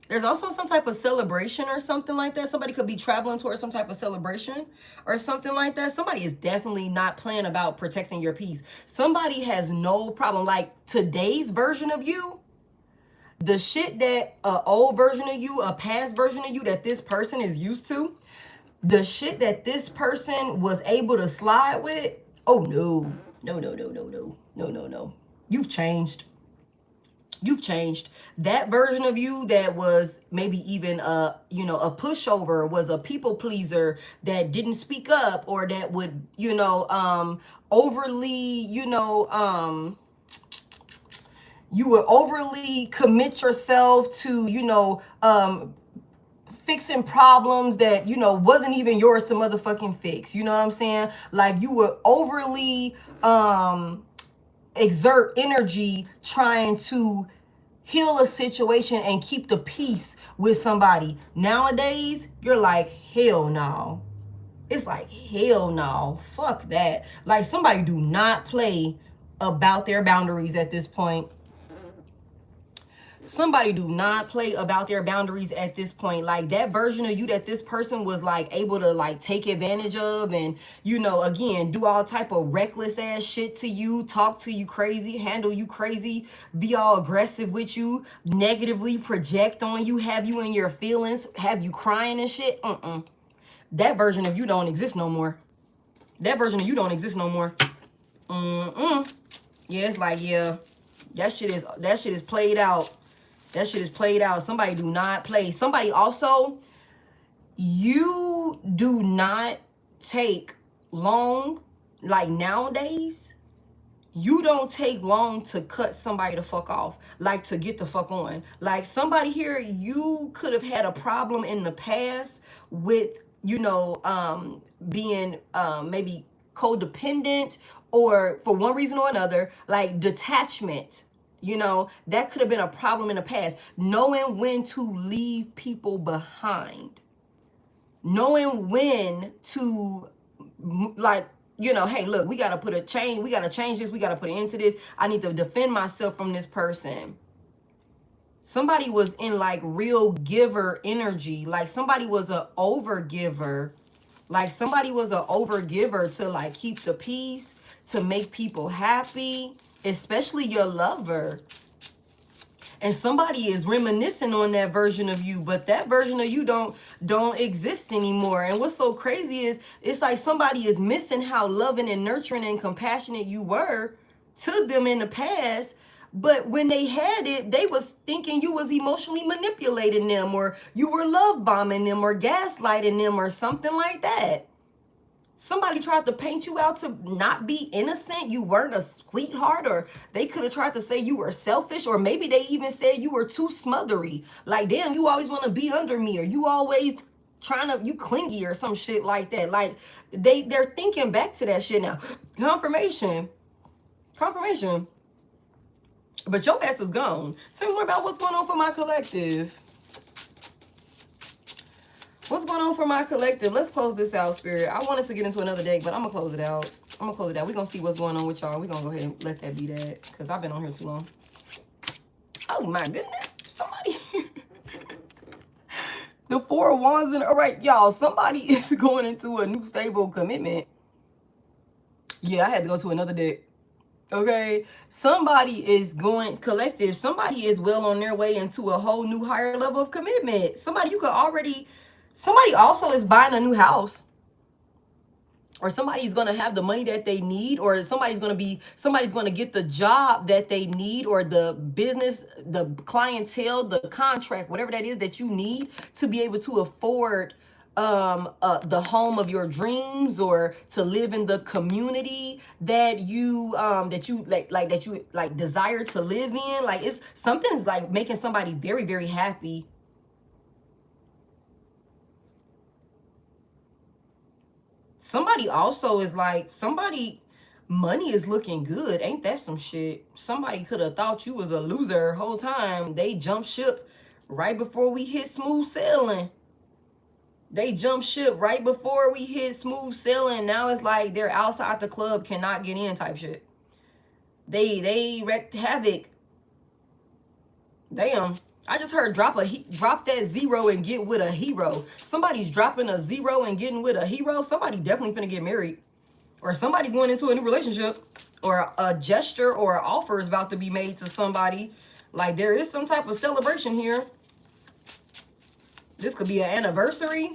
There's also some type of celebration or something like that. Somebody could be traveling towards some type of celebration or something like that. Somebody is definitely not playing about protecting your peace. Somebody has no problem. Like today's version of you, the shit that a old version of you, a past version of you that this person is used to, the shit that this person was able to slide with, oh no. No. You've changed. You've changed. That version of you that was maybe even a pushover, was a people pleaser, that didn't speak up, or that would, overly, you would overly commit yourself to, fixing problems that, wasn't even yours to motherfucking fix. You know what I'm saying? Like you would overly exert energy trying to heal a situation and keep the peace with somebody. Nowadays, you're like, hell no. It's like, hell no. Fuck that. Like somebody do not play about their boundaries at this point. Somebody do not play about their boundaries at this point. Like that version of you that this person was like able to like take advantage of and, again, do all type of reckless ass shit to you, talk to you crazy, handle you crazy, be all aggressive with you, negatively project on you, have you in your feelings, have you crying and shit. That version of you don't exist no more. That version of you don't exist no more. Yeah, it's like, yeah, that shit is played out. That shit is played out. Somebody do not play. Somebody also, you do not take long, like nowadays, you don't take long to cut somebody the fuck off, like to get the fuck on. Like somebody here, you could have had a problem in the past with, being maybe codependent, or for one reason or another, like detachment. That could have been a problem in the past. Knowing when to leave people behind. Knowing when to, like, hey, look, we got to put a change. We got to change this. We got to put an end to this. I need to defend myself from this person. Somebody was in, like, real giver energy. Like, somebody was an overgiver. Like, somebody was an overgiver to, like, keep the peace, to make people happy. Especially your lover. And somebody is reminiscing on that version of you, but that version of you don't exist anymore. And what's so crazy is it's like somebody is missing how loving and nurturing and compassionate you were to them in the past. But when they had it, they was thinking you was emotionally manipulating them, or you were love bombing them, or gaslighting them, or something like that. Somebody tried to paint you out to not be innocent. You weren't a sweetheart, or they could have tried to say you were selfish, or maybe they even said you were too smothery. Like, damn, you always want to be under me, or you always you clingy, or some shit like that. Like, they're thinking back to that shit now. Confirmation. But your ass is gone. Tell me more about what's going on for my collective. What's going on for my collective? Let's close this out, Spirit. I wanted to get into another deck, but I'm going to close it out. We're going to see what's going on with y'all. We're going to go ahead and let that be that, because I've been on here too long. Oh, my goodness. Somebody. The Four of Wands. All right, y'all. Somebody is going into a new stable commitment. Yeah, I had to go to another deck. Okay, somebody is going collective. Somebody is well on their way into a whole new higher level of commitment. Somebody somebody also is buying a new house, or somebody's going to have the money that they need, or somebody's going to get the job that they need, or the business, the clientele, the contract, whatever that is that you need to be able to afford the home of your dreams, or to live in the community that you desire to live in. Like, it's something's like making somebody very, very happy. Somebody also is like, money is looking good. Ain't that some shit? Somebody could have thought you was a loser the whole time. They jumped ship right before we hit smooth sailing. They jumped ship right before we hit smooth sailing. Now it's like they're outside the club, cannot get in type shit. They wreaked havoc. Damn. I just heard drop that 0 and get with a hero. Somebody's dropping a 0 and getting with a hero. Somebody definitely finna get married. Or somebody's going into a new relationship. Or a gesture or an offer is about to be made to somebody. Like, there is some type of celebration here. This could be an anniversary.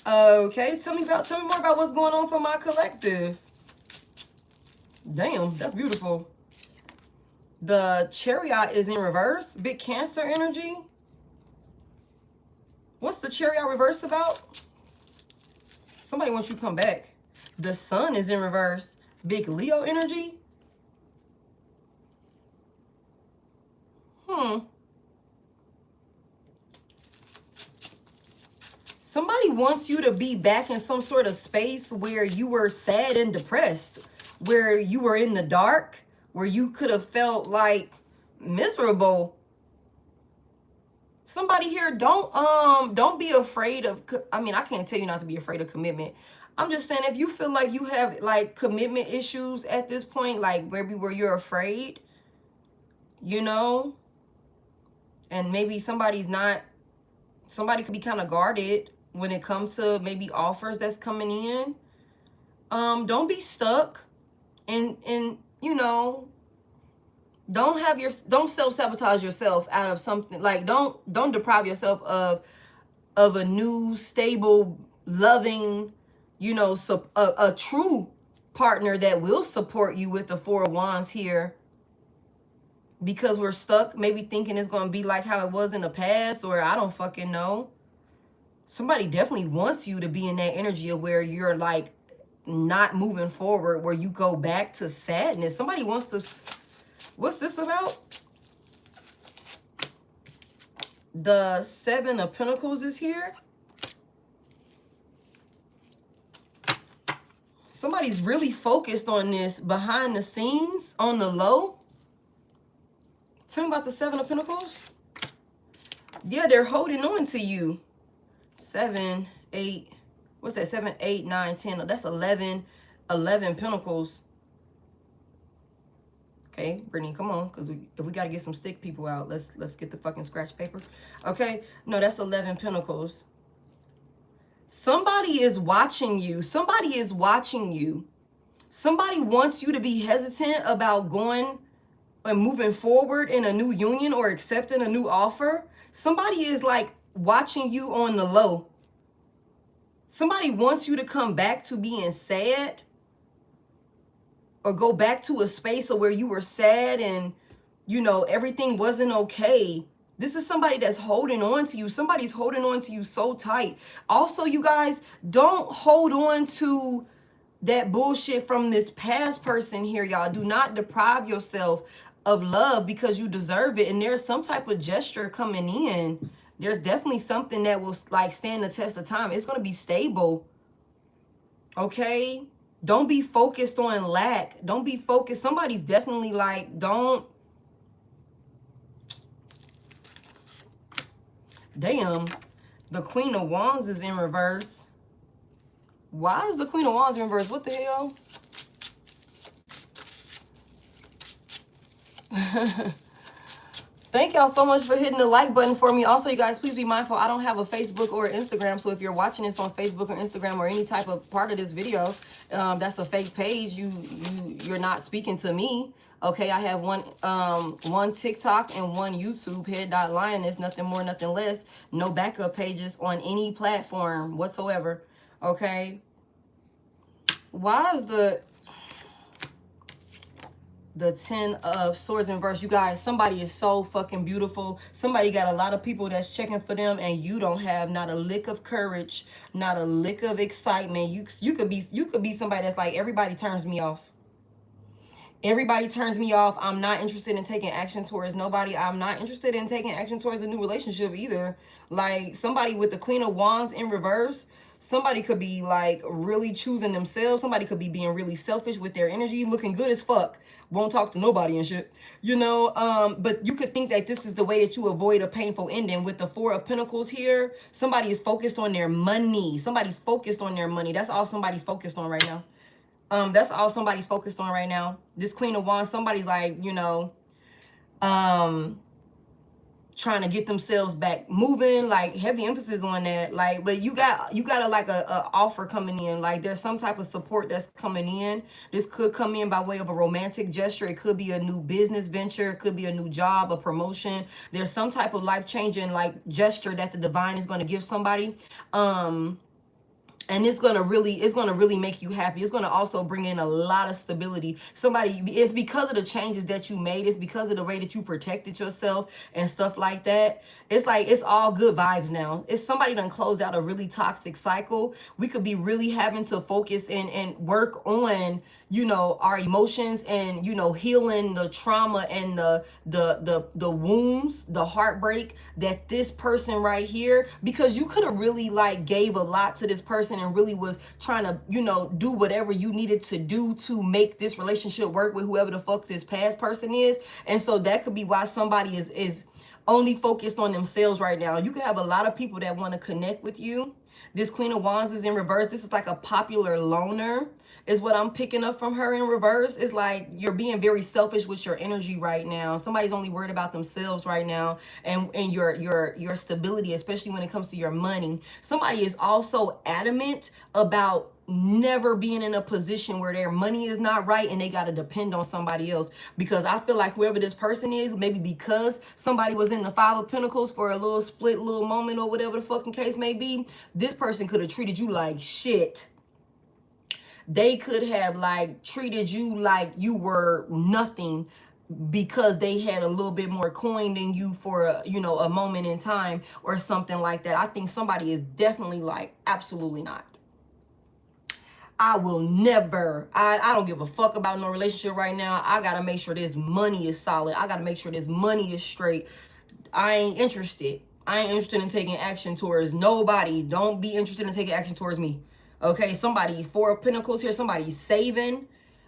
Okay, tell me more about what's going on for my collective. Damn, that's beautiful. The Chariot is in reverse. Big Cancer energy. What's the Chariot reverse about? Somebody wants you to come back. The Sun is in reverse. Big Leo energy. Somebody wants you to be back in some sort of space where you were sad and depressed, where you were in the dark, where you could have felt like miserable. Somebody here, don't be afraid of, I mean, I can't tell you not to be afraid of commitment. I'm just saying, if you feel like you have like commitment issues at this point, like maybe where you're afraid, you know, and maybe somebody could be kind of guarded when it comes to maybe offers that's coming in. Don't be stuck and you know, don't self-sabotage yourself out of something. Like, don't deprive yourself of a new, stable, loving, you know, a true partner that will support you with the 4 of Wands here. Because we're stuck maybe thinking it's going to be like how it was in the past, or I don't fucking know. Somebody definitely wants you to be in that energy of where you're like not moving forward, where you go back to sadness. Somebody wants to, what's this about? The 7 of Pentacles is here. Somebody's really focused on this behind the scenes, on the low. Tell me about the 7 of Pentacles. Yeah, they're holding on to you. 7, 8. What's that? 7, 8, 9, 10. That's 11 Pentacles. Okay, Brittany, come on, because if we got to get some stick people out, let's get the fucking scratch paper. Okay, no, that's 11 Pentacles. Somebody is watching you. Somebody is watching you. Somebody wants you to be hesitant about going and moving forward in a new union or accepting a new offer. Somebody is like watching you on the low. Somebody wants you to come back to being sad, or go back to a space of where you were sad and, you know, everything wasn't okay. This is somebody that's holding on to you. Somebody's holding on to you so tight. Also, you guys, don't hold on to that bullshit from this past person here, y'all. Do not deprive yourself of love because you deserve it. And there's some type of gesture coming in. There's definitely something that will like stand the test of time. It's going to be stable. Okay? Don't be focused on lack. Don't be focused. Somebody's definitely like, don't. Damn. The Queen of Wands is in reverse. Why is the Queen of Wands in reverse? What the hell? Thank y'all so much for hitting the like button for me. Also, you guys, please be mindful, I don't have a Facebook or Instagram. So if you're watching this on Facebook or Instagram or any type of part of this video, that's a fake page. You're not speaking to me. Okay, I have one TikTok and one YouTube, Head.Lioness, nothing more, nothing less. No backup pages on any platform whatsoever. Okay. Why is the 10 of swords in reverse? You guys, somebody is so fucking beautiful. Somebody got a lot of people that's checking for them, and you don't have not a lick of courage, not a lick of excitement. You could be somebody that's like, everybody turns me off. Everybody turns me off. I'm not interested in taking action towards nobody. I'm not interested in taking action towards a new relationship either. Like, somebody with the Queen of Wands in reverse, somebody could be like really choosing themselves. Somebody could be being really selfish with their energy, looking good as fuck, won't talk to nobody and shit, you know. But you could think that this is the way that you avoid a painful ending. With the Four of Pentacles here, somebody is focused on their money. Somebody's focused on their money. That's all somebody's focused on right now. That's all somebody's focused on right now. This Queen of Wands, somebody's like, you know, trying to get themselves back moving, like heavy emphasis on that. Like, but you got a offer coming in. Like, there's some type of support that's coming in. This could come in by way of a romantic gesture. It could be a new business venture. It could be a new job, a promotion. There's some type of life-changing like gesture that the divine is going to give somebody. And it's gonna really make you happy. It's gonna also bring in a lot of stability. It's because of the changes that you made. It's because of the way that you protected yourself and stuff like that. It's like, it's all good vibes now. It's somebody done closed out a really toxic cycle. We could be really having to focus and work on, you know, our emotions and, you know, healing the trauma and the wounds, the heartbreak that this person right here, because you could have really like gave a lot to this person and really was trying to, you know, do whatever you needed to do to make this relationship work with whoever the fuck this past person is. And so that could be why somebody is only focused on themselves right now. You could have a lot of people that want to connect with you. This Queen of Wands is in reverse. This is like a popular loner, is what I'm picking up from her in reverse. It's like you're being very selfish with your energy right now. Somebody's only worried about themselves right now and your stability, especially when it comes to your money. Somebody is also adamant about never being in a position where their money is not right and they got to depend on somebody else. Because I feel like whoever this person is, maybe because somebody was in the Five of Pentacles for a little split little moment or whatever the fucking case may be, this person could have treated you like shit. They could have like treated you like you were nothing because they had a little bit more coin than you for you know, a moment in time or something like that. I think somebody is definitely like, absolutely not. I will never, I don't give a fuck about no relationship right now. I gotta make sure this money is solid. I gotta make sure this money is straight. I ain't interested. I ain't interested in taking action towards nobody. Don't be interested in taking action towards me. Okay, somebody, Four of Pentacles here, somebody's saving.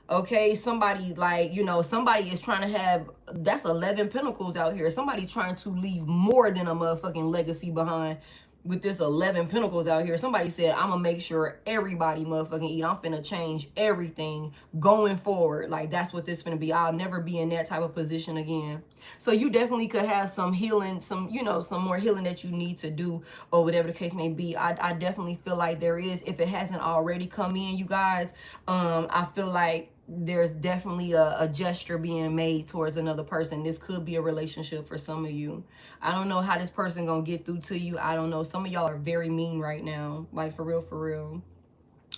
Okay, somebody like, you know, somebody is trying to have, that's 11 Pentacles out here. Somebody trying to leave more than a motherfucking legacy behind with this 11 Pentacles out here. Somebody said, I'm gonna make sure everybody motherfucking eat. I'm finna change everything going forward. Like, that's what this finna be. I'll never be in that type of position again. So you definitely could have some healing, some, you know, some more healing that you need to do or whatever the case may be. I definitely feel like there is, if it hasn't already come in, you guys, I feel like there's definitely a gesture being made towards another person. This could be a relationship for some of you. I don't know how this person gonna get through to you. I don't know. Some of y'all are very mean right now. Like, for real, for real.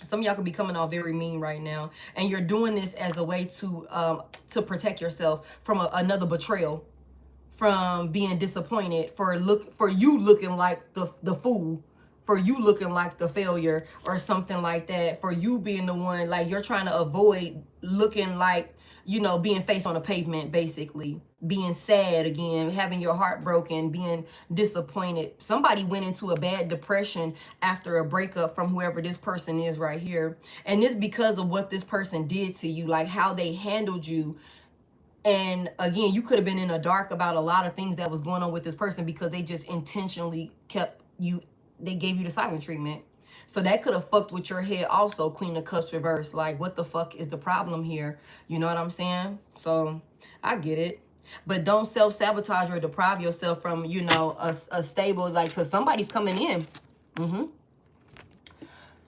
Some of y'all could be coming off very mean right now. And you're doing this as a way to protect yourself from another betrayal. From being disappointed. For you looking like the fool. For you looking like the failure or something like that. For you being the one, like, you're trying to avoid looking like, you know, being faced on a pavement, basically. Being sad again, having your heart broken, being disappointed. Somebody went into a bad depression after a breakup from whoever this person is right here. And it's because of what this person did to you, like how they handled you. And again, you could have been in the dark about a lot of things that was going on with this person because they just intentionally kept you, they gave you the silent treatment. So that could have fucked with your head also, Queen of Cups reverse. Like, what the fuck is the problem here? You know what I'm saying? So I get it. But don't self-sabotage or deprive yourself from, you know, a stable, like, because somebody's coming in.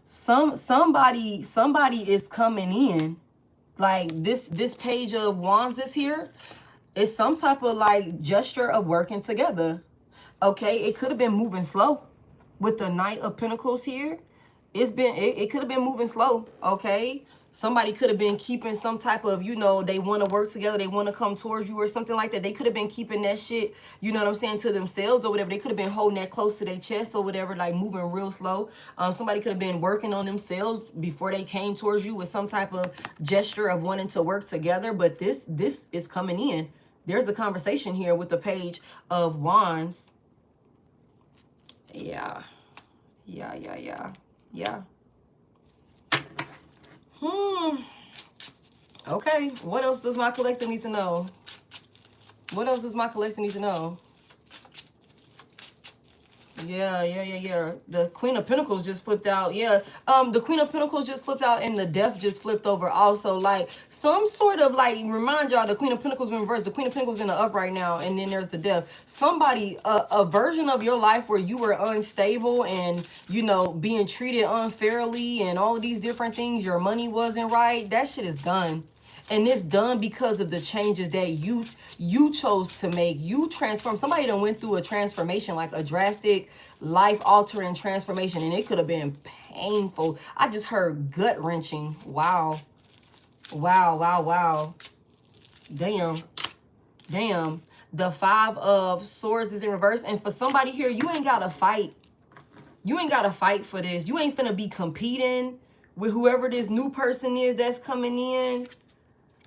Somebody is coming in. Like this page of wands is here. It's some type of like gesture of working together. Okay, it could have been moving slow with the Knight of Pentacles here. It could have been moving slow. Okay, somebody could have been keeping some type of, you know, they want to work together, they want to come towards you or something like that. They could have been keeping that shit, you know what I'm saying, to themselves or whatever. They could have been holding that close to their chest or whatever, like moving real slow. Somebody could have been working on themselves before they came towards you with some type of gesture of wanting to work together. But this is coming in. There's a conversation here with the Page of Wands. Yeah. Okay, what else does my collective need to know? What else does my collective need to know? Yeah. The Queen of Pentacles just flipped out. Yeah, the Queen of Pentacles just flipped out, and the Death just flipped over also. Like, some sort of, like, remind y'all, the Queen of Pentacles in reverse. The Queen of Pentacles in the up right now, and then there's the Death. Somebody, a version of your life where you were unstable and, you know, being treated unfairly and all of these different things. Your money wasn't right. That shit is done. And it's done because of the changes that you chose to make. You transform. Somebody done went through a transformation, like a drastic, life-altering transformation, and it could have been painful. I just heard gut-wrenching. Wow. Damn. The Five of Swords is in reverse. And for somebody here, you ain't got to fight. You ain't got to fight for this. You ain't finna be competing with whoever this new person is that's coming in.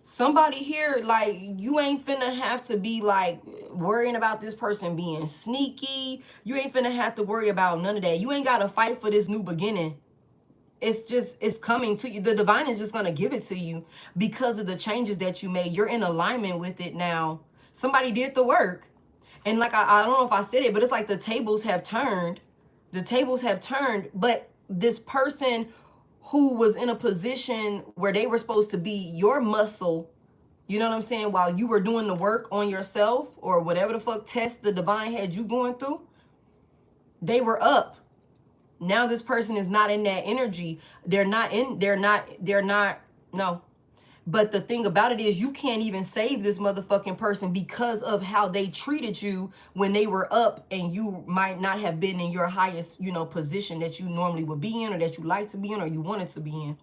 Somebody here, like, you ain't finna have to be, like, worrying about this person being sneaky. You ain't finna have to worry about none of that. You ain't got to fight for this new beginning. It's just, it's coming to you. The divine is just going to give it to you because of the changes that you made. You're in alignment with it now. Somebody did the work. And, like, I don't know if I said it, but it's like the tables have turned. The tables have turned, but this person who was in a position where they were supposed to be your muscle, you know what I'm saying, while you were doing the work on yourself or whatever the fuck test the divine had you going through, they were up. Now this person is not in that energy. They're not, no. But the thing about it is, you can't even save this motherfucking person because of how they treated you when they were up, and you might not have been in your highest, you know, position that you normally would be in, or that you like to be in, or you wanted to be in.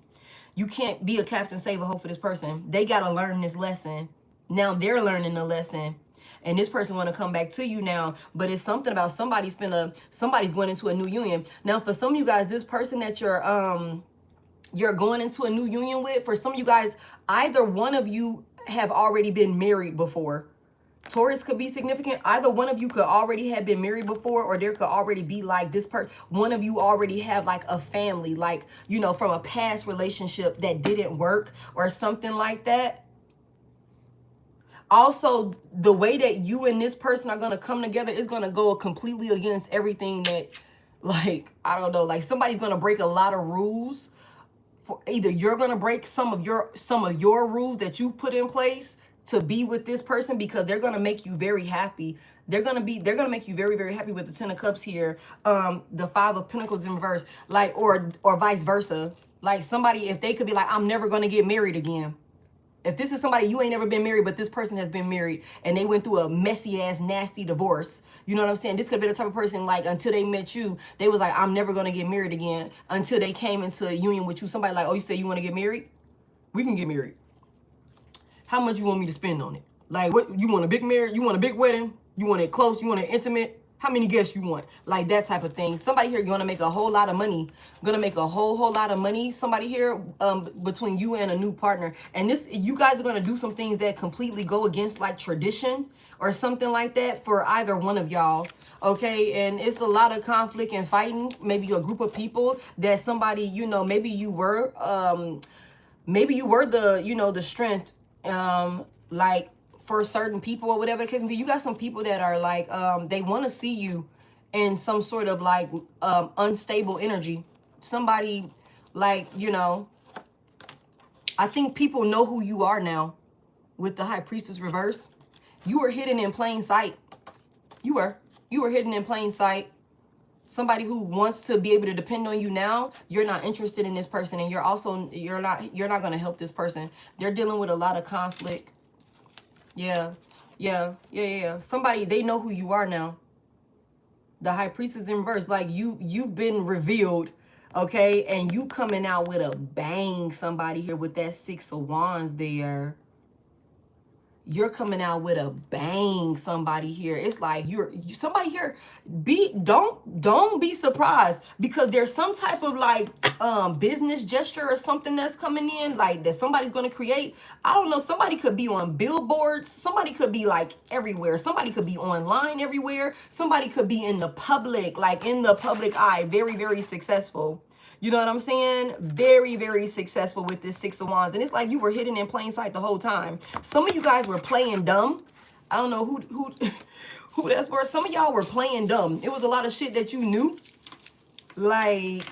You can't be a captain, save a hope for this person. They got to learn this lesson. Now they're learning the lesson. And this person want to come back to you now. But it's something about somebody's going into a new union. Now, for some of you guys, this person that you're going into a new union with, for some of you guys, either one of you have already been married before. Taurus could be significant. Either one of you could already have been married before, or there could already be like this person. One of you already have like a family, like, you know, from a past relationship that didn't work or something like that. Also, the way that you and this person are going to come together is going to go completely against everything that, like, I don't know, like somebody's going to break a lot of rules. Either you're going to break some of your rules that you put in place to be with this person, because they're going to make you very happy. They're going to make you very, very happy with the Ten of Cups here. The Five of Pentacles in reverse, like, or vice versa. Like, somebody, if they could be like, I'm never going to get married again. If this is somebody, you ain't never been married, but this person has been married and they went through a messy ass, nasty divorce. You know what I'm saying? This could be the type of person, like, until they met you, they was like, I'm never going to get married again, until they came into a union with you. Somebody like, oh, you say you want to get married? We can get married. How much you want me to spend on it? Like, what, you want a big marriage? You want a big wedding? You want it close? You want it intimate? How many guests you want? Like, that type of thing. Somebody here going to make a whole lot of money. Going to make a whole lot of money. Somebody here between you and a new partner. And this, you guys are going to do some things that completely go against, like, tradition or something like that for either one of y'all. Okay, and it's a lot of conflict and fighting. Maybe a group of people that somebody, you know, maybe you were the, you know, the strength, like, for certain people or whatever the case may be. You got some people that are like, they want to see you in some sort of like unstable energy. Somebody like, you know, I think people know who you are now with the High Priestess reverse. You were hidden in plain sight. You were hidden in plain sight. Somebody who wants to be able to depend on you now, you're not interested in this person, and you're not going to help this person. They're dealing with a lot of conflict. Yeah. Somebody, they know who you are now. The High Priestess in reverse, like you've been revealed, okay? And you coming out with a bang, somebody here with that 6 of Wands there. You're coming out with a bang, somebody here. It's like somebody here, don't be surprised, because there's some type of like business gesture or something that's coming in, like that somebody's going to create. I don't know, somebody could be on billboards, somebody could be like everywhere, somebody could be online everywhere, somebody could be in the public, like in the public eye, very, very successful. You know what I'm saying? Very, very successful with this 6 of Wands. And it's like you were hidden in plain sight the whole time. Some of you guys were playing dumb. I don't know who that's for. Some of y'all were playing dumb. It was a lot of shit that you knew, like,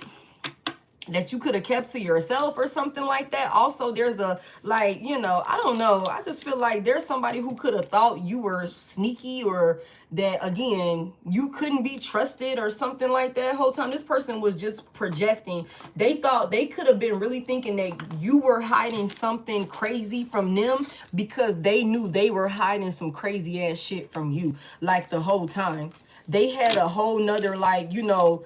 that you could have kept to yourself or something like that. Also, there's a, like, you know, I don't know. I just feel like there's somebody who could have thought you were sneaky, or that, again, you couldn't be trusted or something like that. Whole time this person was just projecting. They thought they could have been really thinking that you were hiding something crazy from them, because they knew they were hiding some crazy ass shit from you, like, the whole time. They had a whole nother, like, you know,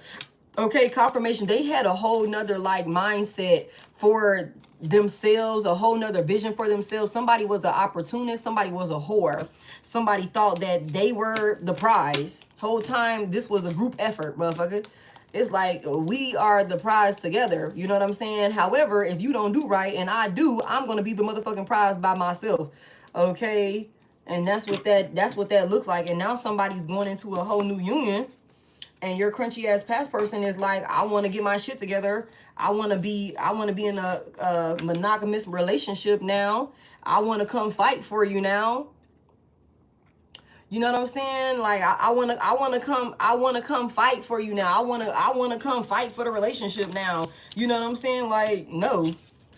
okay, confirmation. They had a whole nother like mindset for themselves, a whole nother vision for themselves. Somebody was an opportunist. Somebody was a whore. Somebody thought that they were the prize. Whole time, this was a group effort, motherfucker. It's like, we are the prize together. You know what I'm saying? However, if you don't do right and I do, I'm going to be the motherfucking prize by myself. Okay? And that's what that looks like. And now somebody's going into a whole new union. And your crunchy ass past person is like, I want to get my shit together. I want to be in a monogamous relationship now. I want to come fight for you now. You know what I'm saying? Like, I want to come fight for you now. I want to come fight for the relationship now. You know what I'm saying? Like, no.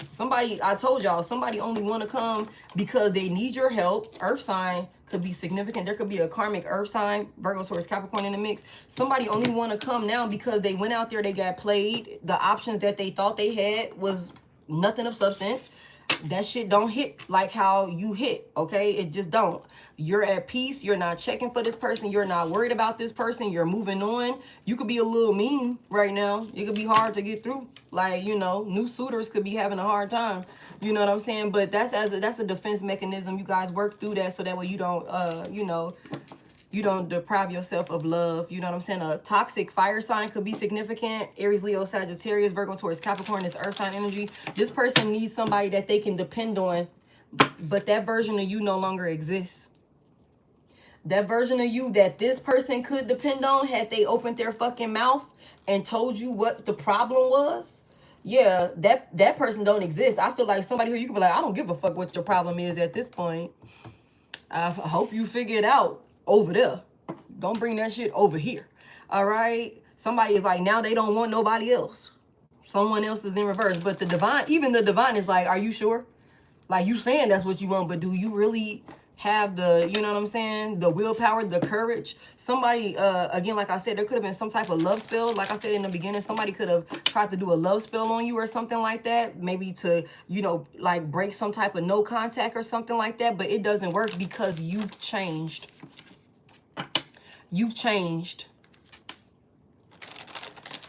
Somebody, I told y'all, somebody only want to come because they need your help. Earth sign could be significant. There could be a karmic earth sign, Virgo, Taurus, Capricorn in the mix. Somebody only want to come now because they went out there, they got played. The options that they thought they had was nothing of substance. That shit don't hit like how you hit, okay? It just don't. You're at peace. You're not checking for this person. You're not worried about this person. You're moving on. You could be a little mean right now. It could be hard to get through. Like, you know, new suitors could be having a hard time. You know what I'm saying? But that's a defense mechanism. You guys work through that so that way you don't, you know, you don't deprive yourself of love. You know what I'm saying? A toxic fire sign could be significant. Aries, Leo, Sagittarius, Virgo, Taurus, Capricorn is earth sign energy. This person needs somebody that they can depend on, but that version of you no longer exists. That version of you that this person could depend on, had they opened their fucking mouth and told you what the problem was, yeah, that person don't exist. I feel like somebody here, you could be like, I don't give a fuck what your problem is at this point. I hope you figure it out over there. Don't bring that shit over here. All right? Somebody is like, now they don't want nobody else. Someone else is in reverse. But the divine, even the divine is like, are you sure? Like, you saying that's what you want, but do you really have the, you know what I'm saying, the willpower, the courage? Somebody, again, like I said, there could have been some type of love spell. Like I said in the beginning, somebody could have tried to do a love spell on you or something like that. Maybe to, you know, like break some type of no contact or something like that. But it doesn't work because you've changed. You've changed.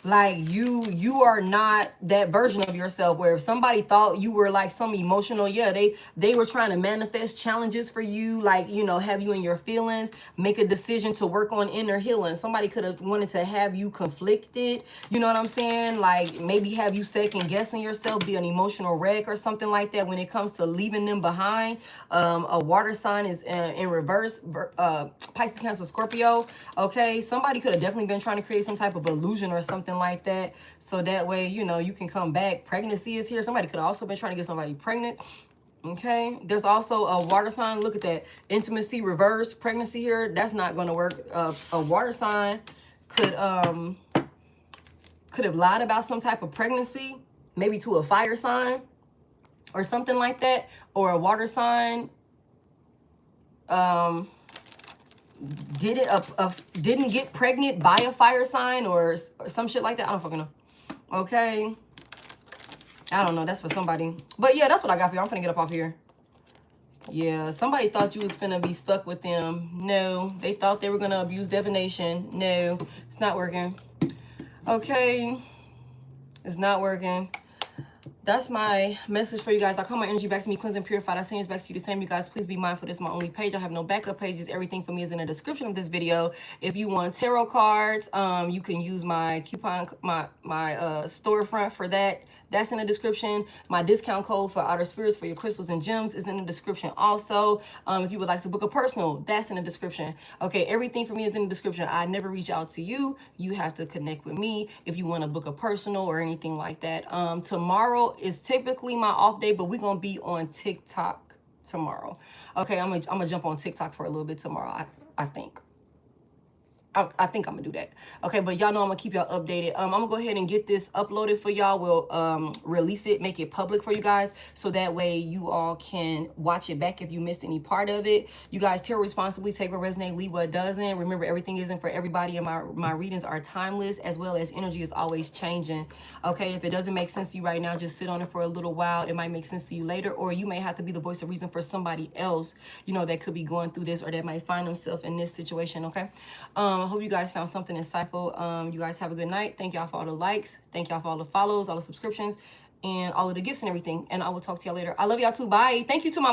Like, you are not that version of yourself where if somebody thought you were like some emotional, yeah, they were trying to manifest challenges for you, like, you know, have you in your feelings, make a decision to work on inner healing. Somebody could have wanted to have you conflicted, you know what I'm saying? Like, maybe have you second guessing yourself, be an emotional wreck or something like that when it comes to leaving them behind. A water sign is in reverse, Pisces, Cancer, Scorpio. Okay, somebody could have definitely been trying to create some type of illusion or something like that, so that way, you know, you can come back. Pregnancy is here. Somebody could have also been trying to get somebody pregnant. Okay, there's also a water sign. Look at that, intimacy reverse, pregnancy here. That's not going to work. A water sign could have lied about some type of pregnancy, maybe to a fire sign or something like that. Or a water sign didn't get pregnant by a fire sign or some shit like that. I don't fucking know. Okay. I don't know. That's for somebody. But yeah, that's what I got for you. I'm finna get up off here. Yeah, somebody thought you was finna be stuck with them. No, they thought they were gonna abuse divination. No, it's not working. Okay, it's not working. That's my message for you guys. I call my energy back to me, cleanse and purify. I send it back to you the same. You guys, please be mindful. This is my only page. I have no backup pages. Everything for me is in the description of this video. If you want tarot cards, you can use my coupon, my storefront for that. That's in the description. My discount code for outer spirits for your crystals and gems is in the description also. If you would like to book a personal, that's in the description. Okay, everything for me is in the description. I never reach out to you. You have to connect with me if you want to book a personal or anything like that. Tomorrow is typically my off day, but we're going to be on TikTok tomorrow. Okay, I'm gonna jump on TikTok for a little bit tomorrow, I think. I think I'm gonna do that. Okay, but y'all know I'm gonna keep y'all updated. I'm gonna go ahead and get this uploaded for y'all. We'll release it, make it public for you guys, so that way you all can watch it back if you missed any part of it. You guys, tarot responsibly, take what resonates, leave what doesn't. Remember, everything isn't for everybody, and my readings are timeless, as well as energy is always changing. Okay, if it doesn't make sense to you right now, just sit on it for a little while. It might make sense to you later, or you may have to be the voice of reason for somebody else, you know, that could be going through this or that might find themselves in this situation. Okay. I hope you guys found something insightful. You guys have a good night. Thank y'all for all the likes. Thank y'all for all the follows, all the subscriptions, and all of the gifts and everything. And I will talk to y'all later. I love y'all too. Bye. Thank you to my